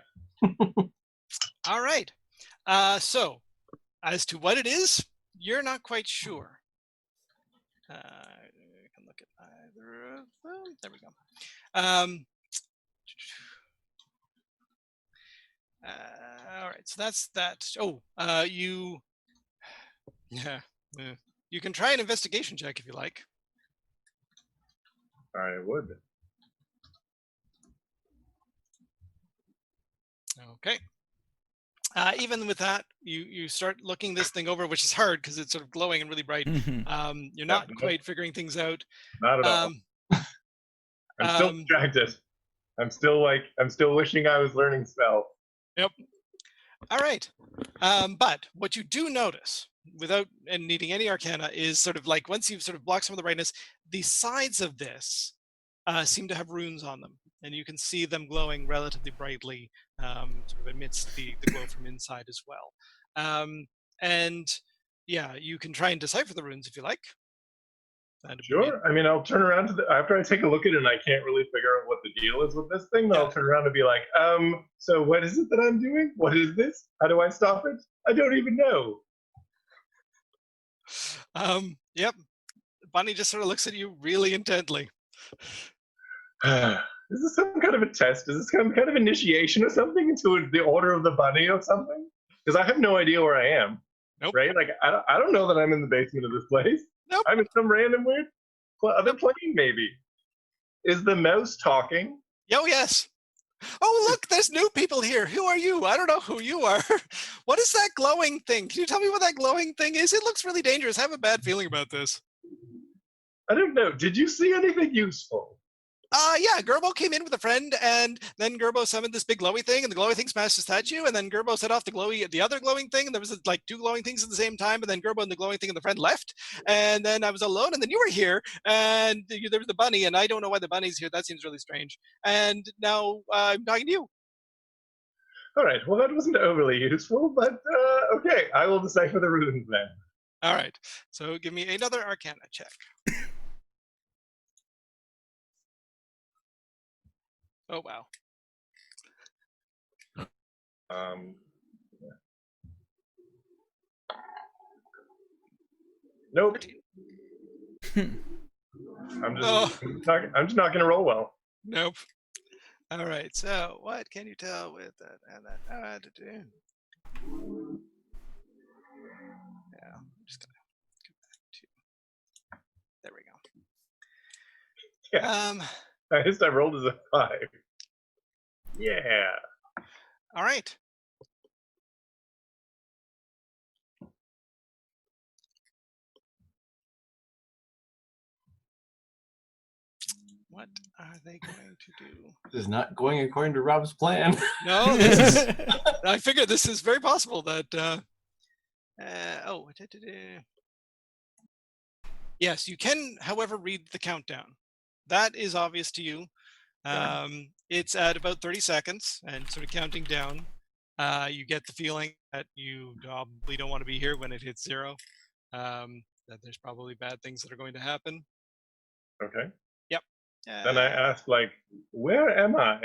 All right. So, as to what it is, you're not quite sure. I can look at either of them. There we go. All right. So that's that. Oh, you. Yeah. You can try an investigation check if you like. I would. Okay. Even with that, you start looking this thing over, which is hard because it's sort of glowing and really bright. You're not quite figuring things out. Not at all. I'm still distracted. I'm still wishing I was learning spells. Yep. All right. But what you do notice, without needing any Arcana, is sort of like once you've sort of blocked some of the brightness, the sides of this seem to have runes on them, and you can see them glowing relatively brightly, sort of amidst the glow from inside as well. And yeah, you can try and decipher the runes if you like. Sure. I mean, I'll turn around to after I take a look at it and I can't really figure out what the deal is with this thing, then I'll turn around and be like, so what is it that I'm doing? What is this? How do I stop it? I don't even know. Yep. Bunny just sort of looks at you really intently. Is this some kind of a test? Is this some kind of initiation or something into the Order of the Bunny or something? Because I have no idea where I am. Nope. Right? Like, I don't know that I'm in the basement of this place. Nope. I'm in some random weird other plane, maybe. Is the mouse talking? Oh, yes. Oh, look, there's new people here. Who are you? I don't know who you are. What is that glowing thing? Can you tell me what that glowing thing is? It looks really dangerous. I have a bad feeling about this. I don't know. Did you see anything useful? Yeah, Gerbo came in with a friend, and then Gerbo summoned this big glowy thing, and the glowy thing smashed the statue, and then Gerbo set off the other glowing thing, and there was like 2 glowing things at the same time, and then Gerbo and the glowing thing and the friend left, and then I was alone, and then you were here, and there was the bunny, and I don't know why the bunny's here. That seems really strange. And now I'm talking to you. All right. Well, that wasn't overly useful, but okay. I will decipher the runes then. All right. So give me another Arcana check. Oh, wow. Nope. I'm just not going to roll well. Nope. All right. So what can you tell with that and that? Yeah, I'm just going to go back to. There we go. Yeah. I guess I rolled as a 5. Yeah. All right. What are they going to do? This is not going according to Rob's plan. No, I figured this is very possible that. Yes, you can, however, read the countdown. That is obvious to you. It's at about 30 seconds and sort of counting down. You get the feeling that you probably don't want to be here when it hits 0. That there's probably bad things that are going to happen. Okay. Yep. Then I ask, like, where am I?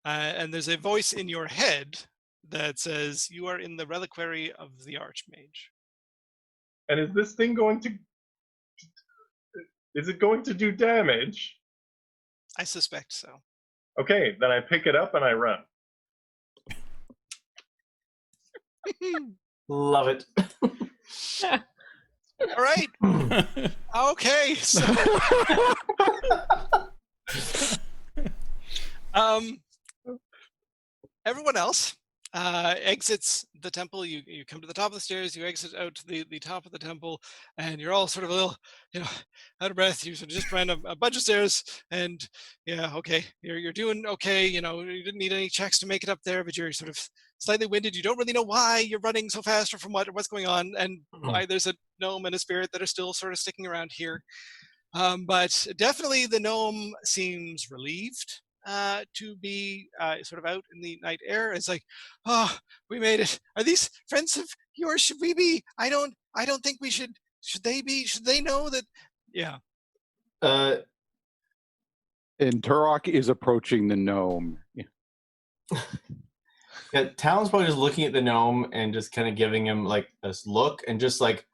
And there's a voice in your head that says, you are in the reliquary of the Archmage. And is this thing going to... Is it going to do damage? I suspect so. Okay, then I pick it up and I run. Love it. All right. Okay. So, everyone else exits the temple. You come to the top of the stairs. You exit out to the top of the temple, and you're all sort of a little, out of breath. You sort of just ran a bunch of stairs, and yeah, okay, you're doing okay. You didn't need any checks to make it up there, but you're sort of slightly winded. You don't really know why you're running so fast or from what's going on, and why there's a gnome and a spirit that are still sort of sticking around here. But definitely the gnome seems relieved to be sort of out in the night air. It's like, oh, we made it. Are these friends of yours? Should we be? I don't think we should. Should they be? Should they know that? Yeah. Uh, And Turok is approaching the gnome. yeah, Talon's probably just looking at the gnome and just kind of giving him like this look and just like,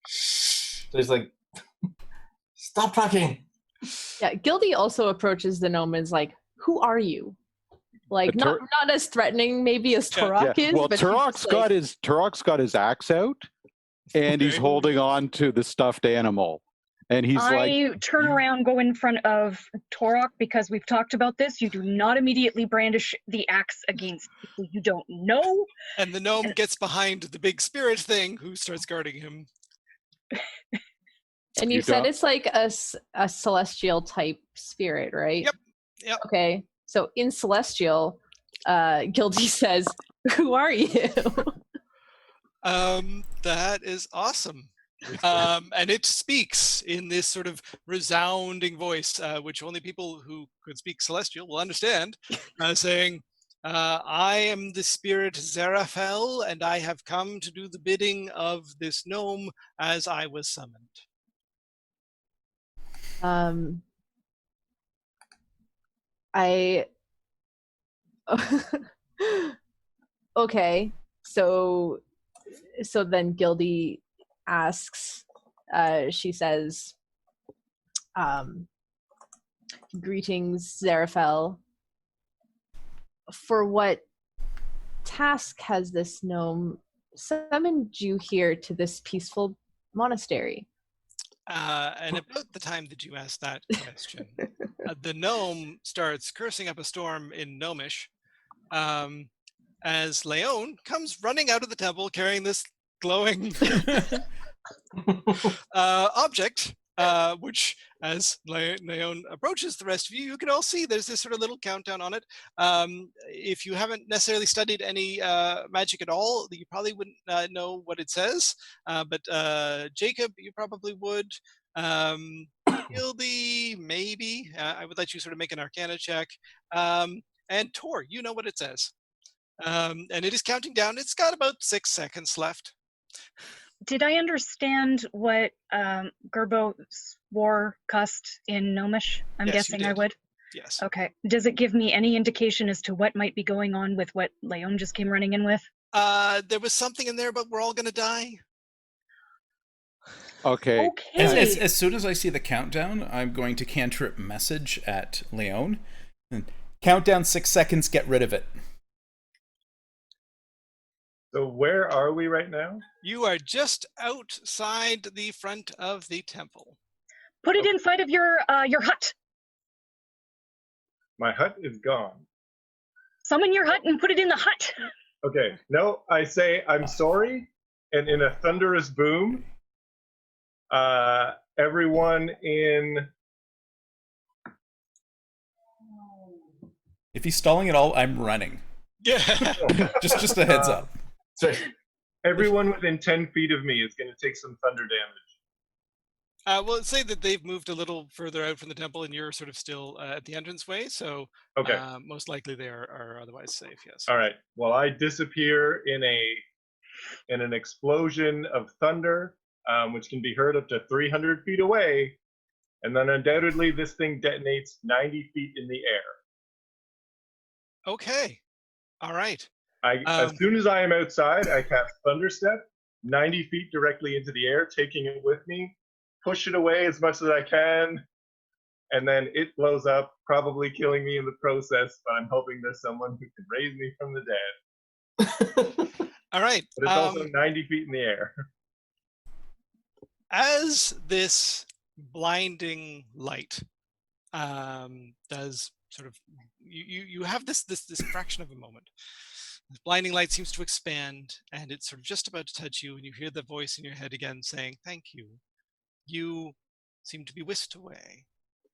shh. So he's like, stop talking. Yeah, Gildy also approaches the gnome and is like, "Who are you?" Like not as threatening maybe as Turok is. Well, but she's Turok's like, got his axe out, and he's Okay. holding on to the stuffed animal, and he's like, I turn around, go in front of Torok because we've talked about this. You do not immediately brandish the axe against people you don't know. And the gnome gets behind the big spirit thing, who starts guarding him. And you said it's like a celestial type spirit, right? Yep. Okay. So in celestial, Gildy says, "Who are you?" That is awesome. And it speaks in this sort of resounding voice, which only people who could speak celestial will understand, saying, I am the spirit Zeraphel, and I have come to do the bidding of this gnome as I was summoned. Okay. So then Gildy asks, she says, "Greetings, Zeraphel. For what task has this gnome summoned you here to this peaceful monastery?" And about the time that you asked that question, the gnome starts cursing up a storm in Gnomish, as Leon comes running out of the temple carrying this glowing object, which, as Leon approaches the rest of you, you can all see there's this sort of little countdown on it. If you haven't necessarily studied any magic at all, you probably wouldn't know what it says, but Jacob, you probably would. Gildy, maybe. I would let you sort of make an Arcana check. And Tor, you know what it says. And it is counting down. It's got about 6 seconds left. Did I understand what Gerbo swore cussed in Gnomish? I'm Yes, you guessing I did. would. Yes. Okay. Does it give me any indication as to what might be going on with what Leon just came running in with? There was something in there, but we're all gonna die. okay. As soon as I see the countdown, I'm going to cantrip message at Leon. Countdown 6 seconds, get rid of it. So where are we right now? You are just outside the front of the temple. Put it inside of your hut. My hut is gone. Summon your hut and put it in the hut. Okay, no, I say I'm sorry, and in a thunderous boom, everyone in... If he's stalling at all, I'm running. Yeah. just a heads up. Sorry. Everyone within 10 feet of me is going to take some thunder damage. Well, let's say that they've moved a little further out from the temple, and you're sort of still at the entranceway. So, Okay. Most likely they are otherwise safe. Yes. All right. Well, I disappear in an explosion of thunder, which can be heard up to 300 feet away, and then undoubtedly this thing detonates 90 feet in the air. Okay. All right. As soon as I am outside, I cast Thunderstep, 90 feet directly into the air, taking it with me, push it away as much as I can, and then it blows up, probably killing me in the process, but I'm hoping there's someone who can raise me from the dead. All right. But it's also 90 feet in the air. As this blinding light does sort of, you have this fraction of a moment. The blinding light seems to expand, and it's sort of just about to touch you, and you hear the voice in your head again saying, "Thank you." You seem to be whisked away.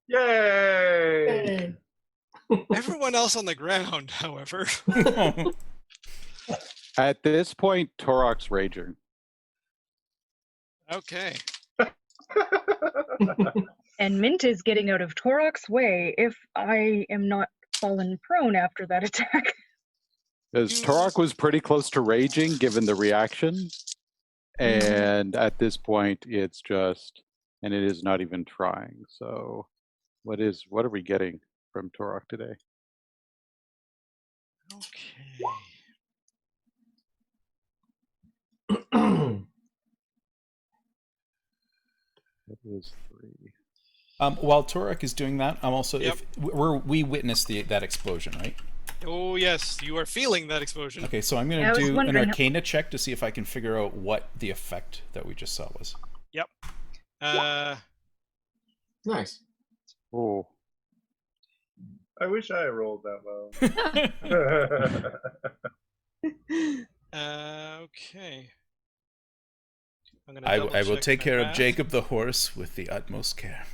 Yay! Everyone else on the ground, however. At this point, Torok's raging. Okay. And Mint is getting out of Torok's way if I am not fallen prone after that attack. Because Torok was pretty close to raging given the reaction. And at this point, it's just, and it is not even trying. So what are we getting from Torok today? Okay. It is 3. While Torok is doing that, I'm also Yep. we witnessed that explosion, right? Oh yes, you are feeling that explosion. Okay, so I'm going I to was do an wondering- Arcana check to see if I can figure out what the effect that we just saw was. Yep. Nice. Oh, I wish I rolled that well. Okay. I'm gonna I will double-check take my care of math. Jacob the horse with the utmost care.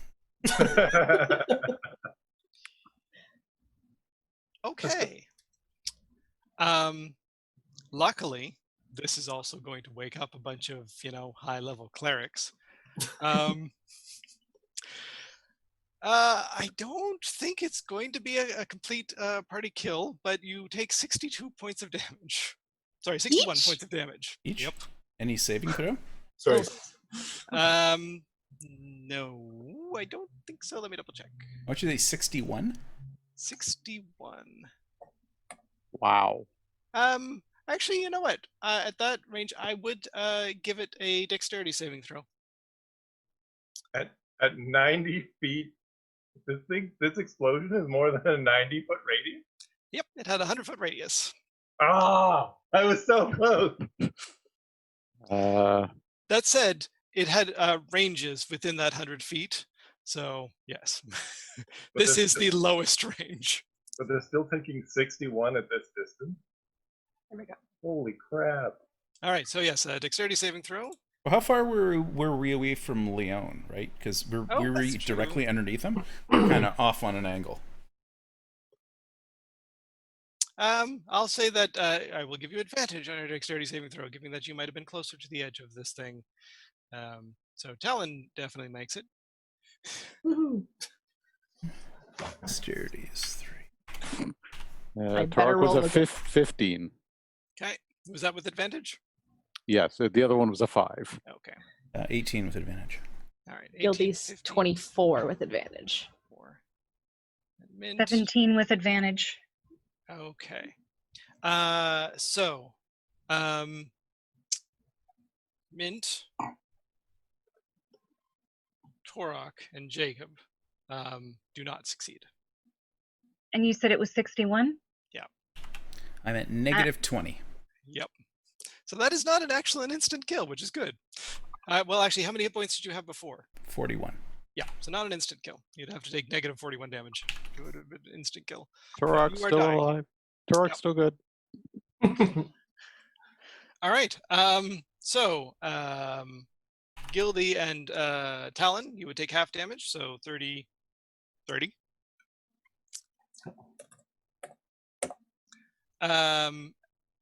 Okay. Luckily, this is also going to wake up a bunch of, high-level clerics. I don't think it's going to be a complete party kill, but you take 62 points of damage. Sorry, 61 Each? points of damage. Each? Yep. Any saving throw? Sorry. No, I don't think so. Let me double check. Why don't you say 61? 61. wow. Actually, you know what? At that range, I would give it a dexterity saving throw. At 90 feet, this explosion is more than a 90-foot radius. Yep, it had a 100-foot radius. Ah, I was so close. That said, it had ranges within that 100 feet. So, yes, this is the lowest range. But they're still taking 61 at this distance. There we go. Holy crap. All right, so yes, dexterity saving throw. Well, how far were we away from Leon, right? Because we were that's true. directly underneath him. We're kind of off on an angle. I'll say that I will give you advantage on your dexterity saving throw, given that you might have been closer to the edge of this thing. So Talon definitely makes it. Woohoo. Dexterity is 3. I better Torok was roll a with it. 15. Okay, was that with advantage? Yes, the other one was a 5. Okay, 18 with advantage. all right. 18, Gildy's 15, 24 with advantage. 4. And Mint. 17 with advantage. Okay. So, Mint, Torok, and Jacob do not succeed. And you said it was 61? I'm at negative 20. Yep. So that is not an excellent instant kill, which is good. Well, actually, how many hit points did you have before? 41. Yeah, so not an instant kill. You'd have to take negative 41 damage to an instant kill. Torok's You are still dying. alive. Torok's Yep. still good. All right. So, Gildy and Talon, you would take half damage, so 30.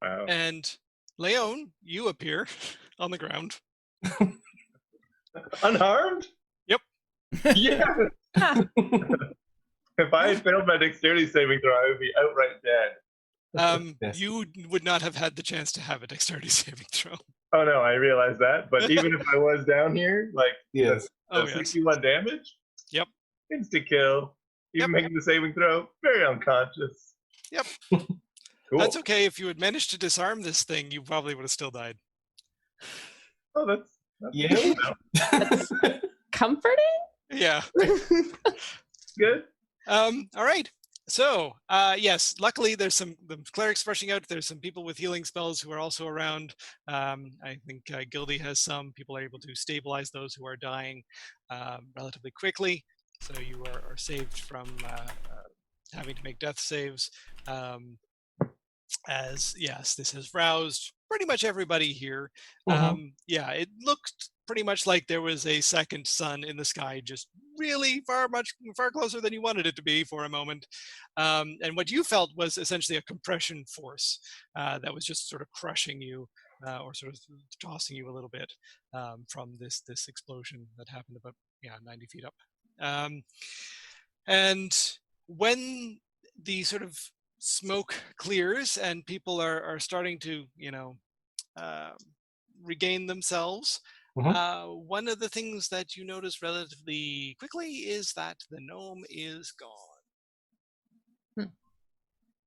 Wow. And Leon, you appear on the ground. Unharmed? Yep. Yeah. If I had failed my dexterity saving throw, I would be outright dead. Yes. You would not have had the chance to have a dexterity saving throw. Oh no, I realize that. But even if I was down here, like Yes. the Oh, yes. 61 damage, Yep. instant kill. Even Yep. making the saving throw, very unconscious. Yep. Cool. That's okay. If you had managed to disarm this thing, you probably would have still died. Oh, that's Yeah. good. That's comforting? Yeah. Good. All right. So, yes, luckily there's the clerics rushing out. There's some people with healing spells who are also around. I think Gildy has some. People are able to stabilize those who are dying relatively quickly. So you are saved from having to make death saves. As yes, this has roused pretty much everybody here. Yeah, it looked pretty much like there was a second sun in the sky, just really far closer than you wanted it to be for a moment. And what you felt was essentially a compression force that was just sort of crushing you or sort of tossing you a little bit from this explosion that happened about 90 feet up. And when the sort of smoke clears and people are starting to, regain themselves, one of the things that you notice relatively quickly is that the gnome is gone.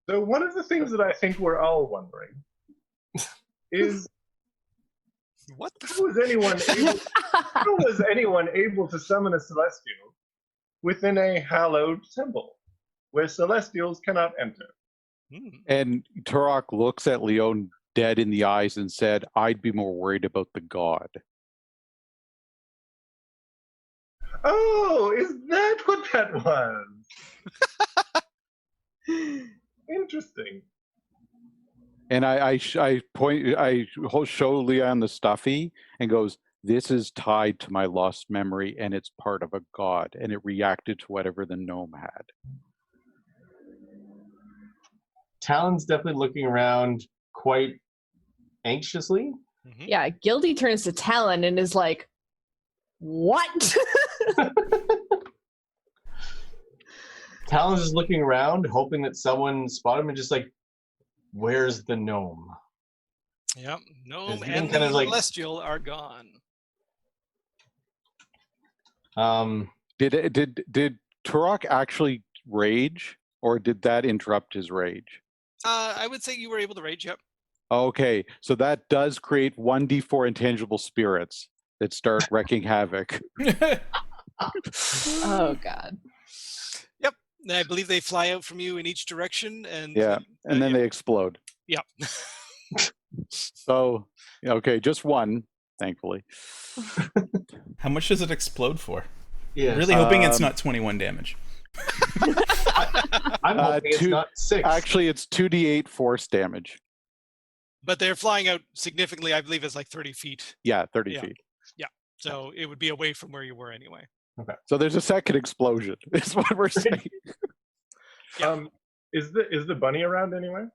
So one of the things that I think we're all wondering is what the how was anyone able to summon a celestial within a hallowed temple where celestials cannot enter? And Turok looks at Leon dead in the eyes and said, I'd be more worried about the god. Oh, is that what that was? Interesting. And I show Leon the stuffy and goes, this is tied to my lost memory and it's part of a god. And it reacted to whatever the gnome had. Talon's definitely looking around quite anxiously. Yeah, Gildy turns to Talon and is like, what? Talon's just looking around, hoping that someone spot him and just like, where's the gnome? Yep, gnome He's and kind the of like- celestial are gone. Did Turok actually rage, or did that interrupt his rage? I would say you were able to rage, yep. Okay, so that does create 1d4 intangible spirits that start wreaking havoc. Oh, God. Yep, and I believe they fly out from you in each direction. And Yeah, and then they explode. Yep. So, okay, just one, thankfully. How much does it explode for? Yeah. Really hoping it's not 21 damage. I'm hoping it's not 6. Actually, it's 2d8 force damage. But they're flying out significantly, I believe it's like 30 feet. Yeah, 30 feet. Yeah, so it would be away from where you were anyway. Okay. So there's a second explosion, is what we're saying. Is the bunny around anyway?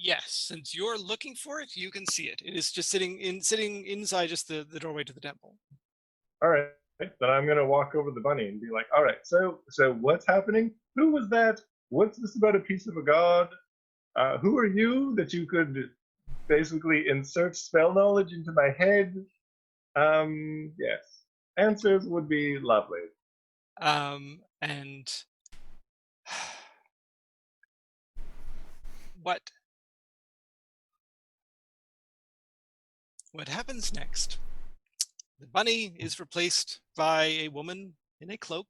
Yes, since you're looking for it, you can see it. It is just sitting inside just the doorway to the temple. All right, then I'm gonna walk over the bunny and be like, all right, so what's happening? Who was that? What's this about a piece of a god? Who are you that you could basically insert spell knowledge into my head? Yes, answers would be lovely. And what happens next? The bunny is replaced by a woman in a cloak,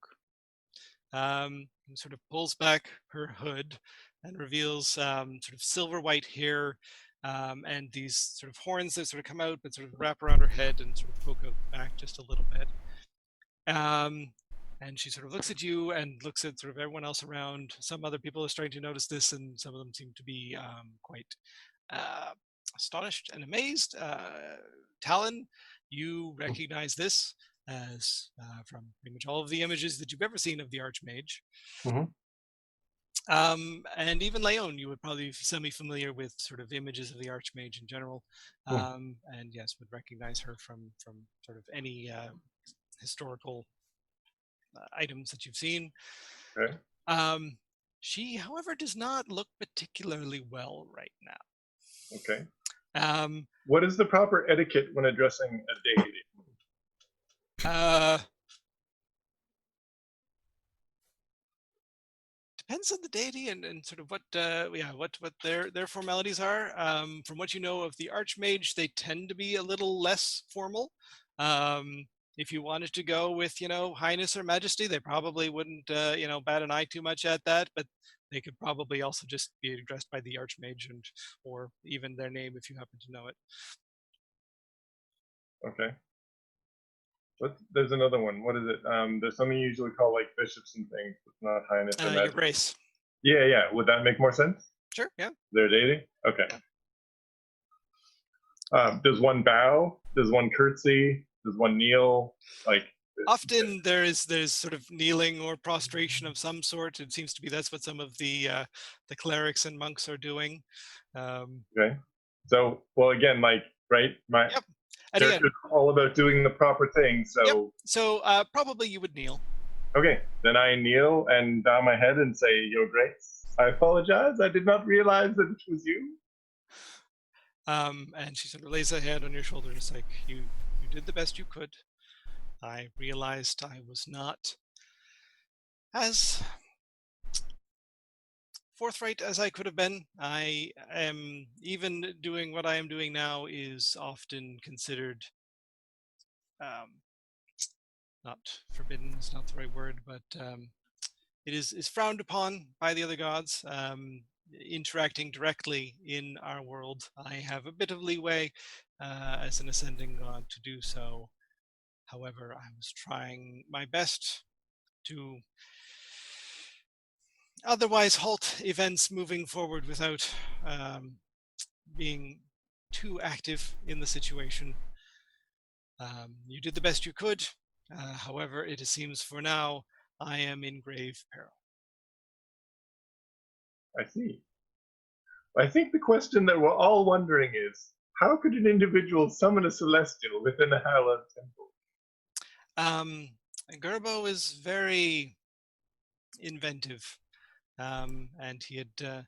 who sort of pulls back her hood and reveals sort of silver white hair and these sort of horns that sort of come out but sort of wrap around her head and sort of poke out back just a little bit. And she sort of looks at you and looks at sort of everyone else around. Some other people are starting to notice this, and some of them seem to be quite astonished and amazed. Talon, you recognize this as from pretty much all of the images that you've ever seen of the Archmage. And even Leon, you would probably be semi-familiar with sort of images of the Archmage in general, and yes, would recognize her from sort of any historical items that you've seen. Okay. She, however, does not look particularly well right now. Okay. What is the proper etiquette when addressing a deity? Depends on the deity and sort of what their formalities are. From what you know of the Archmage, they tend to be a little less formal. If you wanted to go with, Highness or Majesty, they probably wouldn't, bat an eye too much at that, but they could probably also just be addressed by the Archmage or even their name if you happen to know it. Okay. There's another one. What is it? There's something you usually call like bishops and things. It's not Highness or Majesty. Your Grace. Yeah. Would that make more sense? Sure, yeah. Their deity? Okay. Does one bow? Does one curtsy? Does one kneel? Often there's sort of kneeling or prostration of some sort. It seems to be that's what some of the clerics and monks are doing. Okay. So, well, again, right? My Yep. And character's again, all about doing the proper thing, so. Yep. So probably you would kneel. Okay, then I kneel and bow my head and say, Your Grace, I apologize. I did not realize that it was you. And she sort of lays a hand on your shoulder, just like, you did the best you could. I realized I was not as forthright as I could have been. I am, even doing what I am doing now is often considered, not forbidden, is not the right word, but it is frowned upon by the other gods. Interacting directly in our world, I have a bit of leeway as an ascending god to do so. However, I was trying my best to otherwise halt events moving forward without being too active in the situation. You did the best you could. However, it seems for now I am in grave peril. I see. I think the question that we're all wondering is, how could an individual summon a celestial within a hallowed temple? Gerbo is very inventive, and he had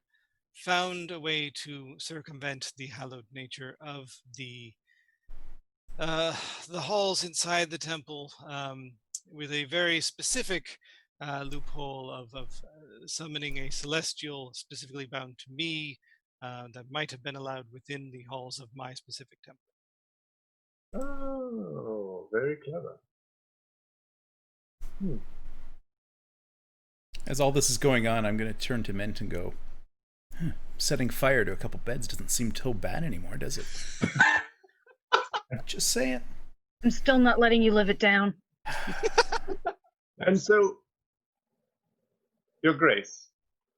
found a way to circumvent the hallowed nature of the halls inside the temple, with a very specific loophole of summoning a celestial specifically bound to me that might have been allowed within the halls of my specific temple. Oh, very clever. As all this is going on, I'm going to turn to Mint and go, setting fire to a couple beds doesn't seem so bad anymore, does it? Just saying. I'm still not letting you live it down. And so, Your Grace,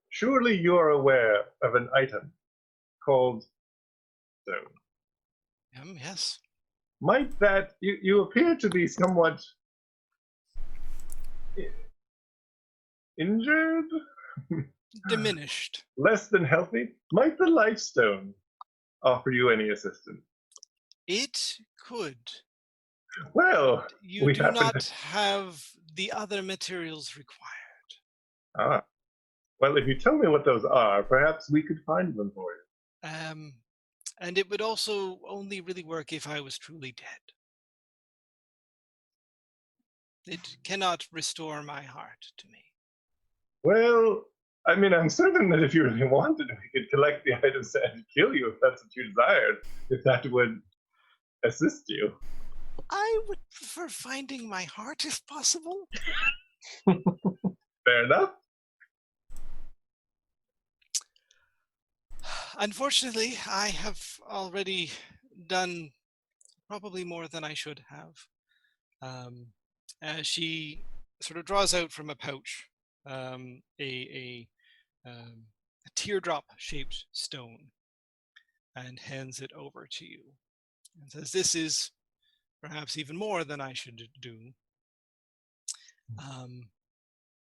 surely you are aware of an item called stone. Yes. Might that, you appear to be somewhat injured? Diminished. Less than healthy? Might the life stone offer you any assistance? It could. Well, you we do happen not to... have the other materials required. Ah. Well, if you tell me what those are, perhaps we could find them for you. And it would also only really work if I was truly dead. It cannot restore my heart to me. Well, I mean, I'm certain that if you really wanted, we could collect the items and kill you if that's what you desired, if that would assist you. I would prefer finding my heart if possible. Fair enough. Unfortunately, I have already done probably more than I should have. As she sort of draws out from a pouch a teardrop-shaped stone and hands it over to you and says, "This is perhaps even more than I should do,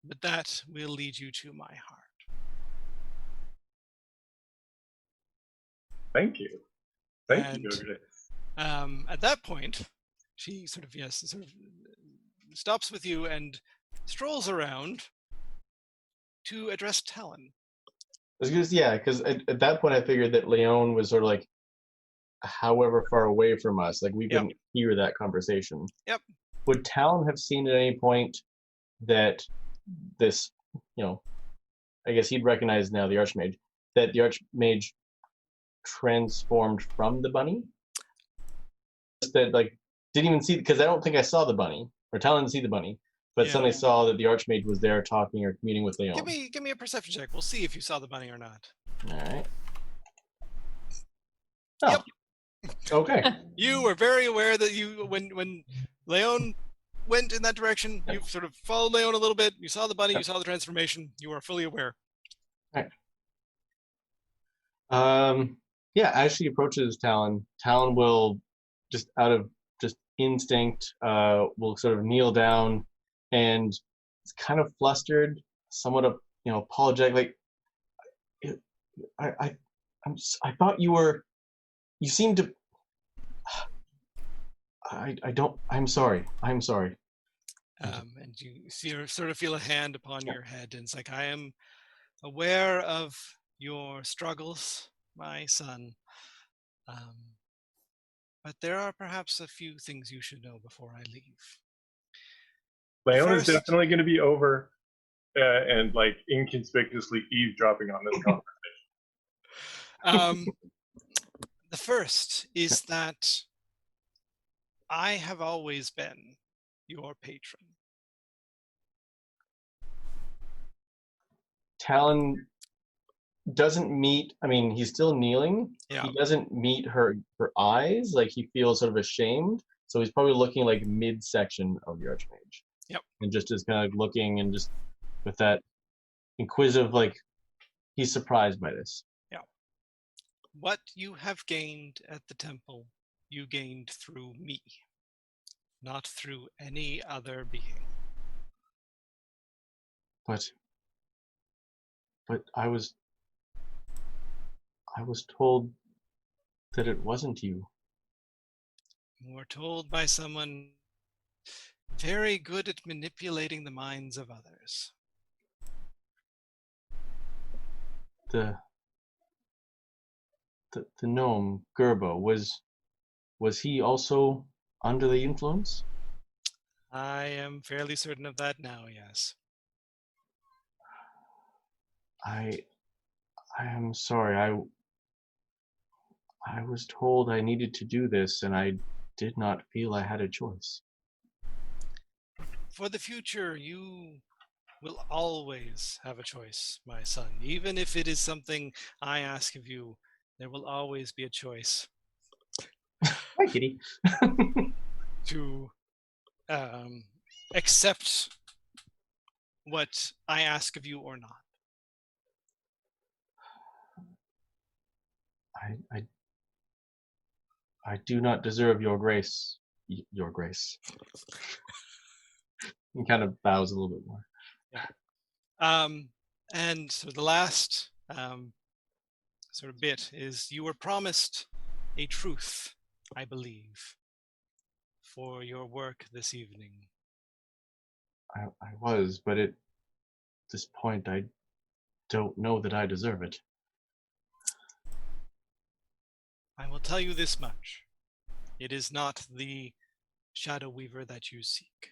but that will lead you to my heart." Thank you. Thank you, Your Grace. At that point, she sort of stops with you and strolls around to address Talon. Yeah, because at that point I figured that Leon was sort of like, however far away from us, like we couldn't hear that conversation. Yep. Would Talon have seen at any point that this, I guess he'd recognize now the Archmage, that the Archmage transformed from the bunny? That like didn't even see, because I don't think I saw the bunny, or Talon didn't see the bunny, but suddenly saw that the Archmage was there talking or communing with Leon. Give me a perception check. We'll see if you saw the bunny or not. All right. Oh. Yep. Okay. You were very aware that you, when Leon went in that direction, you sort of followed Leon a little bit. You saw the bunny. You saw the transformation. You are fully aware. All right. Yeah, as she approaches Talon will just out of just instinct will sort of kneel down and is kind of flustered, somewhat apologetic, like I thought you seemed to I don't. I'm sorry. I'm sorry. And you sort of feel a hand upon your head, and it's like, I am aware of your struggles, my son. But there are perhaps a few things you should know before I leave. Leon is First, definitely going to be over and like inconspicuously eavesdropping on this conversation. the first is that I have always been your patron. Talon doesn't meet. I mean, he's still kneeling. Yeah. He doesn't meet her eyes. Like he feels sort of ashamed. So he's probably looking like midsection of the Archmage. Yep. And just is kind of looking and just with that inquisitive, like he's surprised by this. Yeah. What you have gained at the temple, you gained through me, not through any other being. But I was told that it wasn't you. You were told by someone very good at manipulating the minds of others. The gnome Gerbo, was he also under the influence? I am fairly certain of that now, yes. I am sorry. I was told I needed to do this, and I did not feel I had a choice. For the future, you will always have a choice, my son. Even if it is something I ask of you, there will always be a choice. Hi, kitty. To accept what I ask of you or not. I do not deserve your grace. Your grace. He kind of bows a little bit more. Yeah. And so the last sort of bit is you were promised a truth, I believe, for your work this evening. I was, but at this point, I don't know that I deserve it. I will tell you this much. It is not the Shadow Weaver that you seek.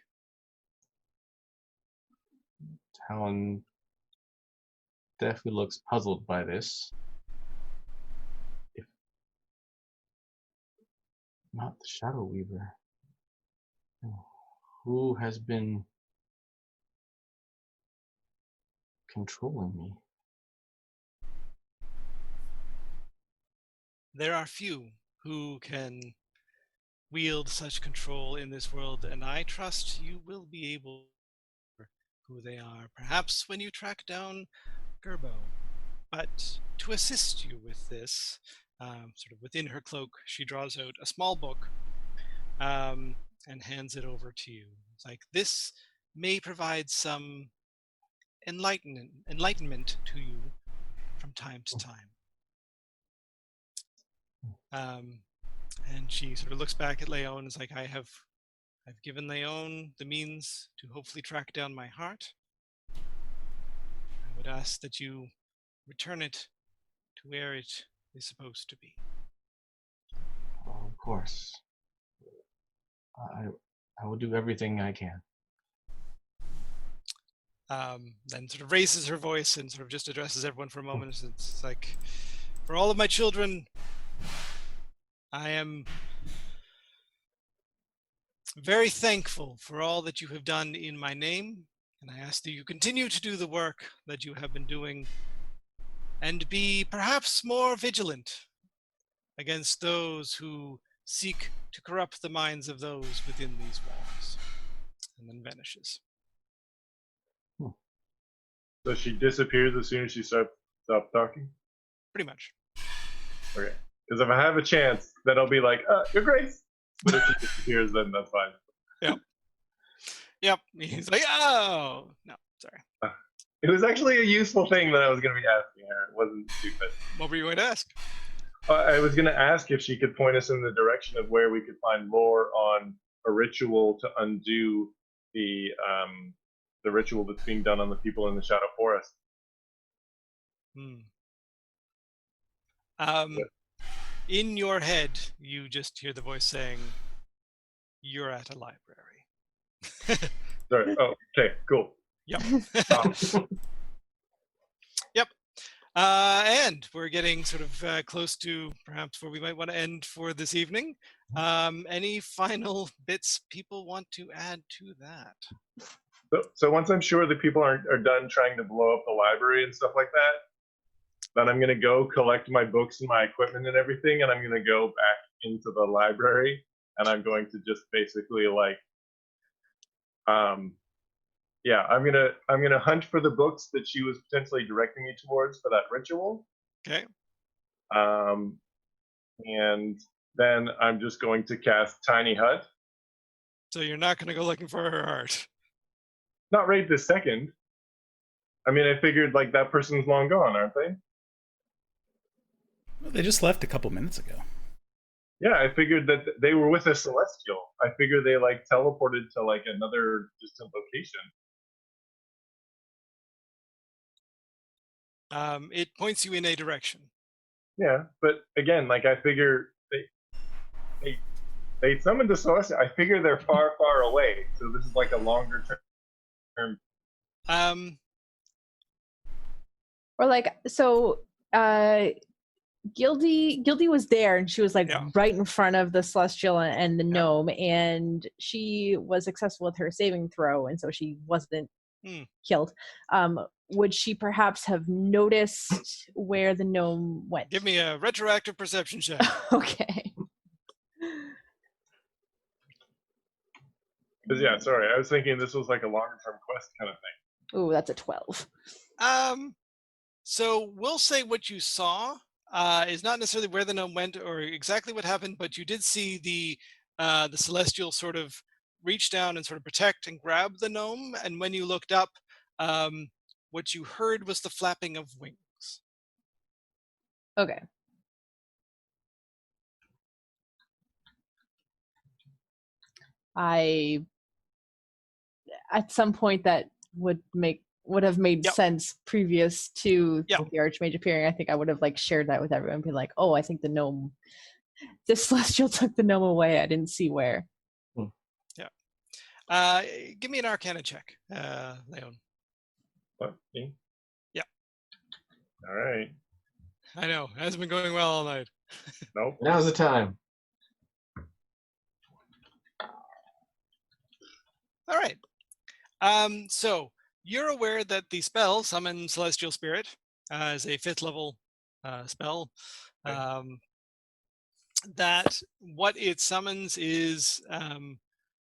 Talon definitely looks puzzled by this. If not the Shadow Weaver, who has been controlling me? There are few who can wield such control in this world, and I trust you will be able to know who they are, perhaps when you track down Gerbo. But to assist you with this, sort of within her cloak, she draws out a small book and hands it over to you. It's like, this may provide some enlightenment to you from time to time. And she sort of looks back at Leon and is like, I've given Leon the means to hopefully track down my heart. I would ask that you return it to where it is supposed to be. Oh, of course. I will do everything I can. Then sort of raises her voice and sort of just addresses everyone for a moment. It's like, for all of my children, I am very thankful for all that you have done in my name, and I ask that you continue to do the work that you have been doing and be perhaps more vigilant against those who seek to corrupt the minds of those within these walls. And then vanishes. So she disappears as soon as she stops talking? Pretty much. Okay. Because if I have a chance, then I'll be like, Your Grace! But if she disappears, then that's fine. Yep. He's like, oh! No, sorry. It was actually a useful thing that I was going to be asking her. It wasn't stupid. What were you going to ask? I was going to ask if she could point us in the direction of where we could find lore on a ritual to undo the ritual that's being done on the people in the Shadow Forest. In your head, you just hear the voice saying, "You're at a library." Sorry. Oh, okay, cool. Yep. Um, Yep. And we're getting sort of close to perhaps where we might want to end for this evening. Any final bits people want to add to that? so once I'm sure that people are done trying to blow up the library and stuff like that, then I'm going to go collect my books and my equipment and everything, and I'm going to go back into the library, and I'm going to just basically like, yeah, I'm gonna hunt for the books that she was potentially directing me towards for that ritual. Okay. And then I'm just going to cast Tiny Hut. So you're not going to go looking for her art. Not right this second. I mean, I figured like that person's long gone, aren't they? Well, they just left a couple minutes ago. Yeah, I figured that they were with a celestial. I figured they like teleported to like another distant location. It points you in a direction. Yeah, but again, like I figure they summoned a celestial. I figure they're far, far away. So this is like a longer term. Or like, so Gildy was there, and she was like right in front of the celestial and the gnome, and she was successful with her saving throw, and so she wasn't killed. Would she perhaps have noticed where the gnome went? Give me a retroactive perception check. Okay. Because yeah, sorry, I was thinking this was like a longer term quest kind of thing. Ooh, that's a 12. So we'll say what you saw is not necessarily where the gnome went or exactly what happened, but you did see the celestial sort of reach down and sort of protect and grab the gnome. And when you looked up, what you heard was the flapping of wings. Okay. At some point that would have made sense previous to the Archmage appearing. I think I would have like shared that with everyone, be like, oh, I think the celestial took the gnome away. I didn't see where. Yeah. Give me an Arcana check, Leon. What? Me? Yeah. All right. I know. It hasn't been going well all night. Nope. Now's the time. All right. So you're aware that the spell, Summon Celestial Spirit, is a 5th level spell. That what it summons is,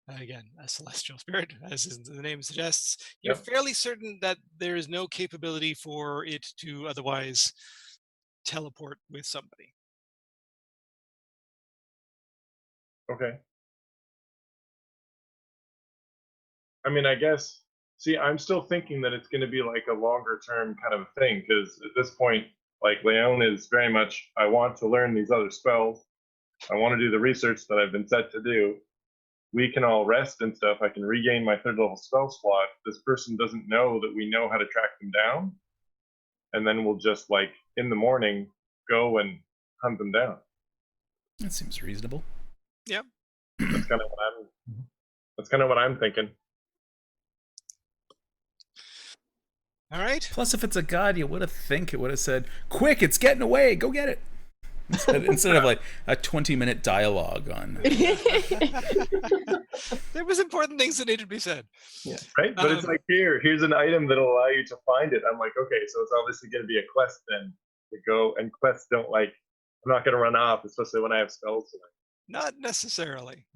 again, a celestial spirit, as the name suggests. You're fairly certain that there is no capability for it to otherwise teleport with somebody. Okay. I mean, I guess, see, I'm still thinking that it's going to be like a longer term kind of a thing, because at this point, like, Leon is very much, I want to learn these other spells. I want to do the research that I've been set to do. We can all rest and stuff. I can regain my 3rd level spell slot. This person doesn't know that we know how to track them down. And then we'll just, like, in the morning, go and hunt them down. That seems reasonable. Yep. That's kind of what I'm thinking. All right. Plus, if it's a god, you would have said, "Quick, it's getting away! Go get it!" Instead of like a 20-minute dialogue on. There was important things that needed to be said. Yeah. Right, but it's like here's an item that'll allow you to find it. I'm like, okay, so it's obviously going to be a quest then to go, and quests don't like. I'm not going to run off, especially when I have spells tonight. Not necessarily.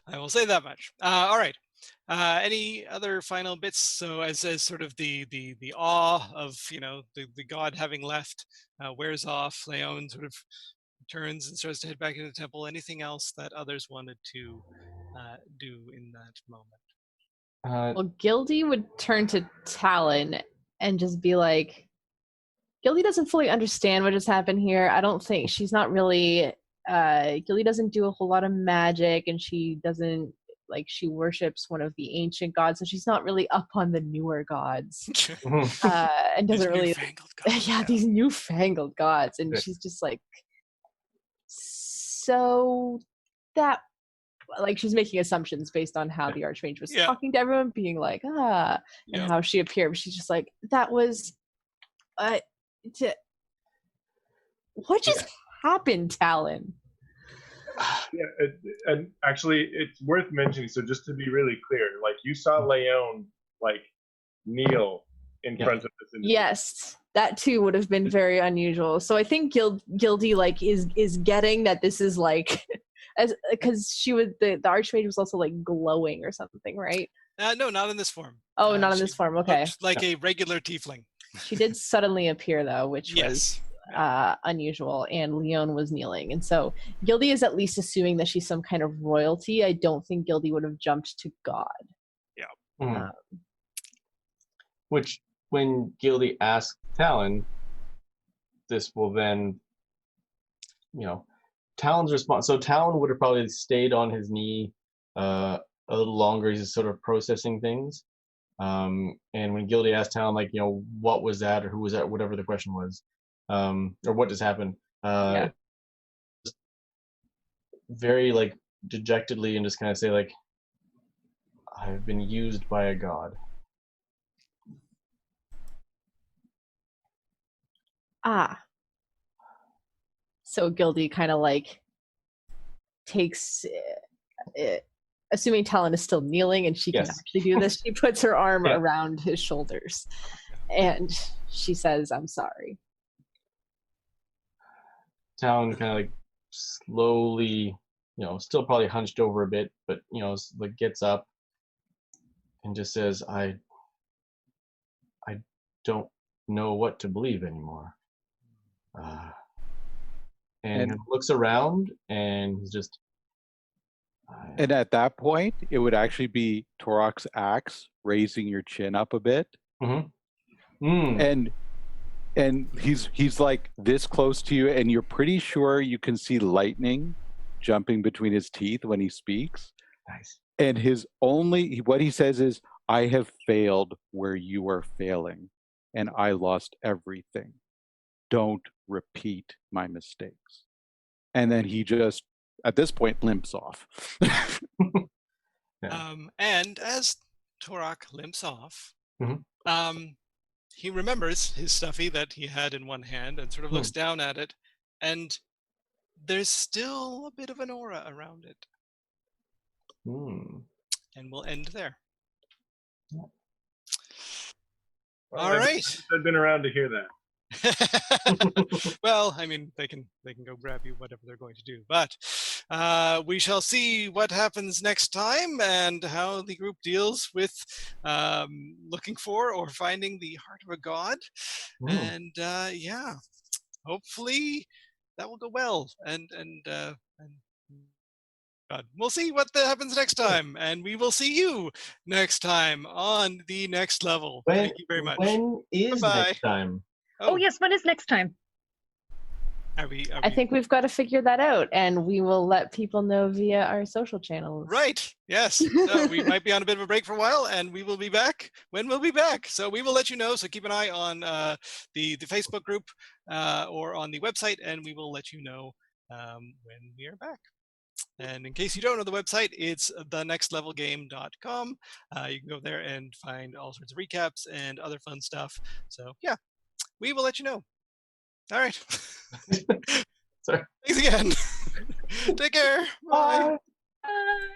I will say that much. All right. Any other final bits? So as sort of the awe of the god having left wears off, Leon sort of turns and starts to head back into the temple. Anything else that others wanted to do in that moment? Well, Gildy would turn to Talon and just be like, Gildy doesn't fully understand what has happened here. I don't think she's not really. Gildy doesn't do a whole lot of magic, and she doesn't she worships one of the ancient gods, so she's not really up on the newer gods, and doesn't really. Gods, yeah, these newfangled gods, and she's just like, so that. She's making assumptions based on how the Archmage was talking to everyone, being like, and how she appeared. She's just like, that was, what just happened, Talon? Yeah, and actually, it's worth mentioning. So just to be really clear, you saw Leon kneel in front of this individual. Yes, that too would have been very unusual. So I think Gildy is getting that this is because she was the Archmage was also glowing or something, right? No, not in this form. Oh, not in this form. Okay, like a regular tiefling. She did suddenly appear though, which was unusual, and Leon was kneeling, and so Gildy is at least assuming that she's some kind of royalty. I don't think Gildy would have jumped to God. Yeah. Which, when Gildy asked Talon, this will then, Talon's response. So Talon would have probably stayed on his knee a little longer. He's sort of processing things. And when Gildy asked Talon, what was that, or who was that, whatever the question was, or what just happened, very dejectedly, and just kind of say I've been used by a god. So Gildy kind of takes, assuming Talon is still kneeling and she can actually do this, she puts her arm around his shoulders, and she says, "I'm sorry." Talon kind of slowly, still probably hunched over a bit, but gets up and just says, I don't know what to believe anymore. And looks around, and he's just. And at that point, it would actually be Torok's axe raising your chin up a bit, and he's this close to you, and you're pretty sure you can see lightning jumping between his teeth when he speaks. Nice. And what he says is, "I have failed where you are failing, and I lost everything. Don't repeat my mistakes." And then he just, at this point, limps off. And as Torok limps off, he remembers his stuffy that he had in one hand and sort of looks down at it, and there's still a bit of an aura around it. And we'll end there. All right. I've been around to hear that. Well, I mean, they can go grab you, whatever they're going to do. But we shall see what happens next time, and how the group deals with looking for or finding the heart of a god. And hopefully that will go well. And we'll see what happens next time, and we will see you next time on the next level. Thank you very much. When is next time? Oh yes, when is next time? I think we've got to figure that out, and we will let people know via our social channels. Right. Yes. So we might be on a bit of a break for a while, and we will be back when we'll be back. So we will let you know. So keep an eye on the Facebook group or on the website, and we will let you know when we are back. And in case you don't know the website, it's thenextlevelgame.com. You can go there and find all sorts of recaps and other fun stuff. So yeah, we will let you know. All right. Sorry. Thanks again. Take care. Bye. Bye.